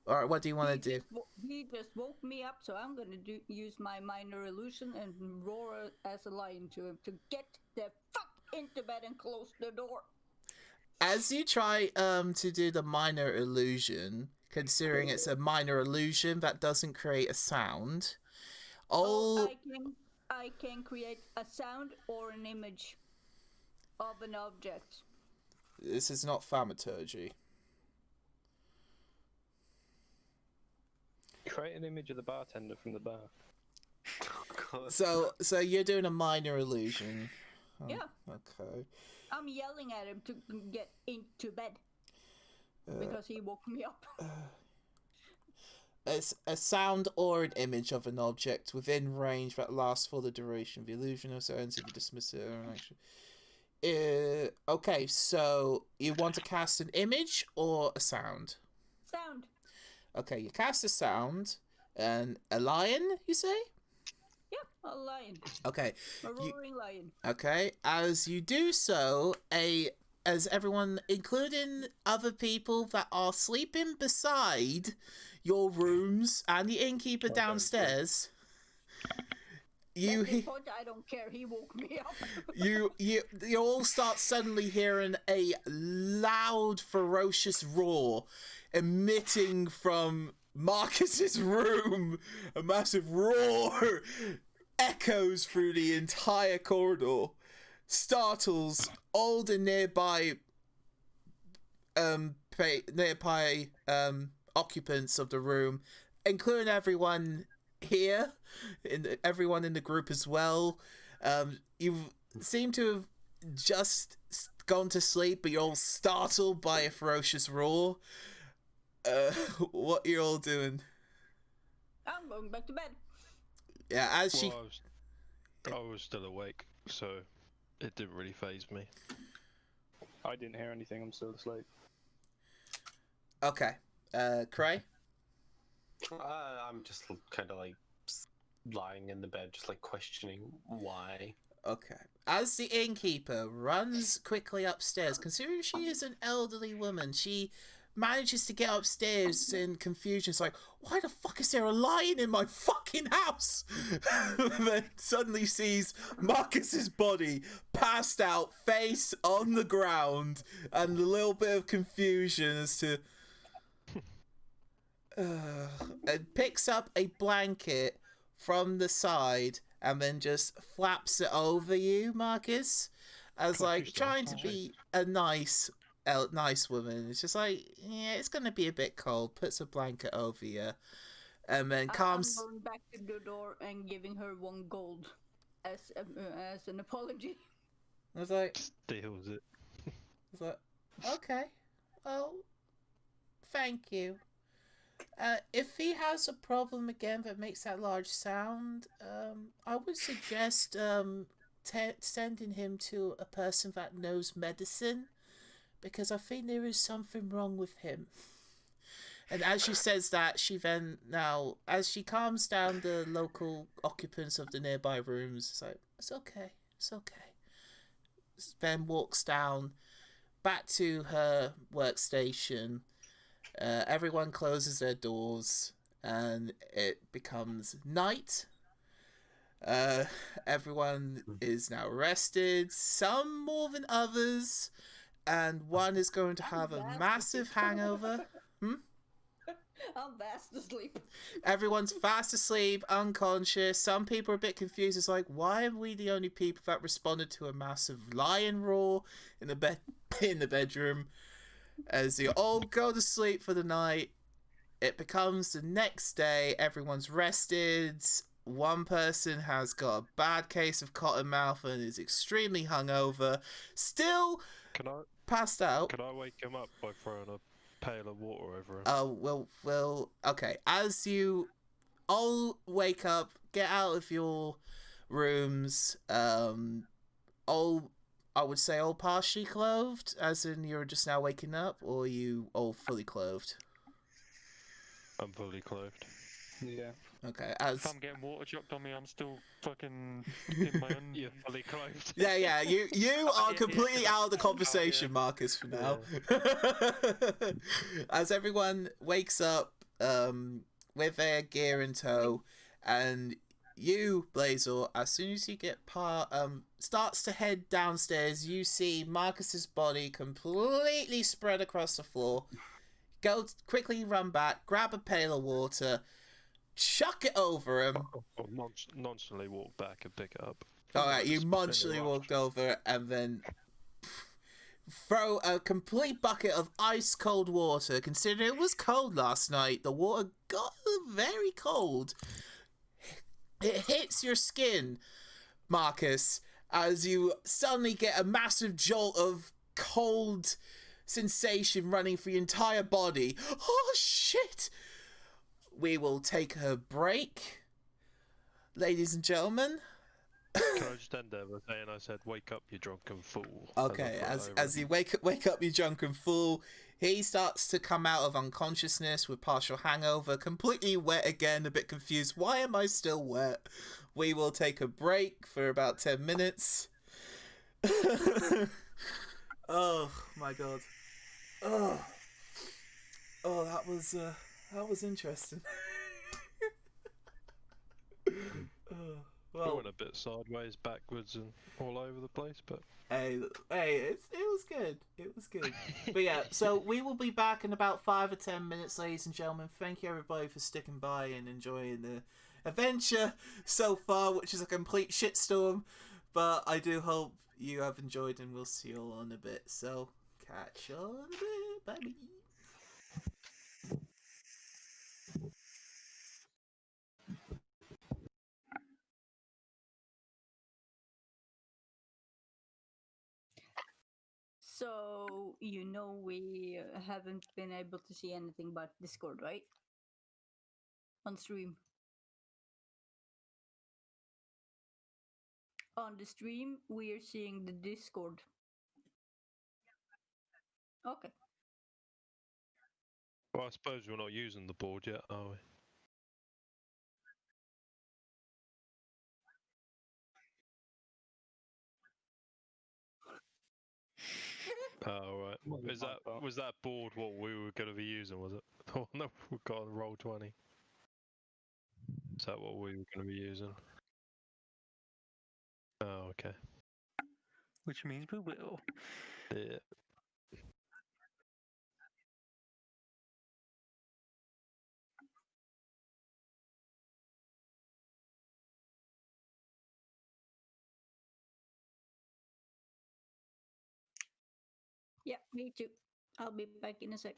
S5: All right, what do you want to do?
S4: He just woke me up, so I'm gonna use my minor illusion and roar as a lion to him to get the fuck into bed and close the door.
S5: As you try to do the minor illusion, considering it's a minor illusion that doesn't create a sound,
S4: I can create a sound or an image of an object.
S5: this is not thaumaturgy.
S7: Create an image of the bartender from the bar.
S1: God.
S5: So you're doing a minor illusion. Oh,
S4: Yeah.
S5: Okay.
S4: I'm yelling at him to get into bed because he woke me up.
S5: It's a sound or an image of an object within range that lasts for the duration of the illusion, or so ends if you dismiss it or an action. Okay, so you want to cast an image or a sound?
S4: Sound.
S5: Okay, you cast a sound, and a lion, you say?
S4: Yeah, a lion.
S5: Okay,
S4: A roaring lion.
S5: okay. As you do so, as everyone, including other people that are sleeping beside your rooms and the innkeeper downstairs,
S4: At this point, I don't care. He woke me up.
S5: you all start suddenly hearing a loud, ferocious roar emitting from Marcus's room. A massive roar echoes through the entire corridor, startles all the nearby occupants of the room, including everyone here, everyone in the group as well. You seem to have just gone to sleep, but you're all startled by a ferocious roar. What are you all doing?
S4: I'm going back to bed.
S5: Yeah, as she...
S6: Well, I was still awake, so it didn't really faze me.
S7: I didn't hear anything. I'm still asleep.
S5: Okay. Cray?
S1: I'm just kind of like lying in the bed, just like questioning why.
S5: Okay. As the innkeeper runs quickly upstairs, considering she is an elderly woman, she manages to get upstairs in confusion. It's like, why the fuck is there a lion in my fucking house? And then suddenly sees Marcus's body passed out, face on the ground, and a little bit of confusion as to... and picks up a blanket from the side and then just flaps it over you, Marcus, as like trying to be a nice woman. It's just like, yeah, it's gonna be a bit cold. Puts a blanket over you, and then calms.
S4: I'm going back to the door and giving her 1 gold as an apology.
S5: I was like,
S6: Steals it.
S5: okay, well, thank you. If he has a problem again that makes that large sound, I would suggest sending him to a person that knows medicine, because I think there is something wrong with him. And as she says that, she then now, as she calms down the local occupants of the nearby rooms, it's like, it's okay, it's okay. Then walks down back to her workstation. Everyone closes their doors, and it becomes night. Everyone is now rested, some more than others, and one is going to have a massive hangover.
S4: I'm fast asleep.
S5: Everyone's fast asleep, unconscious. Some people are a bit confused. It's like, why are we the only people that responded to a massive lion roar in the in the bedroom? As you all go to sleep for the night, it becomes the next day. Everyone's rested. One person has got a bad case of cottonmouth and is extremely hungover. Still passed out.
S6: Can I wake him up by throwing a pail of water over him?
S5: Oh, well, okay. As you all wake up, get out of your rooms, all, I would say all partially clothed, as in you're just now waking up, or are you all fully clothed?
S6: I'm fully clothed.
S3: Yeah.
S5: Okay,
S2: If I'm getting water chucked on me, I'm still fucking in my own.
S6: You're fully clothed.
S5: Yeah, you are completely
S2: yeah.
S5: out of the conversation, Marcus, for now. As everyone wakes up with their gear in tow, and you, Blazer, as soon as you get starts to head downstairs, you see Marcus's body completely spread across the floor. Go quickly, run back, grab a pail of water, chuck it over him.
S6: Or nonchalantly walk back and pick it up.
S5: Alright, you nonchalantly walked over and then throw a complete bucket of ice cold water. Considering it was cold last night, the water got very cold. It hits your skin, Marcus, as you suddenly get a massive jolt of cold sensation running through your entire body. Oh shit! We will take a break, ladies and gentlemen.
S6: Can I just end there by saying I said, "Wake up, you drunken fool."
S5: Okay, as you wake up, you drunken fool. He starts to come out of unconsciousness with partial hangover, completely wet again, a bit confused. Why am I still wet? We will take a break for about 10 minutes. Oh my god. Oh, that was interesting.
S6: Well, went a bit sideways, backwards, and all over the place, but
S5: hey, it was good. It was good. But yeah, so we will be back in about 5 or 10 minutes, ladies and gentlemen. Thank you everybody for sticking by and enjoying the adventure so far, which is a complete shitstorm. But I do hope you have enjoyed, and we'll see you all in a bit. So catch you all in a bit. Bye.
S4: So, we haven't been able to see anything but Discord, right? On stream. On the stream, we are seeing the Discord. Okay.
S6: well, I suppose we're not using the board yet, are we? Oh right. Was that board what we were going to be using? Was it? Oh no, we got a roll 20. Is that what we were going to be using? Oh okay.
S2: Which means we will.
S6: Yeah.
S4: Yeah, me too. I'll be back in a sec.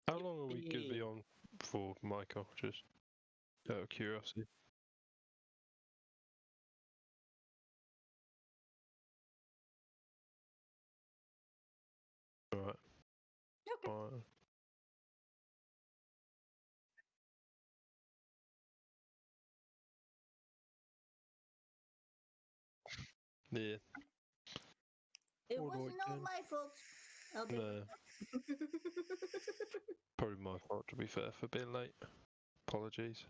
S6: How long are we going to be on for, Michael? Just out of curiosity. Alright.
S4: Okay.
S6: Alright. Yeah.
S4: It
S6: All
S4: wasn't
S6: right
S4: all
S6: then.
S4: my fault. I'll be
S6: No, probably my fault to be fair for being late. Apologies.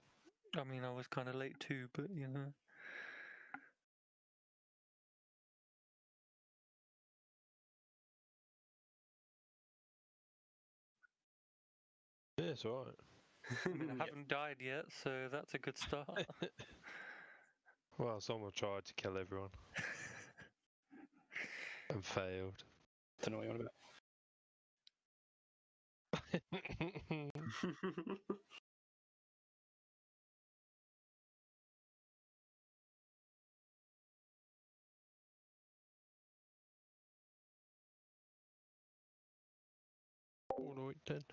S2: I mean, I was kind of late too, but you know.
S6: Yeah, it's alright.
S2: I mean, I haven't died yet, so that's a good start.
S6: Well, someone tried to kill everyone and failed.
S3: Don't know what you're on about.
S6: All right then.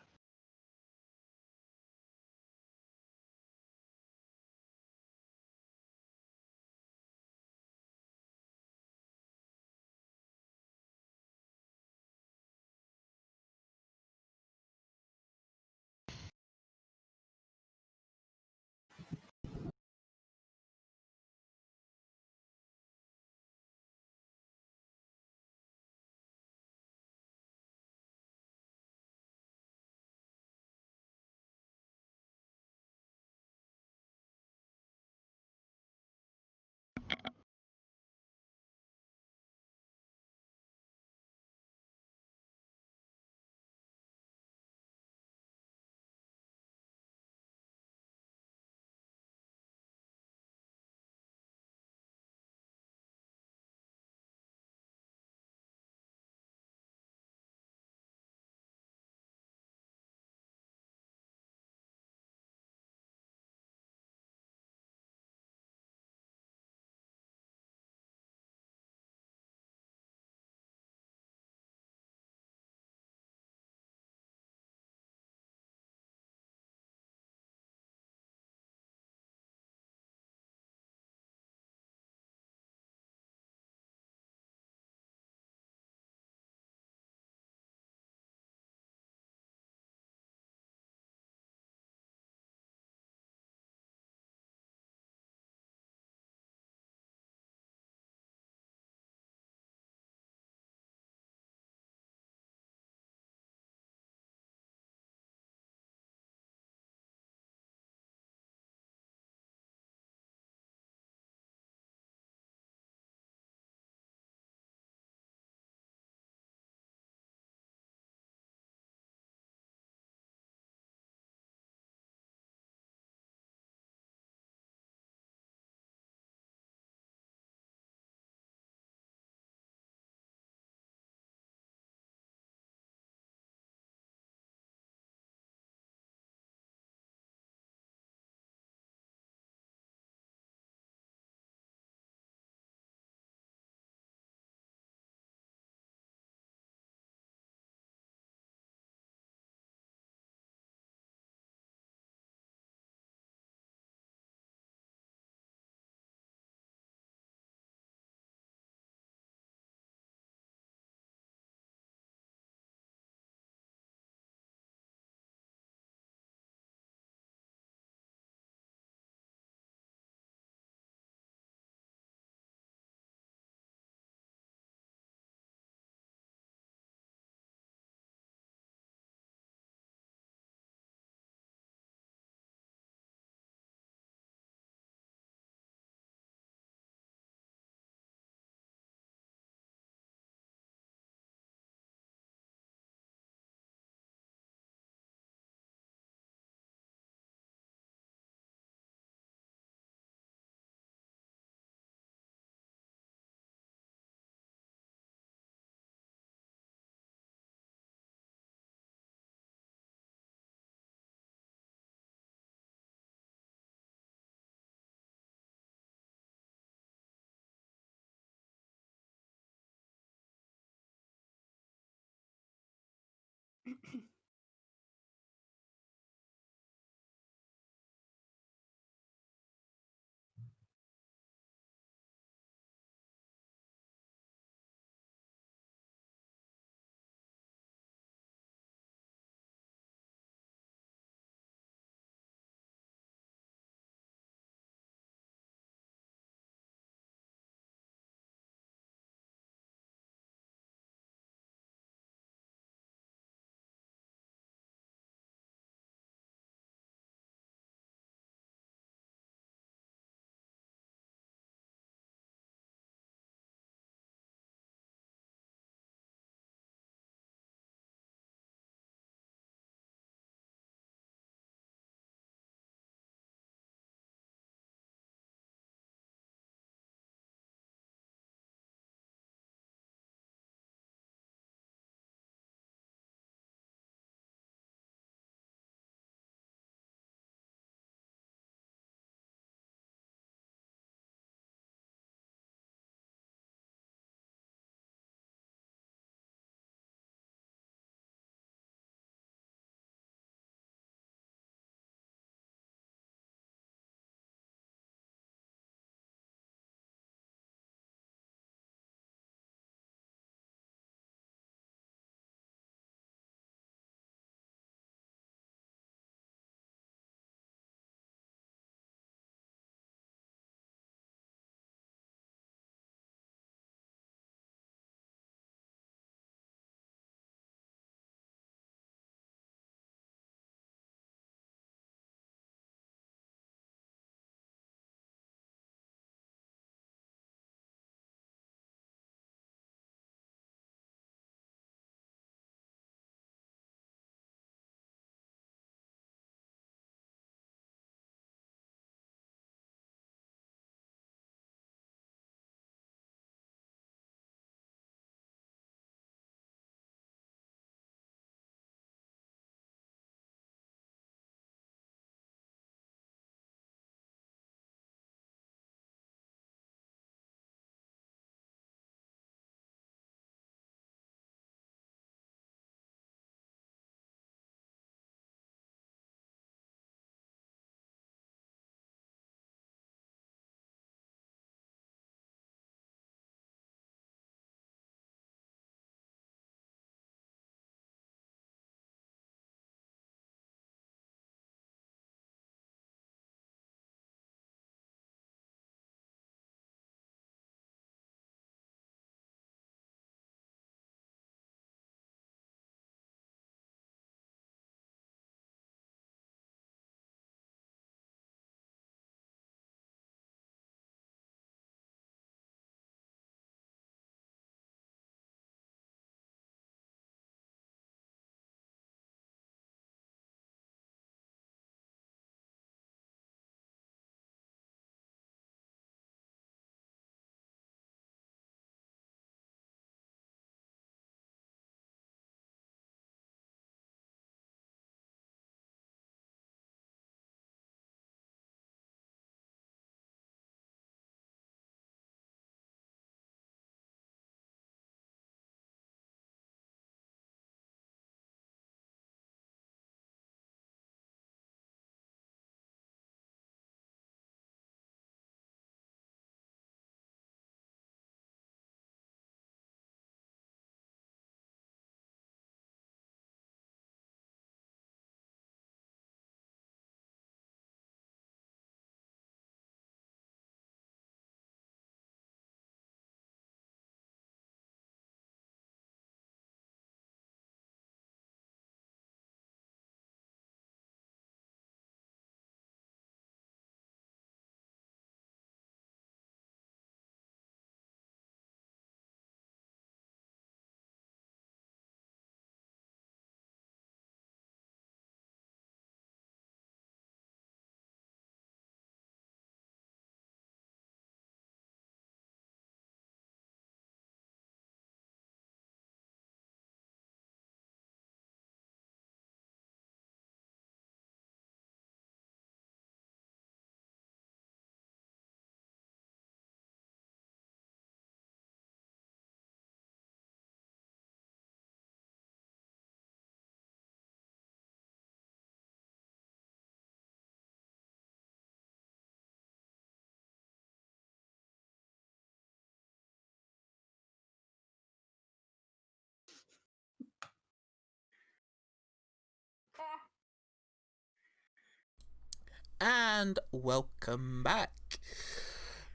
S5: and welcome back.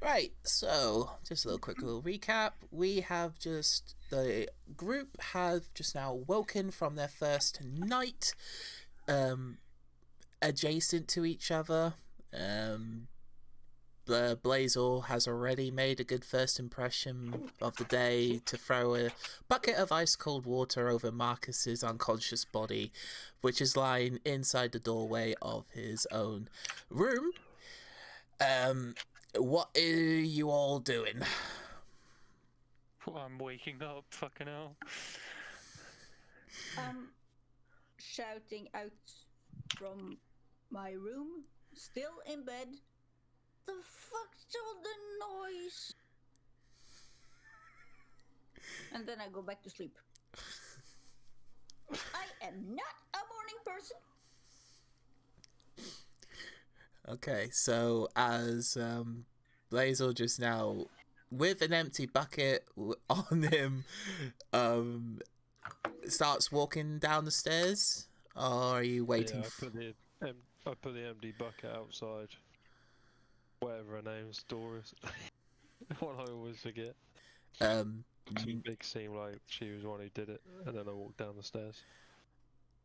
S5: Right, so just a little recap. We have the group have just now woken from their first night, adjacent to each other. Blazer has already made a good first impression of the day to throw a bucket of ice cold water over Marcus's unconscious body, which is lying inside the doorway of his own room. What are you all doing?
S2: Well, I'm waking up, fucking hell.
S4: Shouting out from my room, still in bed. The fuck's all the noise? And then I go back to sleep. I am not a morning person.
S5: Okay, so as Blazer just now, with an empty bucket on him, starts walking down the stairs, or are you waiting?
S6: Yeah, I put the empty bucket outside. Whatever her name's, Doris. What I always forget. It big seemed like she was the one who did it, and then I walked down the stairs.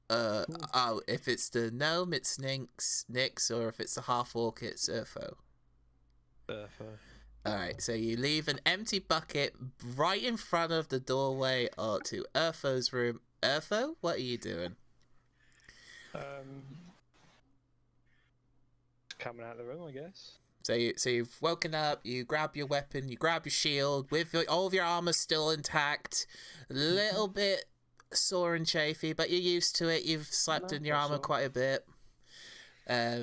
S5: Oh, if it's the gnome, it's Nix, or if it's the half-orc, it's Urfo.
S6: Urfo.
S5: Alright, so you leave an empty bucket right in front of the doorway to Urfo's room. Urfo, what are you doing?
S7: Coming out of the room, I guess.
S5: So you've woken up, you grab your weapon, you grab your shield, with all of your armor still intact, a little bit sore and chafy, but you're used to it, you've slept in your armor quite a bit.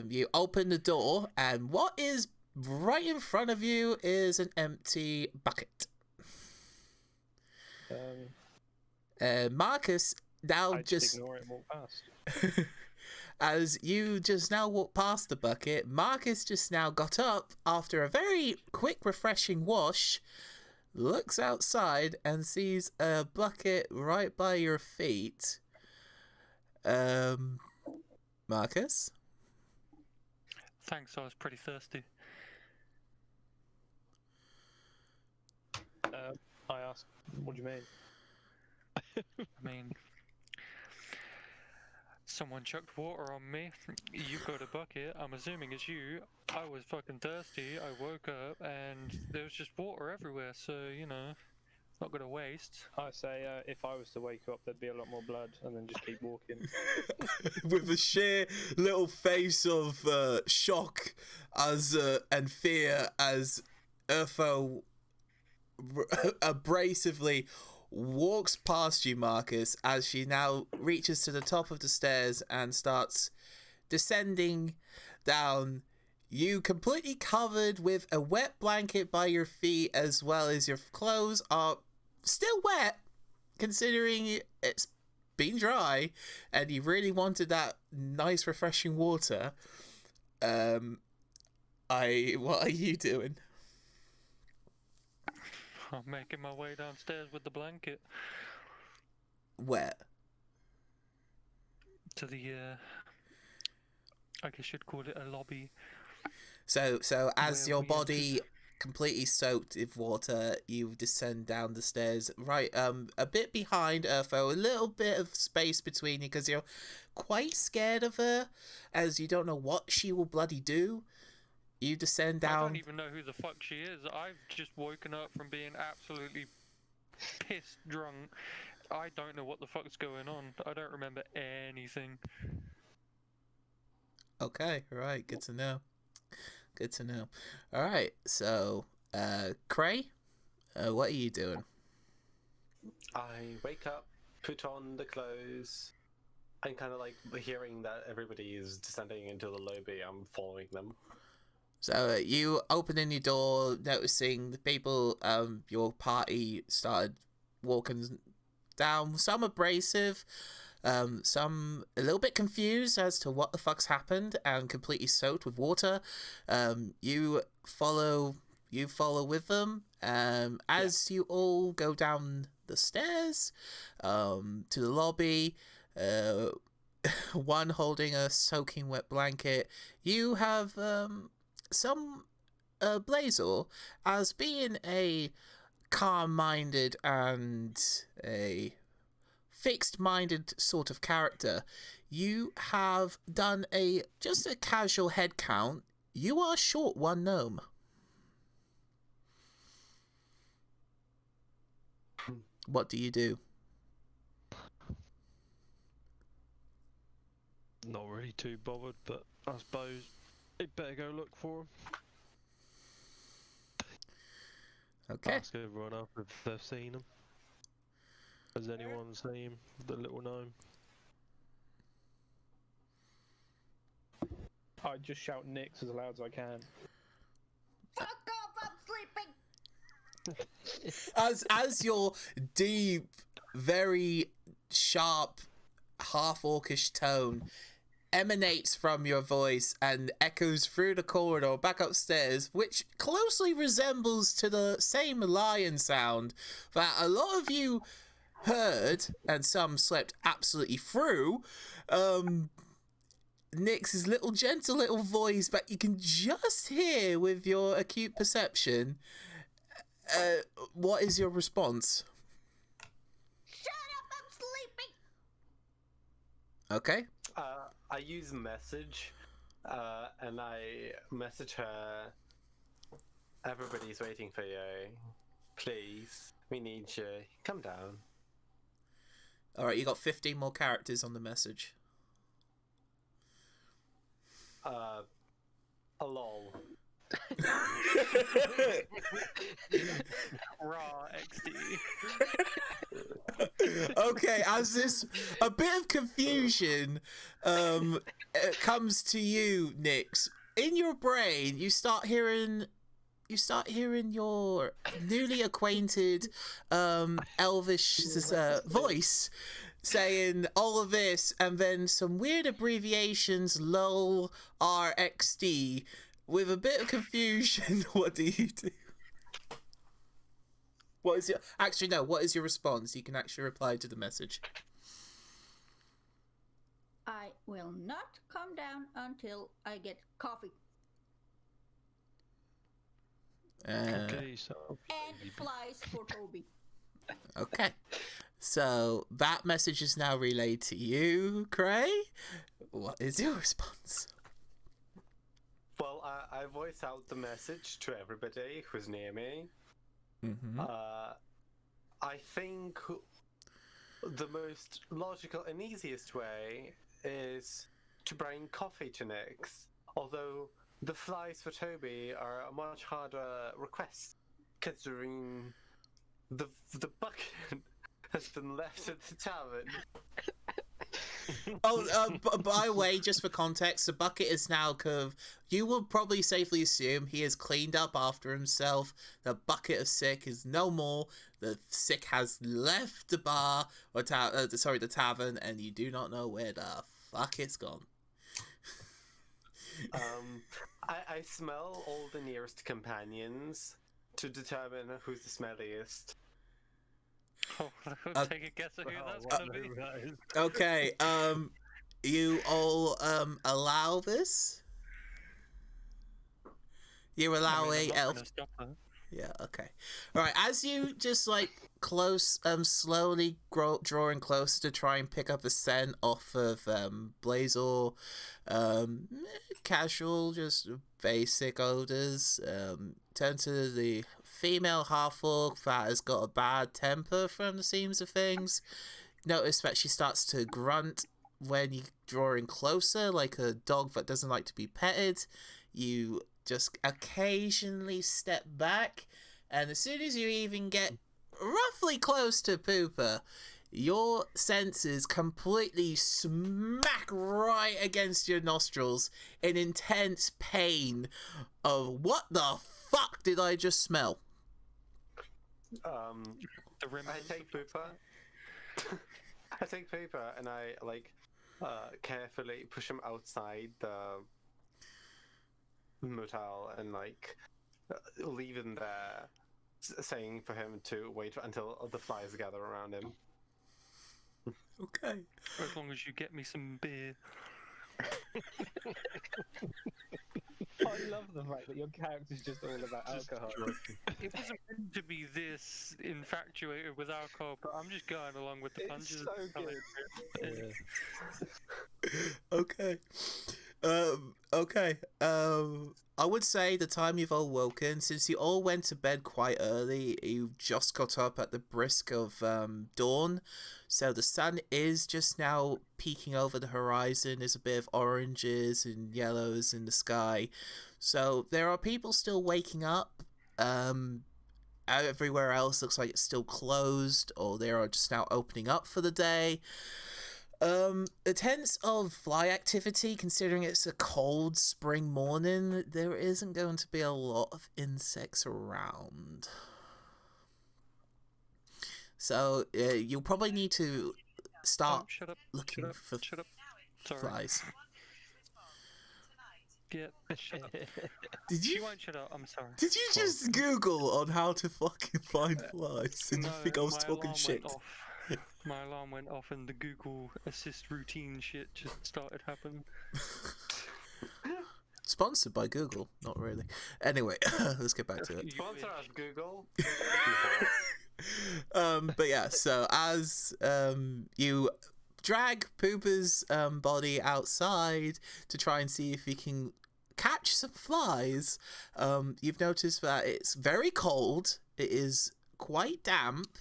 S5: You open the door, and what is right in front of you is an empty bucket. Marcus now
S7: I just ignore it and walk past.
S5: As you just now walk past the bucket, Marcus just now got up after a very quick, refreshing wash, looks outside and sees a bucket right by your feet. Marcus?
S2: Thanks, I was pretty thirsty.
S7: I asked, what do you mean?
S2: I mean, someone chucked water on me. You got a bucket. I'm assuming it's you. I was fucking thirsty. I woke up and there was just water everywhere. So, not gonna waste.
S7: I say, if I was to wake up, there'd be a lot more blood, and then just keep walking.
S5: With a sheer little face of shock and fear as Urfo abrasively walks past you, Marcus, as she now reaches to the top of the stairs and starts descending down, you completely covered with a wet blanket by your feet, as well as your clothes are still wet, considering it's been dry, and you really wanted that nice refreshing water. What are you doing?
S2: I'm making my way downstairs with the blanket.
S5: Where?
S2: To the, I guess you'd call it a lobby.
S5: So as
S2: Where
S5: your
S2: we
S5: body completely soaked with water, you descend down the stairs, right, a bit behind Urfo, a little bit of space between you, because you're quite scared of her, as you don't know what she will bloody do. You descend down.
S2: I don't even know who the fuck she is. I've just woken up from being absolutely pissed drunk. I don't know what the fuck's going on. I don't remember anything.
S5: Okay, right, good to know. Good to know. Alright, so, Cray, what are you doing?
S1: I wake up, put on the clothes, and kind of like hearing that everybody is descending into the lobby, I'm following them.
S5: So you opening your door, noticing the people, your party started walking down. Some abrasive, some a little bit confused as to what the fuck's happened and completely soaked with water. You follow with them. As you all go down the stairs, to the lobby. one holding a soaking wet blanket. You have some Blazor, as being a calm-minded and a fixed-minded sort of character. You have done just a casual head count. You are short one gnome. What do you do?
S6: Not really too bothered, but I suppose you'd better go look for him.
S5: Okay.
S6: Ask everyone up if they've seen him. Has anyone seen him, the little gnome?
S7: I just shout Nix as loud as I can.
S4: Fuck off! I'm sleeping.
S5: As your deep, very sharp, half-orcish tone emanates from your voice and echoes through the corridor back upstairs, which closely resembles to the same lion sound that a lot of you heard and some slept absolutely through. Nix's gentle little voice, but you can just hear with your acute perception. What is your response?
S4: Shut up! I'm sleeping.
S5: Okay.
S1: I use message, and I message her. Everybody's waiting for you. Please, we need you. Come down.
S5: All right, you got 15 more characters on the message.
S1: A lol.
S2: Raw XD.
S5: Okay, as this a bit of confusion comes to you, Nix. In your brain, you start hearing your newly acquainted elvish voice saying all of this, and then some weird abbreviations, lol, rxd. With a bit of confusion, what do you do? What is your response? You can actually reply to the message.
S4: I will not come down until I get coffee
S6: Okay, so
S4: and flies for Toby.
S5: Okay. So that message is now relayed to you, Cray. What is your response?
S1: Well, I voice out the message to everybody who's near me.
S5: Mm-hmm.
S1: I think the most logical and easiest way is to bring coffee to Nix. Although the flies for Toby are a much harder request, considering the bucket has been left at the tavern.
S5: By the way, just for context, the bucket is now curved. You will probably safely assume he has cleaned up after himself. The bucket of sick is no more. The sick has left the bar, or the tavern, and you do not know where the fuck it's gone.
S1: I smell all the nearest companions to determine who's the smelliest.
S2: Take a guess at who that's gonna be.
S5: Okay, you all allow this? You allow
S2: I'm
S5: a
S2: not
S5: elf?
S2: gonna stop her.
S5: Yeah, okay. Alright, as you just slowly drawing closer to try and pick up a scent off of Blazor, casual, just basic odors, turn to the female half-orc that has got a bad temper from the seams of things. Notice that she starts to grunt when you draw in closer, like a dog that doesn't like to be petted. You just occasionally step back, and as soon as you even get roughly close to Pooper, your senses completely smack right against your nostrils in intense pain of what the fuck did I just smell?
S2: The rim.
S1: I take Pooper. I take Pooper and I carefully push him outside the motel and leave him there, saying for him to wait until the flies gather around him.
S5: Okay.
S2: As long as you get me some beer.
S7: I love the fact that your character's just all about alcohol.
S2: It wasn't meant to be this infatuated with alcohol, but I'm just going along with the
S7: It's
S2: punches.
S7: so good.
S5: Okay. Okay. I would say the time you've all woken, since you all went to bed quite early, you've just got up at the brisk of dawn. So the sun is just now peeking over the horizon. There's a bit of oranges and yellows in the sky. So there are people still waking up. Everywhere else looks like it's still closed, or they are just now opening up for the day. In terms of fly activity, considering it's a cold spring morning, there isn't going to be a lot of insects around. So you'll probably need to start
S2: Shut up.
S5: looking for
S2: Shut up. Sorry.
S5: flies.
S2: Yeah, shut up.
S5: Did
S2: She
S5: you
S2: won't shut up, I'm sorry.
S5: did you just Google on how to fucking find flies? And you think I was
S2: my
S5: talking
S2: alarm
S5: shit?
S2: went off. My alarm went off and the Google Assist routine shit just started happening.
S5: Sponsored by Google, not really. Anyway, let's get back to it.
S1: Sponsor us, Google.
S5: But yeah, so as you drag Pooper's body outside to try and see if you can catch some flies, you've noticed that it's very cold, it is quite damp,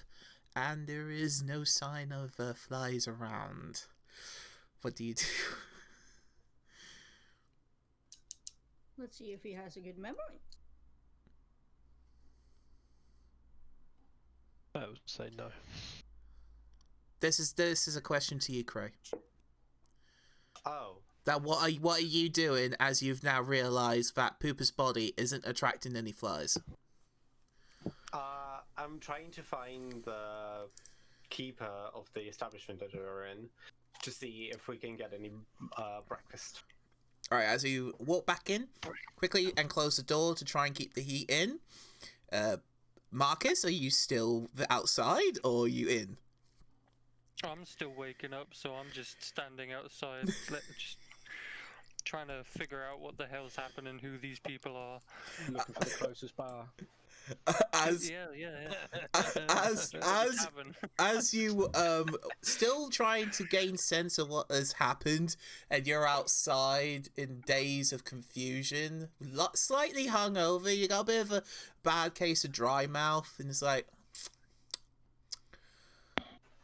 S5: and there is no sign of flies around. What do you do?
S4: Let's see if he has a good memory.
S6: I would say no.
S5: This is a question to you, Cray.
S1: Oh.
S5: That what are you doing as you've now realised that Pooper's body isn't attracting any flies?
S1: I'm trying to find the keeper of the establishment that we're in to see if we can get any breakfast.
S5: All right, as you walk back in quickly and close the door to try and keep the heat in, Marcus, are you still outside or are you in?
S2: I'm still waking up, so I'm just standing outside, just trying to figure out what the hell's happening, who these people are.
S3: Looking for the closest bar.
S5: As as you still trying to gain sense of what has happened, and you're outside in days of confusion, slightly hungover, you got a bit of a bad case of dry mouth, and it's like,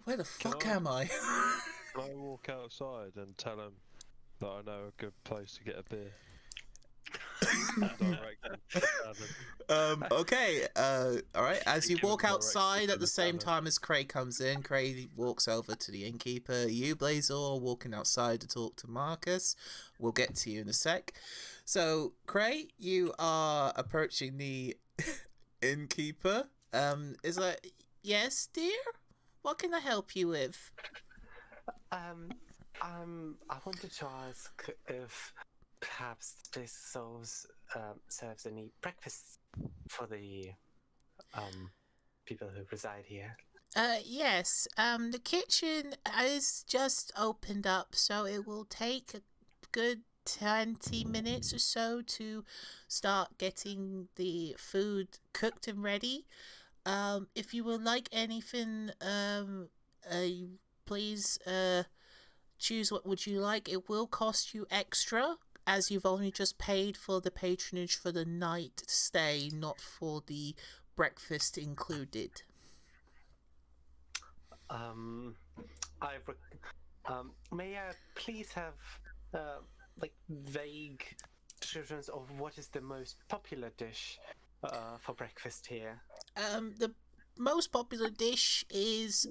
S5: where the fuck am I?
S6: Can I walk outside and tell him that I know a good place to get a beer?
S5: Okay, alright, as you walk outside at the same time as Cray comes in, Cray walks over to the innkeeper. You, Blazor, are walking outside to talk to Marcus. We'll get to you in a sec. So, Cray, you are approaching the innkeeper. Is like, yes, dear? What can I help you with?
S1: I wanted to ask if perhaps this serves any breakfast for the people who reside here.
S5: Yes. The kitchen is just opened up, so it will take a good 20 minutes or so to start getting the food cooked and ready. If you would like anything, please choose what would you like. It will cost you extra, as you've only just paid for the patronage for the night stay, not for the breakfast included.
S1: May I please have like vague descriptions of what is the most popular dish for breakfast here?
S5: The most popular dish is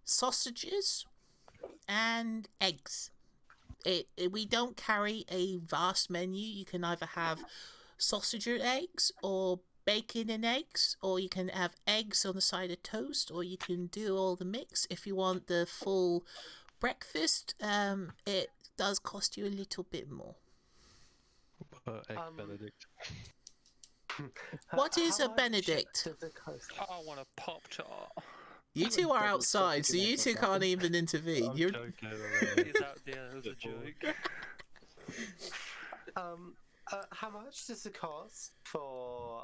S5: sausages and eggs. We don't carry a vast menu. You can either have sausage and eggs, or bacon and eggs, or you can have eggs on the side of toast, or you can do all the mix. If you want the full breakfast, it does cost you a little bit more.
S6: Egg Benedict.
S5: What is a
S1: How much
S5: Benedict?
S1: does it cost?
S2: I want a Pop-Tart.
S5: You two are outside, so you two can't even intervene.
S6: I'm
S5: You're
S6: joking.
S2: He's out there as a joke.
S1: How much does it cost for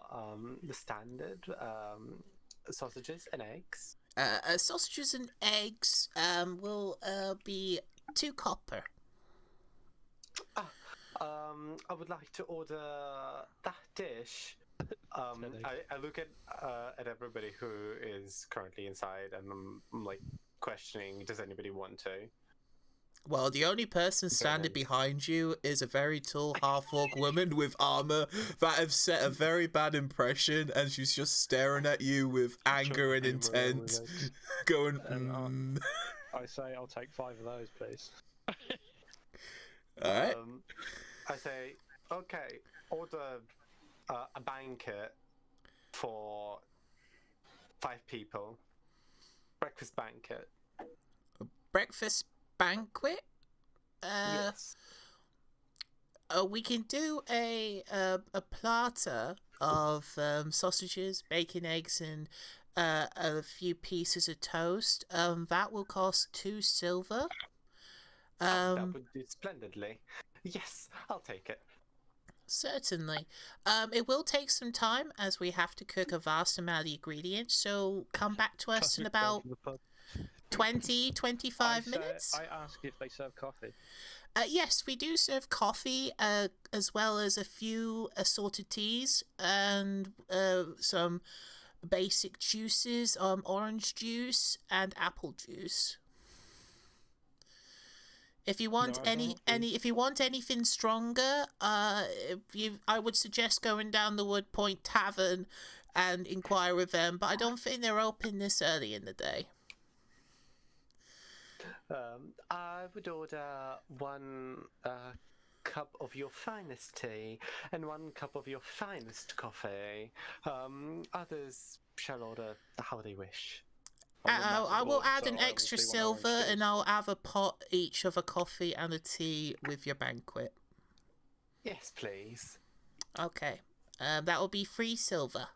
S1: the standard sausages and eggs?
S5: sausages and eggs will be 2 copper.
S1: I would like to order that dish. I look at everybody who is currently inside, and I'm like questioning, does anybody want to?
S5: Well, the only person standing behind you is a very tall half-orc woman with armor that have set a very bad impression, and she's just staring at you with anger and intent, going,
S3: I say I'll take 5 of those, please.
S5: Alright.
S1: I say, okay, order a banquet for 5 people. Breakfast banquet.
S5: Breakfast banquet?
S1: Yes.
S5: We can do a platter of sausages, bacon, eggs, and a few pieces of toast. That will cost 2 silver.
S1: That would do splendidly. Yes, I'll take it.
S5: Certainly. It will take some time as we have to cook a vast amount of the ingredients, so come back to us in about 20-25 minutes.
S3: I ask if they serve coffee.
S5: Yes, we do serve coffee, as well as a few assorted teas and some basic juices, orange juice and apple juice. If you want if you want anything stronger, I would suggest going down the Wood Point Tavern and inquire with them. But I don't think they're open this early in the day.
S1: I would order 1 cup of your finest tea and 1 cup of your finest coffee. Others shall order how they wish.
S5: I will add an extra silver, and I'll have a pot each of a coffee and a tea with your banquet.
S1: Yes, please.
S5: Okay. That will be 3 silver.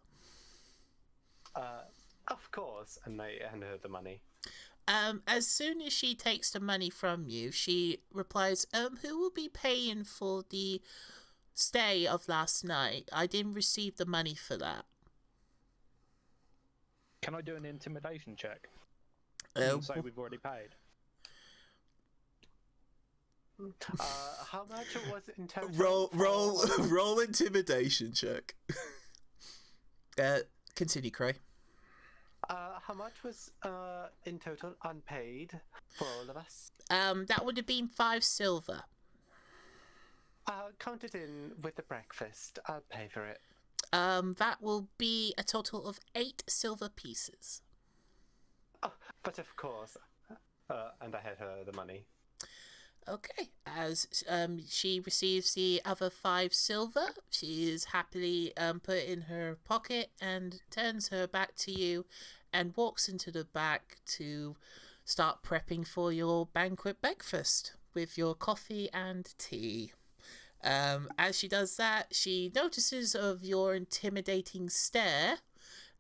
S1: Of course. And I hand her the money.
S5: As soon as she takes the money from you, she replies, who will be paying for the stay of last night? I didn't receive the money for that.
S3: Can I do an intimidation check? Say we've already paid.
S1: How much was it in total?
S5: Roll intimidation check. Continue, Cray.
S1: How much was in total unpaid for all of us?
S5: That would have been 5 silver.
S1: Count it in with the breakfast. I'll pay for it.
S5: That will be a total of 8 silver pieces.
S1: Oh, but of course. And I hand her the money.
S5: Okay. As she receives the other 5 silver, she is happily put it in her pocket and turns her back to you and walks into the back to start prepping for your banquet breakfast with your coffee and tea. As she does that, she notices of your intimidating stare,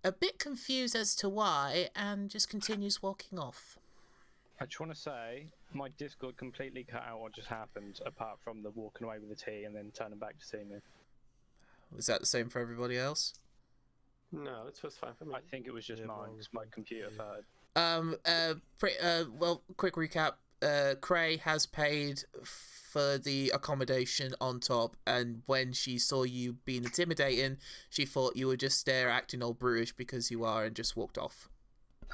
S5: a bit confused as to why, and just continues walking off.
S3: I just want to say, my Discord completely cut out what just happened, apart from the walking away with the tea and then turning back to see me.
S5: Was that the same for everybody else?
S1: No, it was fine for me.
S3: I think it was just mine, because my computer heard.
S5: Well, quick recap. Cray has paid for the accommodation on top, and when she saw you being intimidating, she thought you were just there acting all brutish because you are, and just walked off.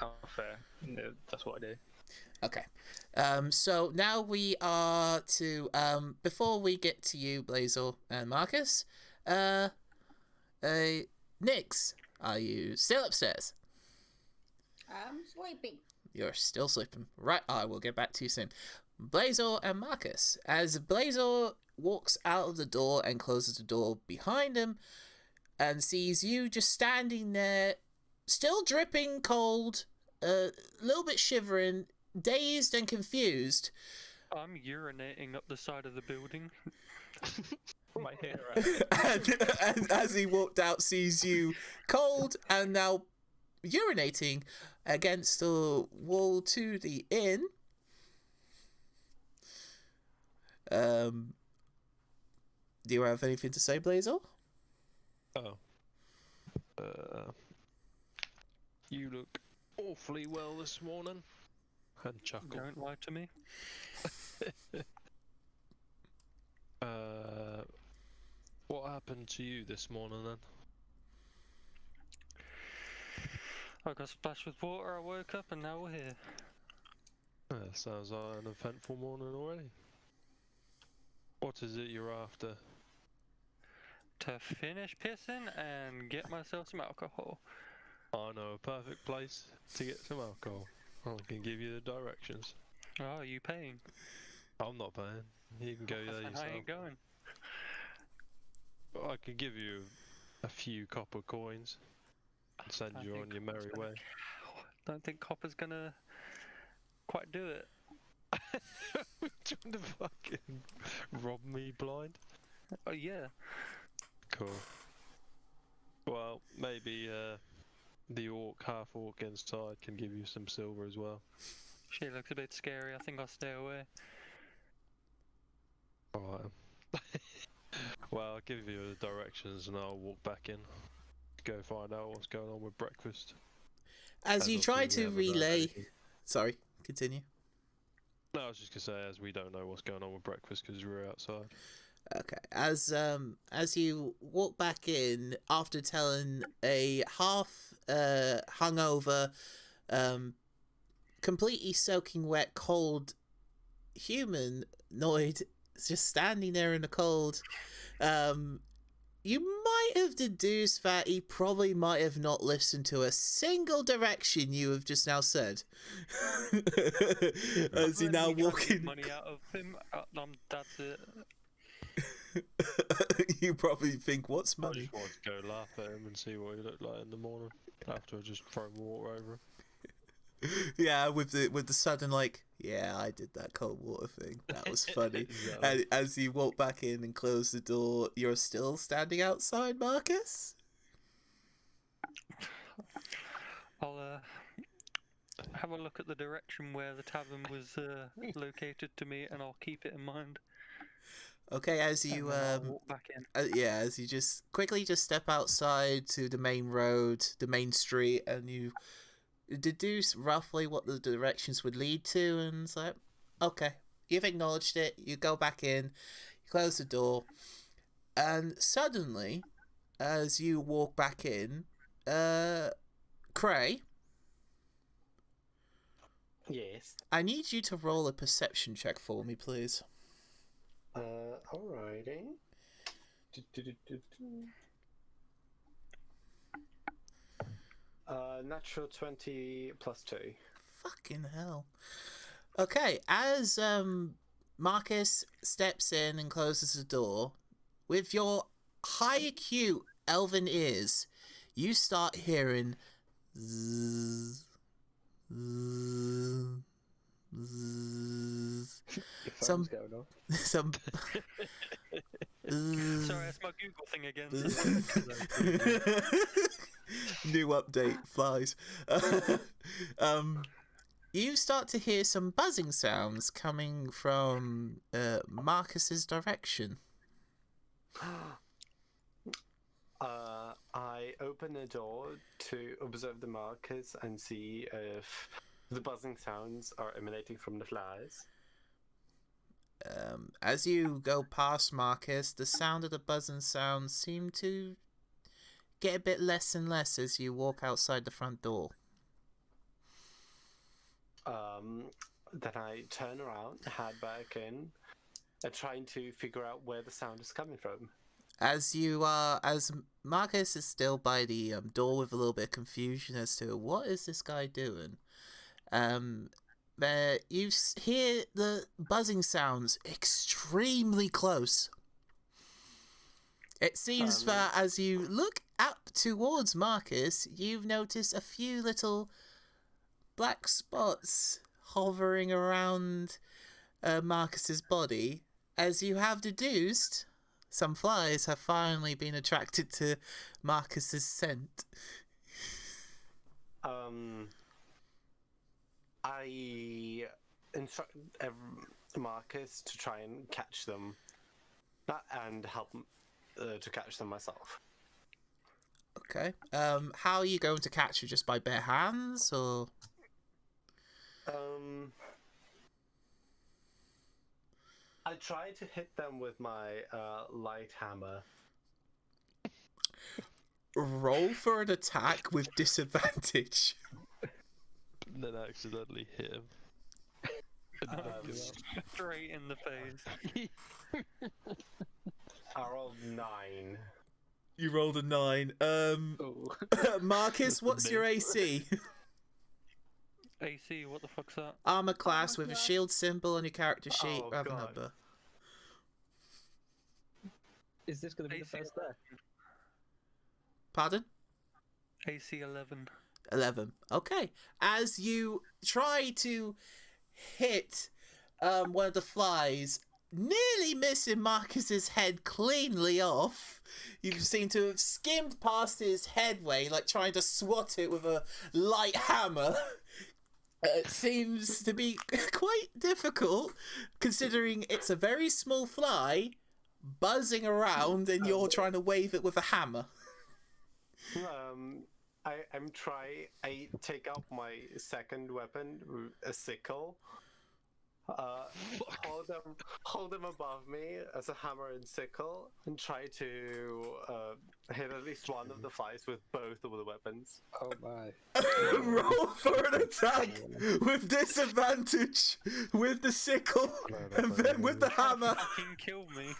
S3: Oh, fair. No, that's what I do.
S5: Okay. So now we are to before we get to you, Blazer and Marcus, Nix, are you still upstairs?
S4: I'm sleeping.
S5: You're still sleeping. Right, I will get back to you soon. Blazer and Marcus. As Blazer walks out of the door and closes the door behind him and sees you just standing there, still dripping cold, a little bit shivering, dazed and confused.
S2: I'm urinating up the side of the building.
S3: My hair.
S5: and as he walked out, sees you cold and now urinating. against the wall to the inn. Do you have anything to say, Blazer?
S6: Oh. You look awfully well this morning. And chuckle.
S2: Don't lie to me.
S6: What happened to you this morning then?
S2: I got splashed with water, I woke up, and now we're here.
S6: Sounds like an eventful morning already. What is it you're after?
S2: To finish pissing and get myself some alcohol.
S6: I know a perfect place to get some alcohol. I can give you the directions.
S2: Oh, are you paying?
S6: I'm not paying. You can go there yourself.
S2: I ain't going.
S6: I can give you a few copper coins and send you on your merry way.
S2: Don't think copper's gonna quite do it.
S6: Trying to fucking rob me blind?
S2: Oh yeah.
S6: Cool. Well, maybe the half orc inside can give you some silver as well.
S2: She looks a bit scary. I think I'll stay away.
S6: Alright. Well, I'll give you the directions and I'll walk back in. Go find out what's going on with breakfast.
S5: As you try to relay... Sorry, continue.
S6: No, I was just gonna say, as we don't know what's going on with breakfast because we're outside.
S5: Okay, as you walk back in after telling a half hungover, completely soaking wet, cold humanoid just standing there in the cold, you might have deduced that he probably might have not listened to a single direction you have just now said. As you now walking,
S2: money out of him. That's it.
S5: You probably think, what's
S6: I
S5: money?
S6: just wanted to go laugh at him and see what he looked like in the morning after I just thrown water over him.
S5: Yeah, with the sudden yeah, I did that cold water thing. That was funny.
S6: Exactly.
S5: And as you walk back in and close the door, you're still standing outside, Marcus?
S2: I'll have a look at the direction where the tavern was located to me, and I'll keep it in mind.
S5: Okay, as you
S2: I'll walk back in.
S5: as you just quickly step outside to the main road, the main street, and you deduce roughly what the directions would lead to, and it's like, okay, you've acknowledged it. You go back in, you close the door, and suddenly, as you walk back in, Cray,
S1: Yes.
S5: I need you to roll a perception check for me, please.
S1: Alrighty. Natural 20 plus 2.
S5: Fucking hell. Okay, as Marcus steps in and closes the door, with your high acute elven ears, you start hearing zzz, zzz, zzz.
S3: Your phone's going off.
S5: Some
S2: Sorry, that's my Google thing again.
S5: New update flies. You start to hear some buzzing sounds coming from Marcus's direction.
S1: I open the door to observe the Marcus and see if the buzzing sounds are emanating from the flies.
S5: As you go past Marcus, the sound of the buzzing sounds seem to get a bit less and less as you walk outside the front door.
S1: Then I turn around, head back in, trying to figure out where the sound is coming from.
S5: As Marcus is still by the door with a little bit of confusion as to what is this guy doing, you hear the buzzing sounds extremely close. It seems that as you look up towards Marcus, you've noticed a few little black spots hovering around Marcus's body. As you have deduced, some flies have finally been attracted to Marcus's scent.
S1: I instruct Marcus to try and catch them, and help to catch them myself.
S5: Okay. How are you going to catch her? Just by bare hands, or?
S1: I try to hit them with my light hammer.
S5: Roll for an attack with disadvantage.
S6: And then accidentally hit him.
S2: Straight in the face.
S1: I rolled 9.
S5: You rolled a 9. Marcus, what's your AC?
S2: AC, what the fuck's that?
S5: Armor class with a shield symbol on your character sheet.
S1: Oh,
S5: Rather
S1: God.
S5: number.
S7: Is this going to be the
S2: AC
S7: first death?
S5: Pardon?
S2: AC 11.
S5: 11. Okay. As you try to hit one of the flies, nearly missing Marcus's head cleanly off, you seem to have skimmed past his headway, like trying to swat it with a light hammer. It seems to be quite difficult, considering it's a very small fly buzzing around and you're trying to wave it with a hammer.
S1: I take out my second weapon, a sickle. Hold them above me as a hammer and sickle, and try to hit at least one of the flies with both of the weapons.
S7: Oh my.
S5: Roll for an attack with disadvantage with the sickle and then with the hammer.
S2: Fucking kill me.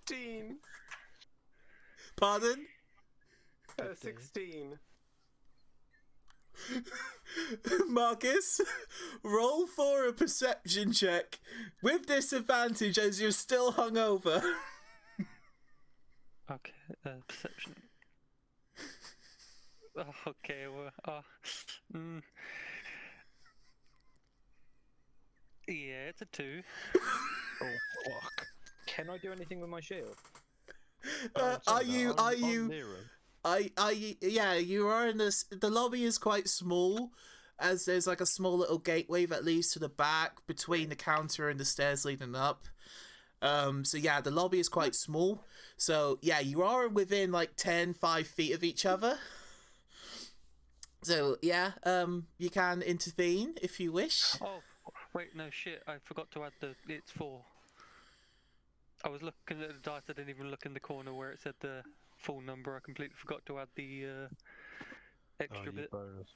S1: 15.
S5: Pardon?
S1: 16.
S5: Marcus, roll for a perception check with disadvantage as you're still hungover.
S2: Okay, perception. Oh, okay, well, yeah, it's a 2.
S7: Oh fuck. Can I do anything with my shield?
S5: Are you?
S6: Near him.
S5: Yeah, you are in this. The lobby is quite small, as there's like a small little gateway that leads to the back between the counter and the stairs leading up. So yeah, the lobby is quite small. So yeah, you are within like 5 feet of each other. So yeah, you can intervene if you wish.
S2: Oh, wait, no shit, I forgot to add it's 4. I was looking at the dice, I didn't even look in the corner where it said the full number. I completely forgot to add the extra bit.
S6: Bonus,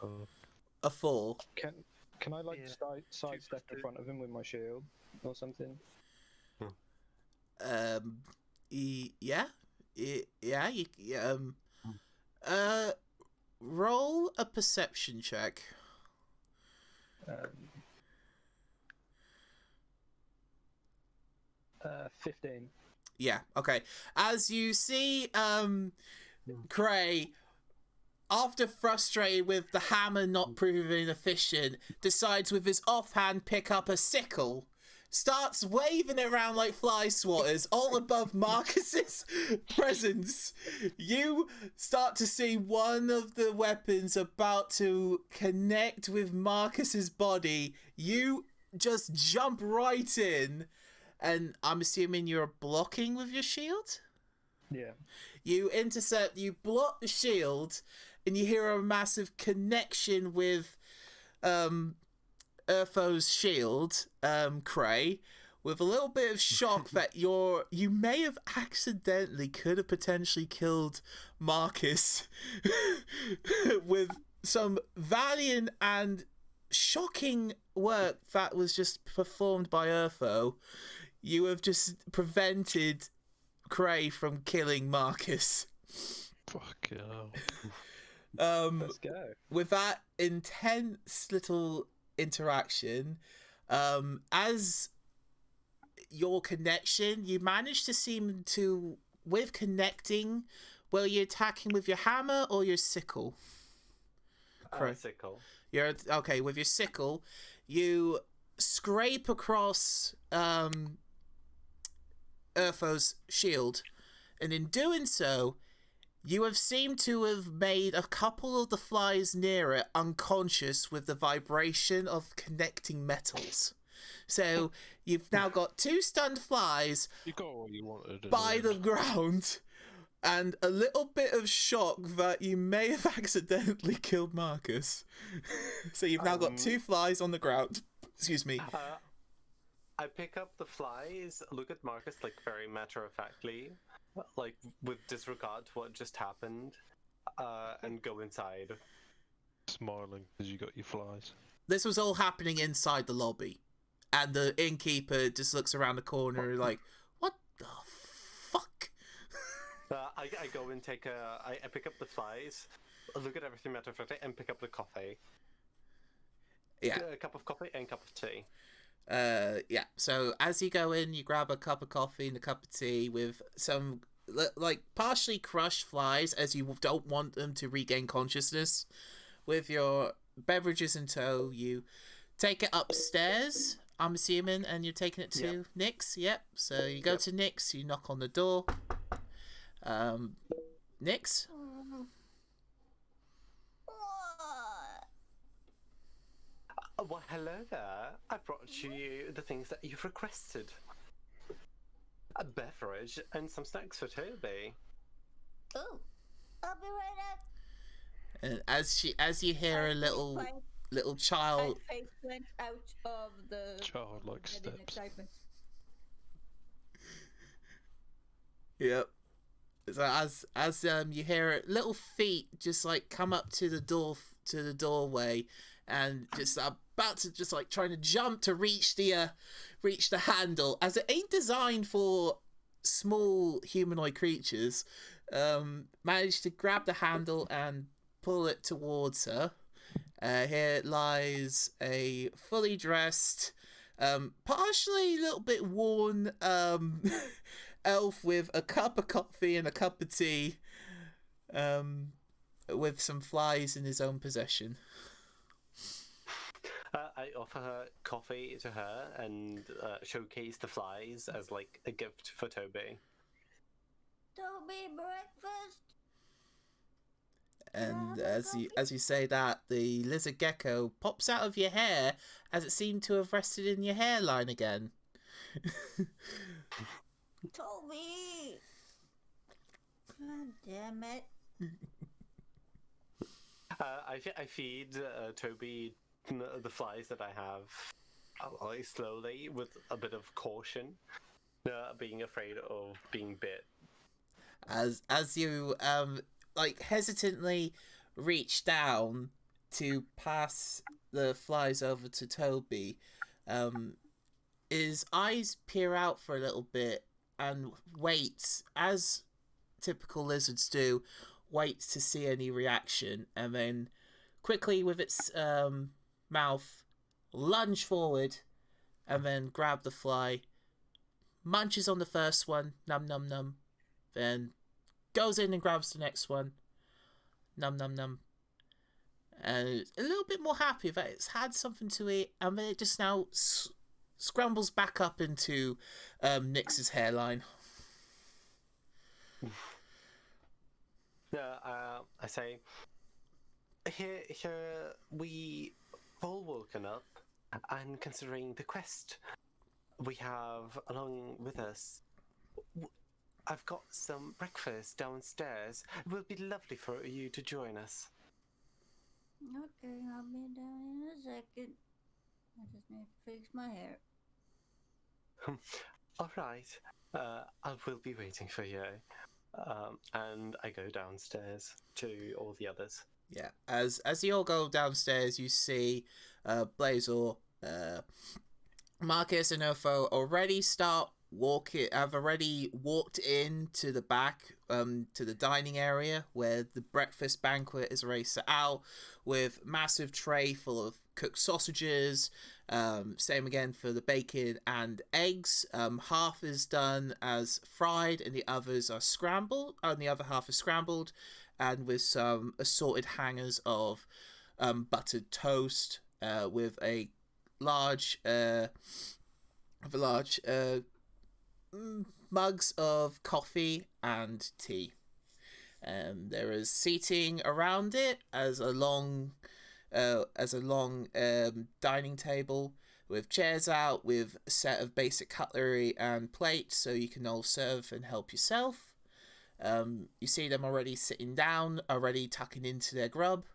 S5: A 4.
S7: Can I like
S2: Yeah.
S7: sidestep in front of him with my shield or something?
S5: Roll a perception check.
S7: 15.
S5: Yeah, okay. As you see, Cray, after frustrated with the hammer not proving efficient, decides with his offhand pick up a sickle, starts waving it around like fly swatters all above Marcus's presence. You start to see one of the weapons about to connect with Marcus's body. You just jump right in, and I'm assuming you're blocking with your shield?
S7: Yeah.
S5: You intercept, you block the shield, and you hear a massive connection with Urfo's shield, Cray, with a little bit of shock that you may have accidentally could have potentially killed Marcus with some valiant and shocking work that was just performed by Urfo. You have just prevented Cray from killing Marcus.
S6: Fuck hell.
S7: Let's go.
S5: With that intense little interaction, as your connection, you manage to seem to, with connecting, were you attacking with your hammer or your sickle?
S1: Sickle.
S5: You're okay with your sickle. You scrape across Urfo's shield, and in doing so, You have seemed to have made a couple of the flies near it unconscious with the vibration of connecting metals. So you've now got 2 stunned flies
S6: You got what you wanted.
S5: by the ground, and a little bit of shock that you may have accidentally killed Marcus. So you've now got 2 flies on the ground. Excuse me.
S1: I pick up the flies, look at Marcus like very matter-of-factly, like with disregard to what just happened, and go inside.
S6: Smiling because you got your flies.
S5: This was all happening inside the lobby, and the innkeeper just looks around the corner like, what the fuck?
S1: I go and I pick up the flies, look at everything matter-of-factly, and pick up the coffee.
S5: Yeah.
S1: A cup of coffee and a cup of tea.
S5: Yeah, so as you go in, you grab a cup of coffee and a cup of tea with some like partially crushed flies, as you don't want them to regain consciousness. With your beverages in tow, you take it upstairs, I'm assuming, and you're taking it to Nick's. Yep. So you go to Nick's, you knock on the door. Nick's?
S1: Well, hello there. I brought you the things that you've requested. A beverage and some snacks for Toby.
S4: Oh, I'll be right up.
S5: And as you hear a little child,
S4: I face went out of the
S6: Childlike
S4: head in
S6: steps.
S4: excitement.
S5: yep. So as you hear little feet just like come up to the doorway, and just about to just like trying to jump to reach the handle, as it ain't designed for small humanoid creatures. Managed to grab the handle and pull it towards her. Here lies a fully dressed, partially a little bit worn elf with a cup of coffee and a cup of tea, with some flies in his own possession.
S1: I offer her coffee to her and showcase the flies as like a gift for Toby.
S4: Toby, breakfast.
S5: And as you say that, the lizard gecko pops out of your hair, as it seemed to have rested in your hairline again.
S4: Toby. God damn it.
S1: I feed Toby the flies that I have, like slowly with a bit of caution, being afraid of being bit.
S5: As you like hesitantly reach down to pass the flies over to Toby, his eyes peer out for a little bit and waits, as typical lizards do, waits to see any reaction, and then quickly with its mouth lunge forward and then grab the fly, munches on the first one, num num num, then goes in and grabs the next one, num num num, and a little bit more happy that it's had something to eat, and then it just now scrambles back up into Nix's hairline.
S1: I say, here we all woken up, and considering the quest we have along with us, I've got some breakfast downstairs. It will be lovely for you to join us.
S4: Okay, I'll be down in a second. I just need to fix my hair.
S1: All right, I will be waiting for you. And I go downstairs to all the others.
S5: Yeah, as you all go downstairs, you see Blazor, Marcus, and Urfo already have already walked into the back, to the dining area where the breakfast banquet is already set out with massive tray full of cooked sausages. Same again for the bacon and eggs. Half is done as fried, and the others are scrambled. And the other half is scrambled, and with some assorted hangers of buttered toast, with a large mugs of coffee and tea. There is seating around it as a long dining table with chairs out with a set of basic cutlery and plates so you can all serve and help yourself. You see them already sitting down, already tucking into their grub.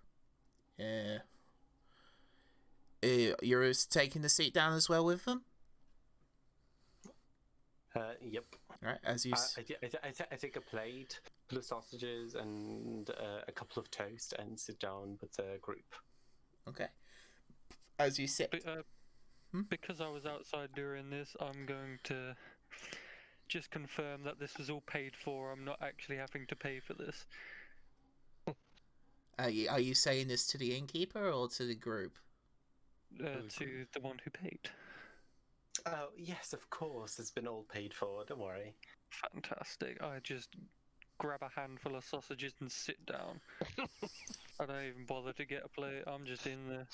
S5: You're taking the seat down as well with them?
S1: Yep.
S5: Right, as you...
S1: I take a plate full of sausages and a couple of toast and sit down with the group.
S5: Okay. As you sit...
S2: Because I was outside during this, I'm going to just confirm that this was all paid for. I'm not actually having to pay for this.
S5: Are you saying this to the innkeeper or to the group?
S2: To the one who paid.
S1: Oh, yes, of course. It's been all paid for. Don't worry.
S2: Fantastic. I just grab a handful of sausages and sit down. I don't even bother to get a plate. I'm just in there.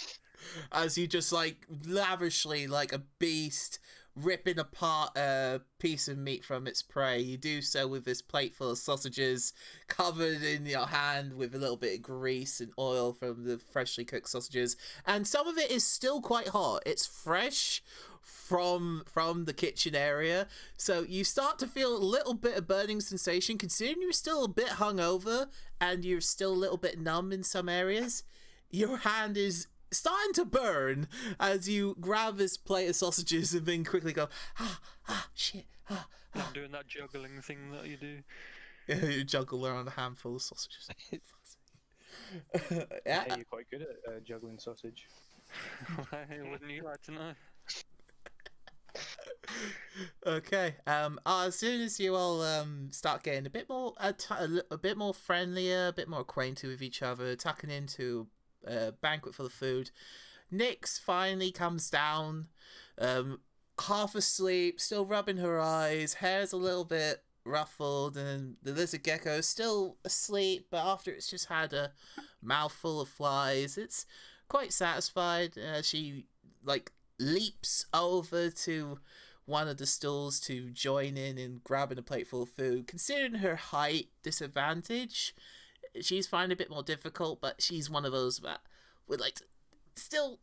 S5: As you just like lavishly, like a beast, ripping apart a piece of meat from its prey. You do so with this plate full of sausages covered in your hand with a little bit of grease and oil from the freshly cooked sausages. And some of it is still quite hot. It's fresh from the kitchen area, so you start to feel a little bit of burning sensation considering you're still a bit hungover and you're still a little bit numb in some areas. Your hand is starting to burn as you grab this plate of sausages and then quickly go shit.
S2: I'm doing that juggling thing that you do.
S5: You juggle around a handful of sausages.
S3: Yeah, you're quite good at juggling sausage.
S2: Wouldn't you like to know?
S5: Okay. As soon as you all start getting a bit more friendlier, a bit more acquainted with each other, tucking into a banquet full of food, Nyx finally comes down, half asleep, still rubbing her eyes, hair's a little bit ruffled, and the lizard gecko is still asleep, but after it's just had a mouthful of flies, it's quite satisfied. She leaps over to one of the stools to join in grabbing a plate full of food. Considering her height disadvantage, she's finding it a bit more difficult, but she's one of those that would like to still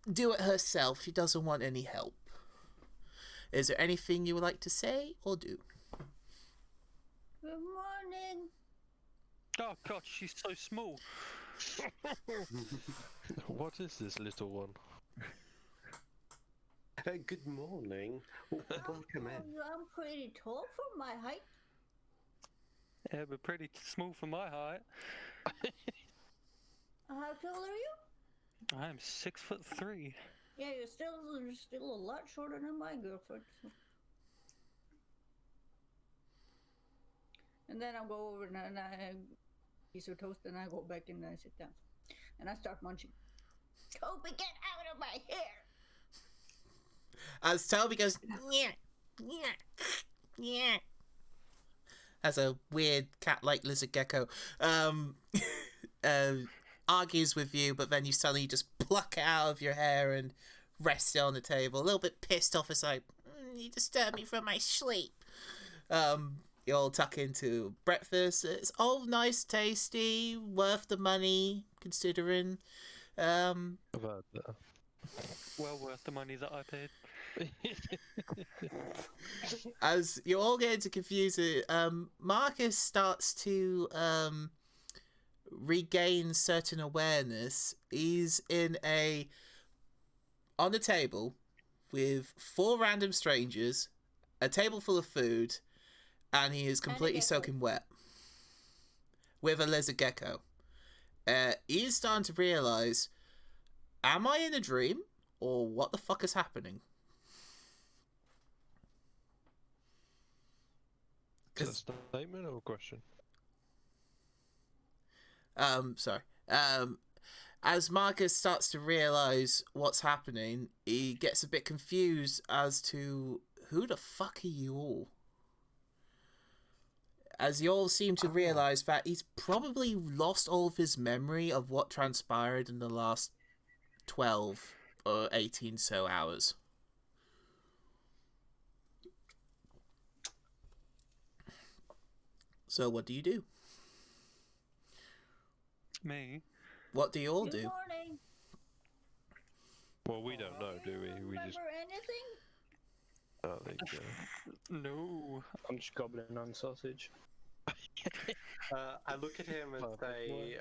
S5: do it herself. She doesn't want any help. Is there anything you would like to say or do?
S4: Good morning.
S2: Oh god, she's so small.
S6: What is this little one?
S1: Good morning. Welcome in.
S4: I'm pretty tall for my height.
S2: Yeah, but pretty small for my height.
S4: How tall are you?
S2: I'm 6'3".
S4: Yeah, you're still a lot shorter than my girlfriend. So. And then I'll go over and I piece of toast and I go back and I sit down. And I start munching. Toby, get out of my hair!
S5: As Toby goes, yeah, as a weird cat-like lizard gecko, argues with you, but then you suddenly just pluck it out of your hair and rest it on the table. A little bit pissed off, it's like, you disturb me from my sleep. You all tuck into breakfast. It's all nice, tasty, worth the money, considering.
S6: About that.
S2: Well worth the money that I paid.
S5: As you all get into confusion, Marcus starts to regain certain awareness. He's on a table with 4 random strangers, a table full of food, and he is completely soaking wet with a lizard gecko. He is starting to realize, am I in a dream or what the fuck is happening?
S6: Is that a statement or a question?
S5: Sorry. As Marcus starts to realize what's happening, he gets a bit confused as to who the fuck are you all? As you all seem to realize that he's probably lost all of his memory of what transpired in the last 12 or 18 so hours. So what do you do?
S2: Me?
S5: What do you all
S4: Good
S5: do?
S4: morning.
S6: Well, we don't know, do we? We
S4: Remember
S6: just.
S4: anything?
S6: Oh, there you go.
S2: No.
S3: I'm just gobbling on sausage.
S1: I look at him and
S6: Perfect
S1: say,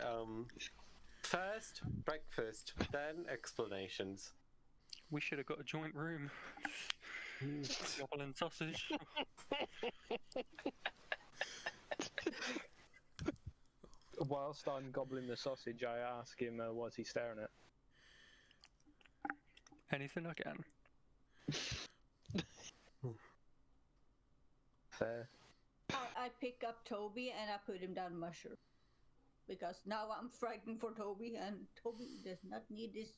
S1: first breakfast, then explanations.
S2: We should have got a joint room. Goblin sausage.
S3: Whilst I'm gobbling the sausage, I ask him, what's he staring at?
S2: Anything I can.
S3: Fair.
S4: I pick up Toby and I put him down mushroom. Because now I'm frightened for Toby, and Toby does not need this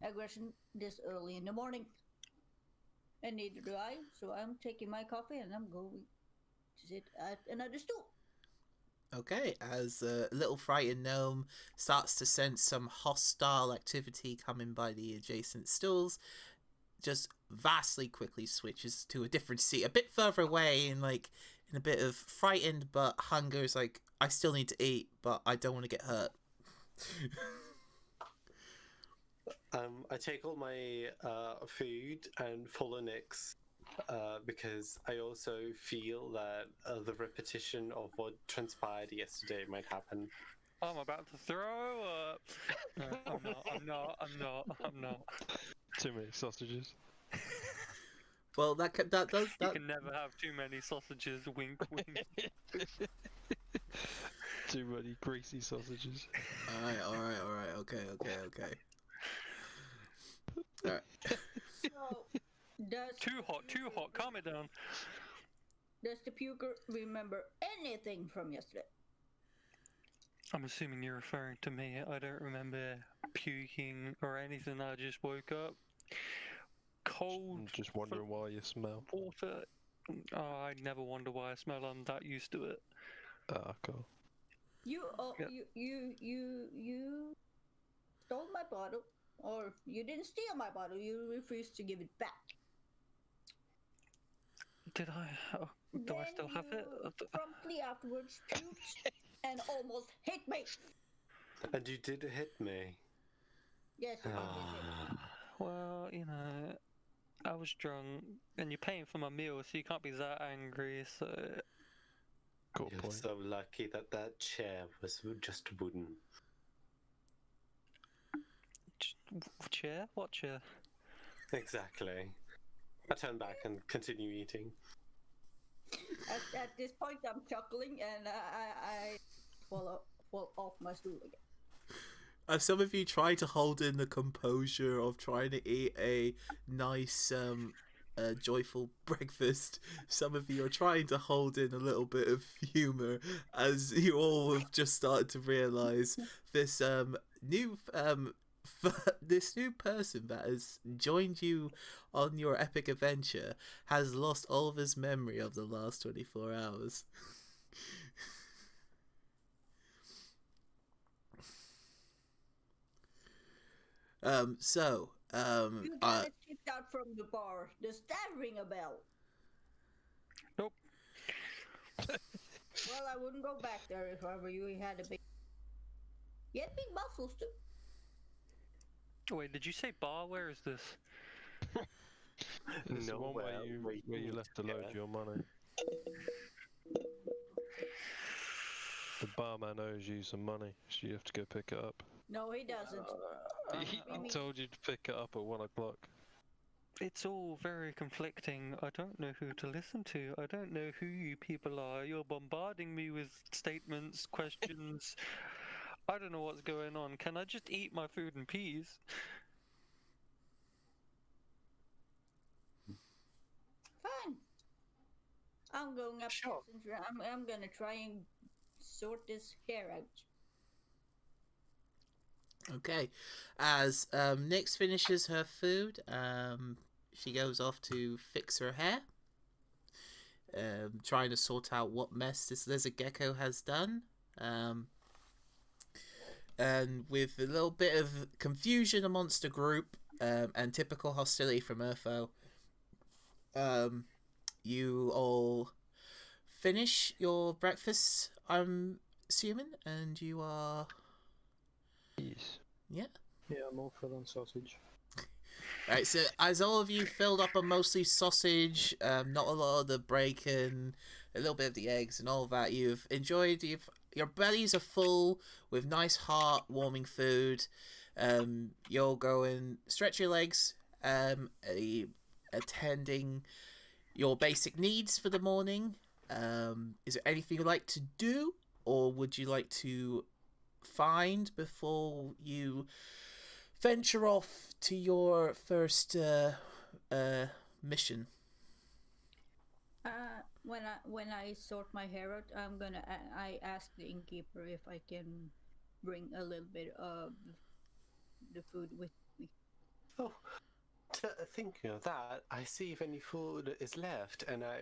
S4: aggression this early in the morning. And neither do I, so I'm taking my coffee and I'm going to sit at another stool.
S5: Okay, as a little frightened gnome starts to sense some hostile activity coming by the adjacent stools, just vastly quickly switches to a different seat, a bit further away, and like in a bit of frightened but hunger is like, I still need to eat, but I don't want to get hurt.
S1: I take all my food and follow Nyx because I also feel that the repetition of what transpired yesterday might happen.
S2: I'm about to throw up. No, I'm not.
S6: Too many sausages.
S5: Well, that does
S2: You
S5: that.
S2: can never have too many sausages. Wink, wink.
S6: Too many greasy sausages.
S5: All right. Okay. All right.
S4: So,
S2: Too hot. Calm it down.
S4: does the puker remember anything from yesterday?
S2: I'm assuming you're referring to me. I don't remember puking or anything. I just woke up. Cold.
S6: I'm just wondering why you smell.
S2: Water. Oh, I never wonder why I smell. I'm that used to it.
S6: Ah, cool.
S4: You
S2: Yeah.
S4: you stole my bottle, or you didn't steal my bottle. You refused to give it back.
S2: Did I? Oh, do I
S4: Then
S2: still have it?
S4: you promptly afterwards puked and almost hit me.
S1: And you did hit me.
S4: Yes, you did hit me.
S2: Well, you know, I was drunk, and you're paying for my meal, so you can't be that angry. So,
S6: Good
S1: You're
S6: point.
S1: so lucky that that chair was just wooden.
S2: chair? What chair?
S1: Exactly. I turn back and continue eating.
S4: At this point, I'm chuckling and I fall off my stool again.
S5: As some of you try to hold in the composure of trying to eat a nice, joyful breakfast, some of you are trying to hold in a little bit of humour as you all have just started to realise this this new person that has joined you on your epic adventure has lost all of his memory of the last 24 hours.
S4: You got it kicked out from the bar. Does that ring a bell?
S2: Nope.
S4: Well, I wouldn't go back there if I were you. He had a big. He had big muscles too.
S2: Wait, did you say bar? Where is this?
S6: It's the
S1: No,
S6: one where you left to load your money. The barman owes you some money, so you have to go pick it up.
S4: No, he doesn't.
S6: He
S4: mean-
S6: told you to pick it up at 1 o'clock.
S2: It's all very conflicting. I don't know who to listen to. I don't know who you people are. You're bombarding me with statements, questions. I don't know what's going on. Can I just eat my food in peace?
S4: Fine. I'm going up.
S1: Sure.
S4: I'm gonna try and sort this hair out.
S5: Okay, as Nyx finishes her food, she goes off to fix her hair, trying to sort out what mess this lizard gecko has done. And with a little bit of confusion amongst the group, and typical hostility from Urfo, you all finish your breakfast, I'm assuming, and you are Yeah.
S3: Yeah, I'm all full on sausage.
S5: Right, so as all of you filled up on mostly sausage, not a lot of the bacon, a little bit of the eggs and all that, you've enjoyed, your bellies are full with nice heart-warming food. You'll go and stretch your legs, attending your basic needs for the morning. Is there anything you'd like to do, or would you like to find before you venture off to your first mission?
S4: When I sort my hair out, I ask the innkeeper if I can bring a little bit of the food with me.
S1: Oh, thinking of that, I see if any food is left, and I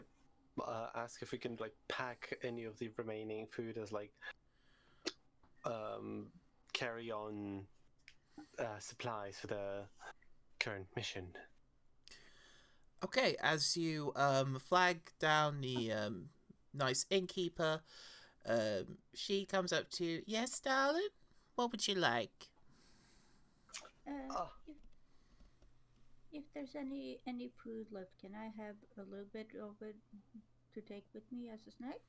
S1: ask if we can like pack any of the remaining food as like carry on supplies for the current mission.
S5: Okay, as you flag down the nice innkeeper, she comes up to you. Yes, darling? What would you like?
S4: If there's any food left, can I have a little bit of it to take with me as a snack?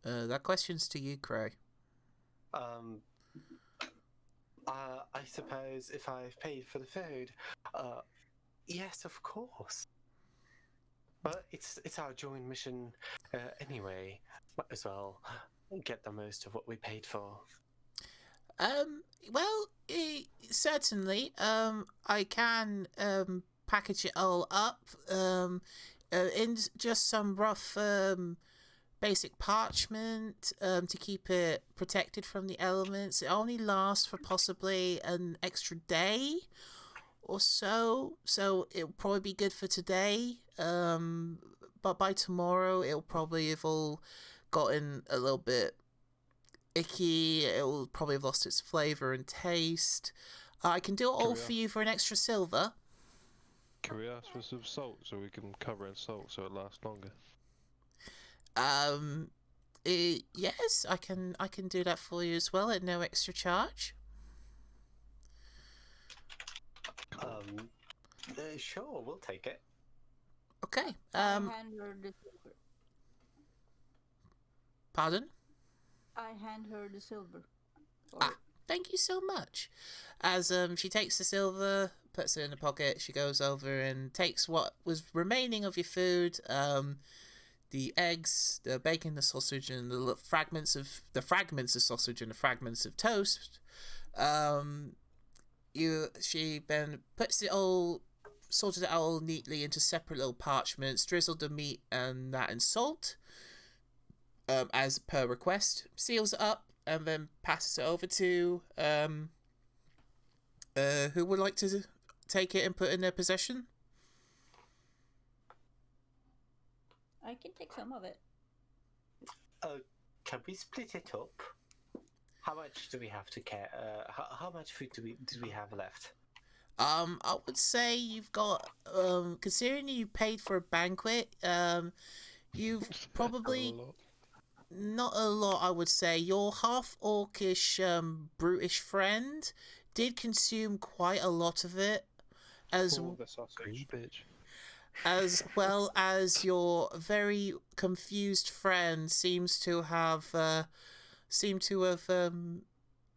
S5: That question's to you, Cray.
S1: I suppose if I've paid for the food, yes, of course. But it's our joint mission anyway. Might as well get the most of what we paid for.
S5: Well, certainly. I can package it all up in just some rough basic parchment to keep it protected from the elements. It only lasts for possibly an extra day or so, so it'll probably be good for today. But by tomorrow, it'll probably have all gotten a little bit icky. It'll probably have lost its flavor and taste. I can do it all for you for an extra silver.
S6: Can we ask for some salt so we can cover in salt so it lasts longer?
S5: Yes, I can do that for you as well at no extra charge.
S1: Sure, we'll take it.
S5: Okay.
S4: I hand her the silver.
S5: Pardon?
S4: I hand her the silver.
S5: Thank you so much. As she takes the silver, puts it in the pocket, she goes over and takes what was remaining of your food, the eggs, the bacon, the sausage, and the fragments of sausage and the fragments of toast. She then puts it all, sorted it all neatly into separate little parchments, drizzled the meat and that in salt, as per request, seals it up, and then passes it over to who would like to take it and put it in their possession.
S4: I can take some of it.
S1: Can we split it up? How much do we have to care? How much food do we have left?
S5: I would say you've got, considering you paid for a banquet, you've probably not a lot. I would say your half-orcish, brutish friend did consume quite a lot of it, as
S3: the sausage.
S6: Bitch.
S5: As well as your very confused friend seems to have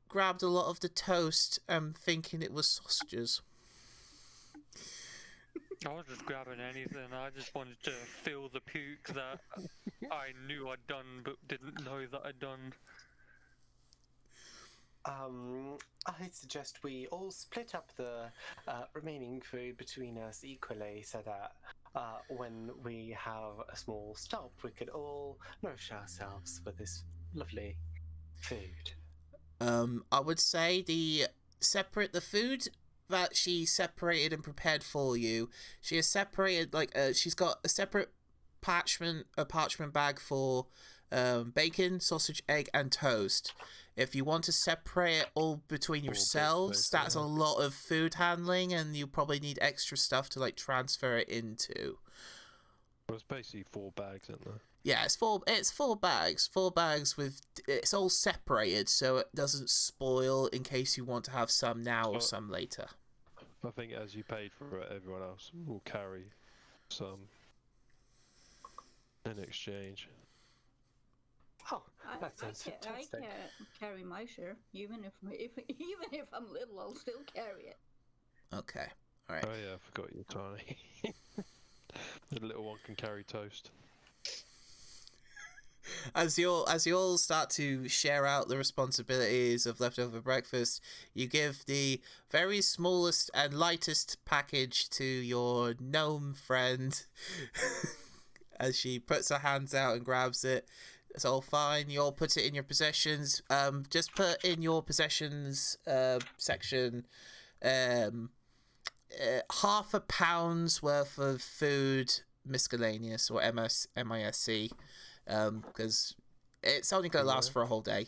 S5: grabbed a lot of the toast and thinking it was sausages.
S2: I was just grabbing anything. I just wanted to feel the puke that I knew I'd done but didn't know that I'd done.
S1: I suggest we all split up the remaining food between us equally so that when we have a small stop, we could all nourish ourselves with this lovely food.
S5: I would say the food that she separated and prepared for you, she has separated, she's got a separate parchment bag for bacon, sausage, egg, and toast. If you want to separate it all between yourselves, that's a lot of food handling, and you probably need extra stuff to transfer it into.
S6: Well, it's basically 4 bags, isn't there?
S5: Yeah, it's four bags. 4 bags with it's all separated so it doesn't spoil in case you want to have some now or some later.
S6: I think as you paid for it, everyone else will carry some in exchange.
S1: Oh, that sounds
S4: I
S1: fantastic.
S4: carry my share, even if even if I'm little, I'll still carry it.
S5: Okay. All right.
S6: Oh yeah, I forgot you're tiny. The little one can carry toast.
S5: As you all start to share out the responsibilities of leftover breakfast, you give the very smallest and lightest package to your gnome friend. As she puts her hands out and grabs it. It's all fine. You all put it in your possessions. Just put in your possessions section half a pound's worth of food miscellaneous or MISC. Because it's only going to last for a whole day.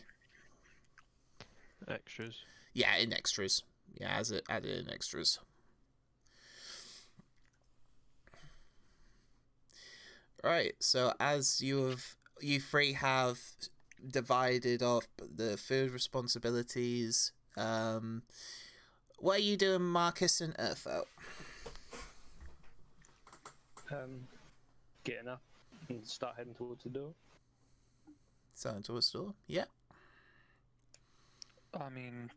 S6: Extras.
S5: Yeah, in extras. Yeah, as it added in extras. Right, so as you three have divided off the food responsibilities, what are you doing, Marcus and Eartho?
S3: Getting up and start heading towards the door.
S5: Starting towards the door? Yeah.
S2: I mean,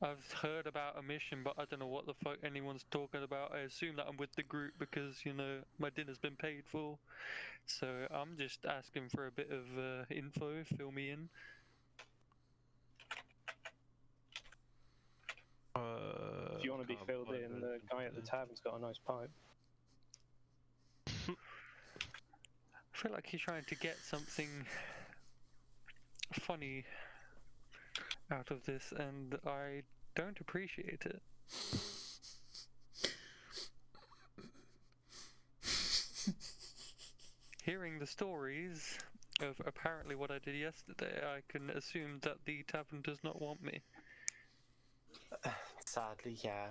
S2: I've heard about a mission, but I don't know what the fuck anyone's talking about. I assume that I'm with the group because, you know, my dinner's been paid for. So I'm just asking for a bit of info, fill me in.
S3: If you want to be filled in, the guy at the tavern's got a nice pipe.
S2: I feel like he's trying to get something funny out of this, and I don't appreciate it. Hearing the stories of apparently what I did yesterday, I can assume that the tavern does not want me.
S1: Sadly, yeah.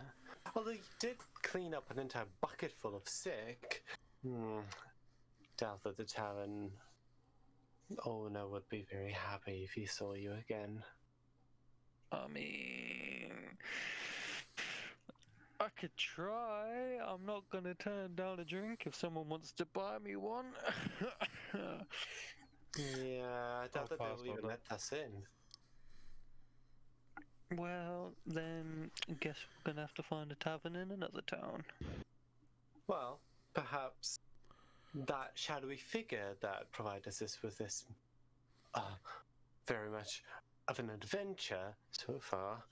S1: Although you did clean up an entire bucket full of sick. Doubt that the tavern owner would be very happy if he saw you again.
S2: I mean, I could try. I'm not gonna turn down a drink if someone wants to buy me one.
S1: Yeah, I doubt that they
S6: pass
S1: will even
S6: on
S1: let us in.
S2: Well, then I guess we're gonna have to find a tavern in another town.
S1: Well, perhaps that shadowy figure that provided us with this very much of an adventure so far.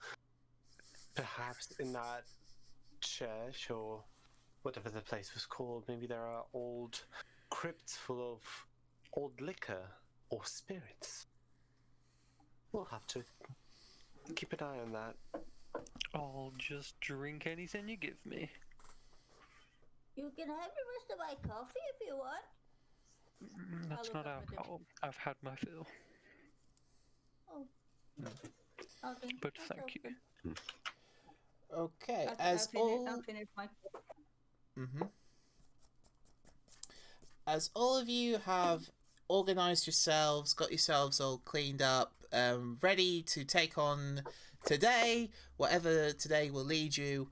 S1: Perhaps in that church or whatever the place was called, maybe there are old crypts full of old liquor or spirits. We'll have to keep an eye on that.
S2: I'll just drink anything you give me.
S4: You can have the rest of my coffee if you want.
S2: That's
S4: look
S2: not
S4: up at the-
S2: alcohol. I've had my fill.
S4: Oh. Okay.
S2: But
S4: that's
S2: thank you.
S4: okay.
S5: Okay,
S4: I'll finish my.
S5: As all of you have organized yourselves, got yourselves all cleaned up, ready to take on today, whatever today will lead you,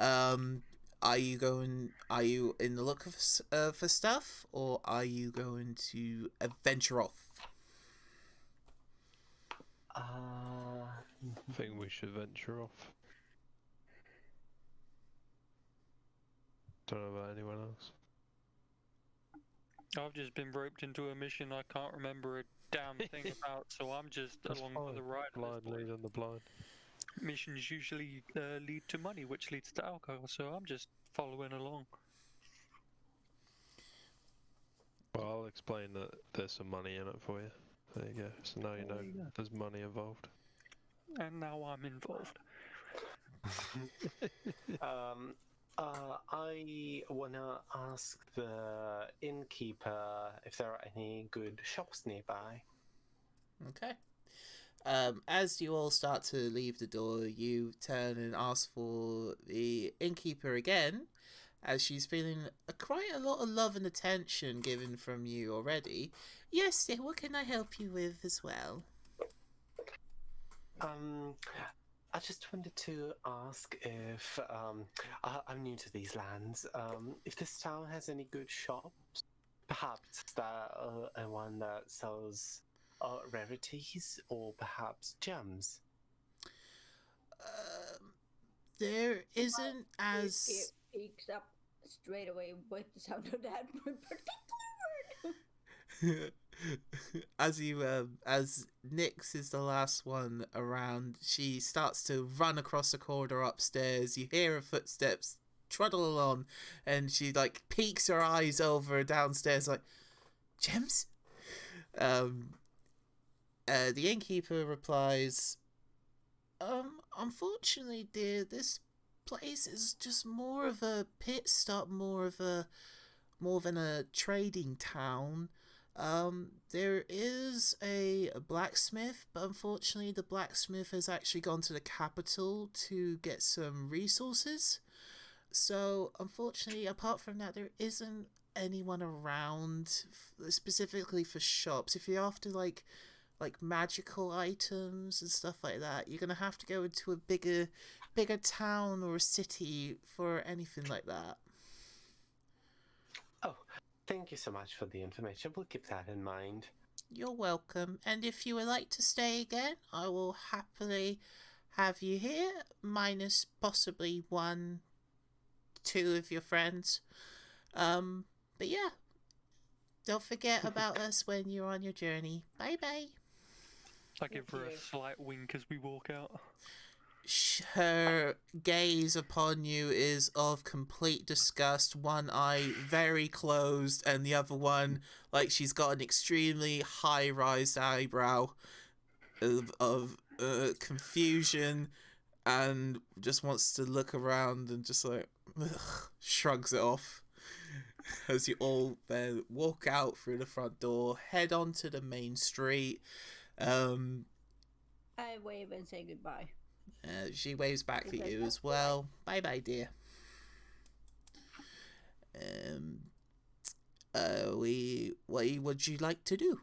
S5: are you in the look for stuff, or are you going to venture off?
S6: I think we should venture off. Don't know about anyone else.
S2: I've just been roped into a mission I can't remember a damn thing about, so I'm just along for the ride.
S6: Blind lead on the blind.
S2: Missions usually lead to money, which leads to alcohol, so I'm just following along.
S6: Well, I'll explain that there's some money in it for you. There you go. So now you know there's money involved.
S2: And now I'm involved.
S1: I wanna ask the innkeeper if there are any good shops nearby.
S5: Okay. As you all start to leave the door, you turn and ask for the innkeeper again, as she's feeling quite a lot of love and attention given from you already. Yes, dear, what can I help you with as well?
S1: I just wanted to ask if I'm new to these lands. If this town has any good shops, perhaps one that sells rarities or perhaps gems.
S5: There isn't as
S4: It peaks up straight away with the sound of that particular word.
S5: as Nyx is the last one around, she starts to run across the corridor upstairs. You hear her footsteps trundle along, and she like peeks her eyes over downstairs like, gems? The innkeeper replies, unfortunately, dear, this place is just more of a pit stop, more than a trading town. There is a blacksmith, but unfortunately the blacksmith has actually gone to the capital to get some resources. So, unfortunately, apart from that, there isn't anyone around specifically for shops. If you're after like magical items and stuff like that, you're gonna have to go into a bigger town or a city for anything like that.
S1: Oh, thank you so much for the information. We'll keep that in mind.
S5: You're welcome. And if you would like to stay again, I will happily have you here, minus possibly 1, 2 of your friends. But yeah, don't forget about us when you're on your journey. Bye bye.
S2: I give her a slight wink as we walk out.
S5: Her gaze upon you is of complete disgust, one eye very closed and the other one like she's got an extremely high-rise eyebrow of confusion, and just wants to look around and just like shrugs it off as you all then walk out through the front door, head onto the main street.
S4: I wave and say goodbye.
S5: She waves back at you as well. Bye bye, dear. What would you like to do?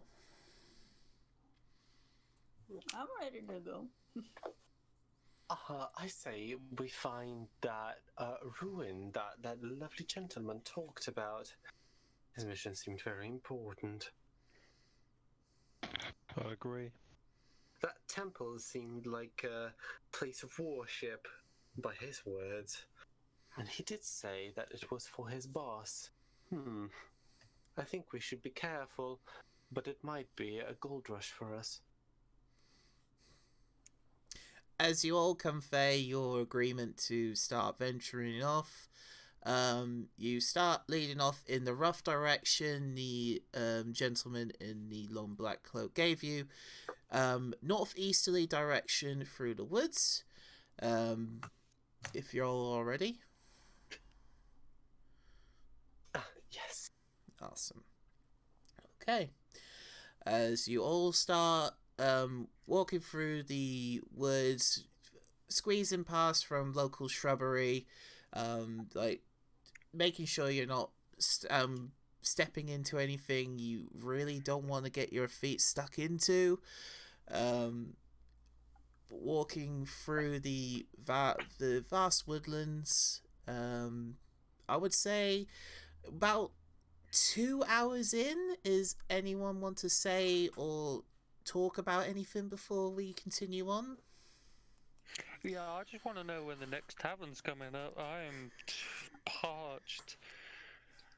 S4: I'm ready to go.
S1: I say we find that ruin that lovely gentleman talked about. His mission seemed very important.
S6: I agree.
S1: That temple seemed like a place of worship, by his words. And he did say that it was for his boss. I think we should be careful, but it might be a gold rush for us.
S5: As you all convey your agreement to start venturing off, you start leading off in the rough direction the gentleman in the long black cloak gave you. Northeasterly direction through the woods. If you're all ready.
S1: Yes.
S5: Awesome. Okay. As you all start walking through the woods, squeezing past from local shrubbery, like making sure you're not stepping into anything you really don't want to get your feet stuck into. Walking through the vast woodlands. I would say about 2 hours in. Is anyone want to say or talk about anything before we continue on?
S2: Yeah, I just want to know when the next tavern's coming up. I am parched.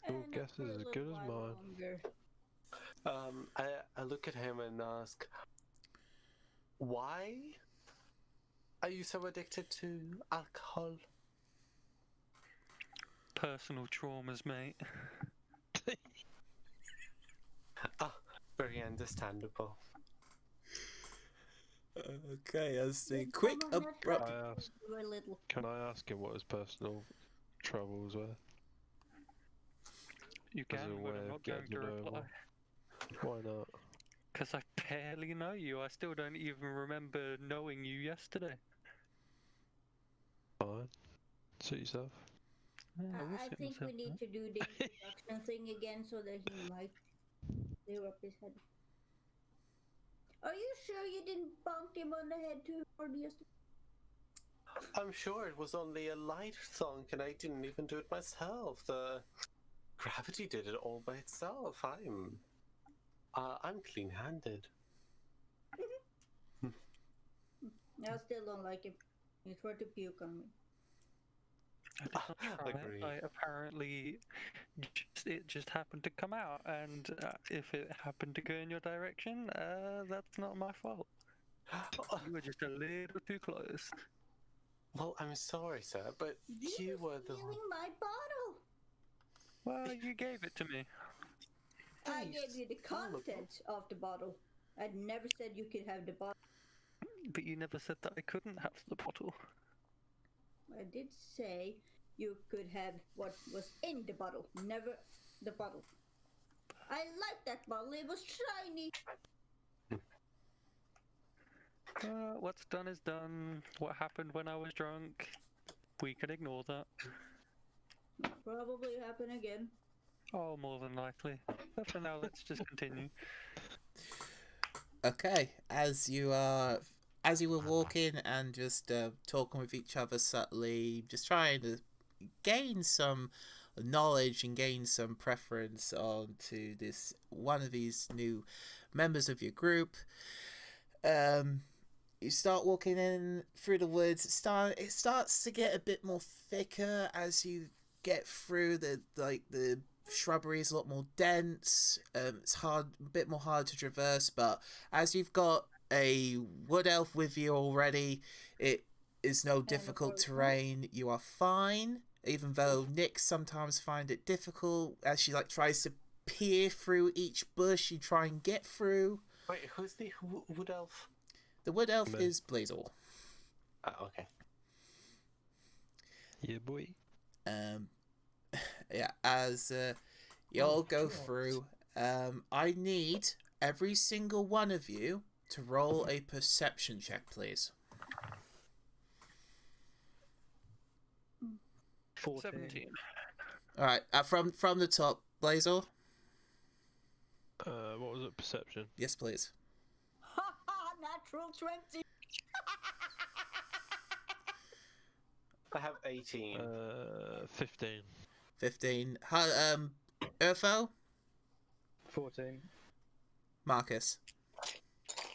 S6: Your guess is as good as mine.
S1: I look at him and ask, why are you so addicted to alcohol?
S2: Personal traumas, mate.
S1: Very understandable.
S5: Okay, as the quick abrupt.
S6: Can I ask him what his personal troubles were?
S2: You can, but I'm not going to reply.
S6: Why not?
S2: Because I barely know you. I still don't even remember knowing you yesterday.
S6: Fine. Suit yourself.
S2: Yeah, we'll
S4: I
S2: see
S4: think we
S2: himself,
S4: need
S2: huh?
S4: to do the introduction thing again so that he might clear up his head. Are you sure you didn't bonk him on the head too hard yesterday?
S1: I'm sure it was only a light thunk, and I didn't even do it myself. The gravity did it all by itself. I'm clean-handed.
S4: I still don't like him. He tried to puke on me.
S2: I did not try.
S1: Agreed.
S2: I apparently it just happened to come out, and if it happened to go in your direction, that's not my fault. You were just a little too close.
S1: Well, I'm sorry, sir, but you were the one.
S4: Stealing my bottle.
S2: Well, you gave it to me.
S4: I gave you the contents of the bottle. I never said you could have the bottle.
S2: But you never said that I couldn't have the bottle.
S4: I did say you could have what was in the bottle, never the bottle. I liked that bottle. It was shiny.
S2: What's done is done. What happened when I was drunk, we can ignore that.
S4: Probably happen again.
S2: Oh, more than likely. But for now, let's just continue.
S5: Okay, as you were walking and just talking with each other subtly, just trying to gain some knowledge and gain some preference onto this one of these new members of your group, you start walking in through the woods. It starts to get a bit more thicker as you get through the shrubbery is a lot more dense. It's a bit more hard to traverse, but as you've got a wood elf with you already, it is no difficult terrain. You are fine, even though Nick sometimes find it difficult as she tries to peer through each bush you try and get through.
S1: Wait, who's the wood elf?
S5: The wood elf is Blazel.
S1: Okay.
S6: Yeah, boy.
S5: Yeah, as you all go through, I need every single one of you to roll a perception check, please.
S3: 14.
S2: 17.
S5: All right, from the top, Blazel.
S6: What was it? Perception.
S5: Yes, please.
S4: Ha ha! Natural 20.
S1: I have 18.
S6: 15.
S5: 15. Urfo?
S3: 14.
S5: Marcus?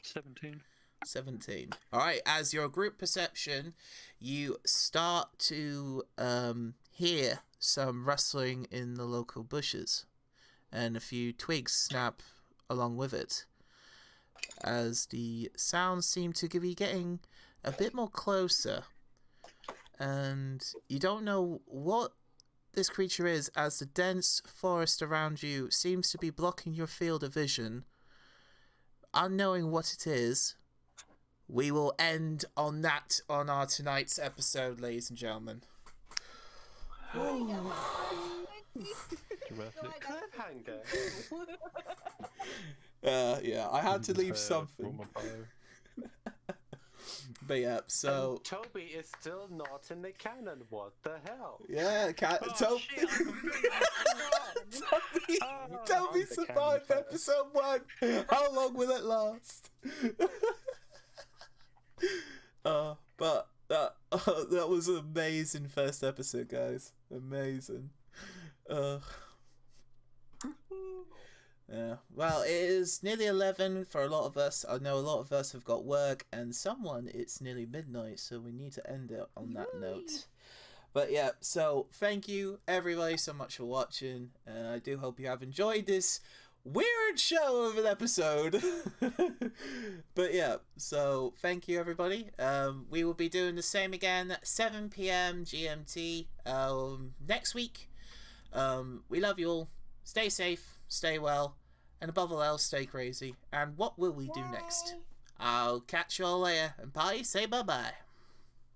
S2: 17.
S5: 17. All right, as your group perception, you start to hear some rustling in the local bushes, and a few twigs snap along with it, as the sounds seem to be getting a bit more closer, and you don't know what this creature is, as the dense forest around you seems to be blocking your field of vision. Unknowing what it is, we will end on that on our tonight's episode, ladies and gentlemen.
S6: Dramatic.
S1: Cliffhanger.
S5: Yeah, I had to leave something. But yeah, so
S1: Toby is still not in the canon. What the hell?
S5: yeah, Toby.
S2: Shit,
S5: Toby survived episode 1. How long will it last? But that was an amazing first episode, guys. Amazing. Yeah. Well, it is nearly 11 for a lot of us. I know a lot of us have got work, and someone it's nearly midnight, so we need to end it on that note. But yeah, so thank you everybody so much for watching, and I do hope you have enjoyed this weird show of an episode. But yeah, so thank you everybody. We will be doing the same again at 7 p.m. GMT next week. We love you all. Stay safe, stay well, and above all else, stay crazy. And what will we do next? I'll catch you all later. And Patty, say bye-bye.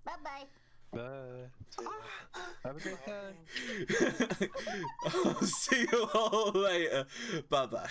S4: Bye-bye.
S6: Bye. Have a great time.
S5: I'll see you all later. Bye-bye.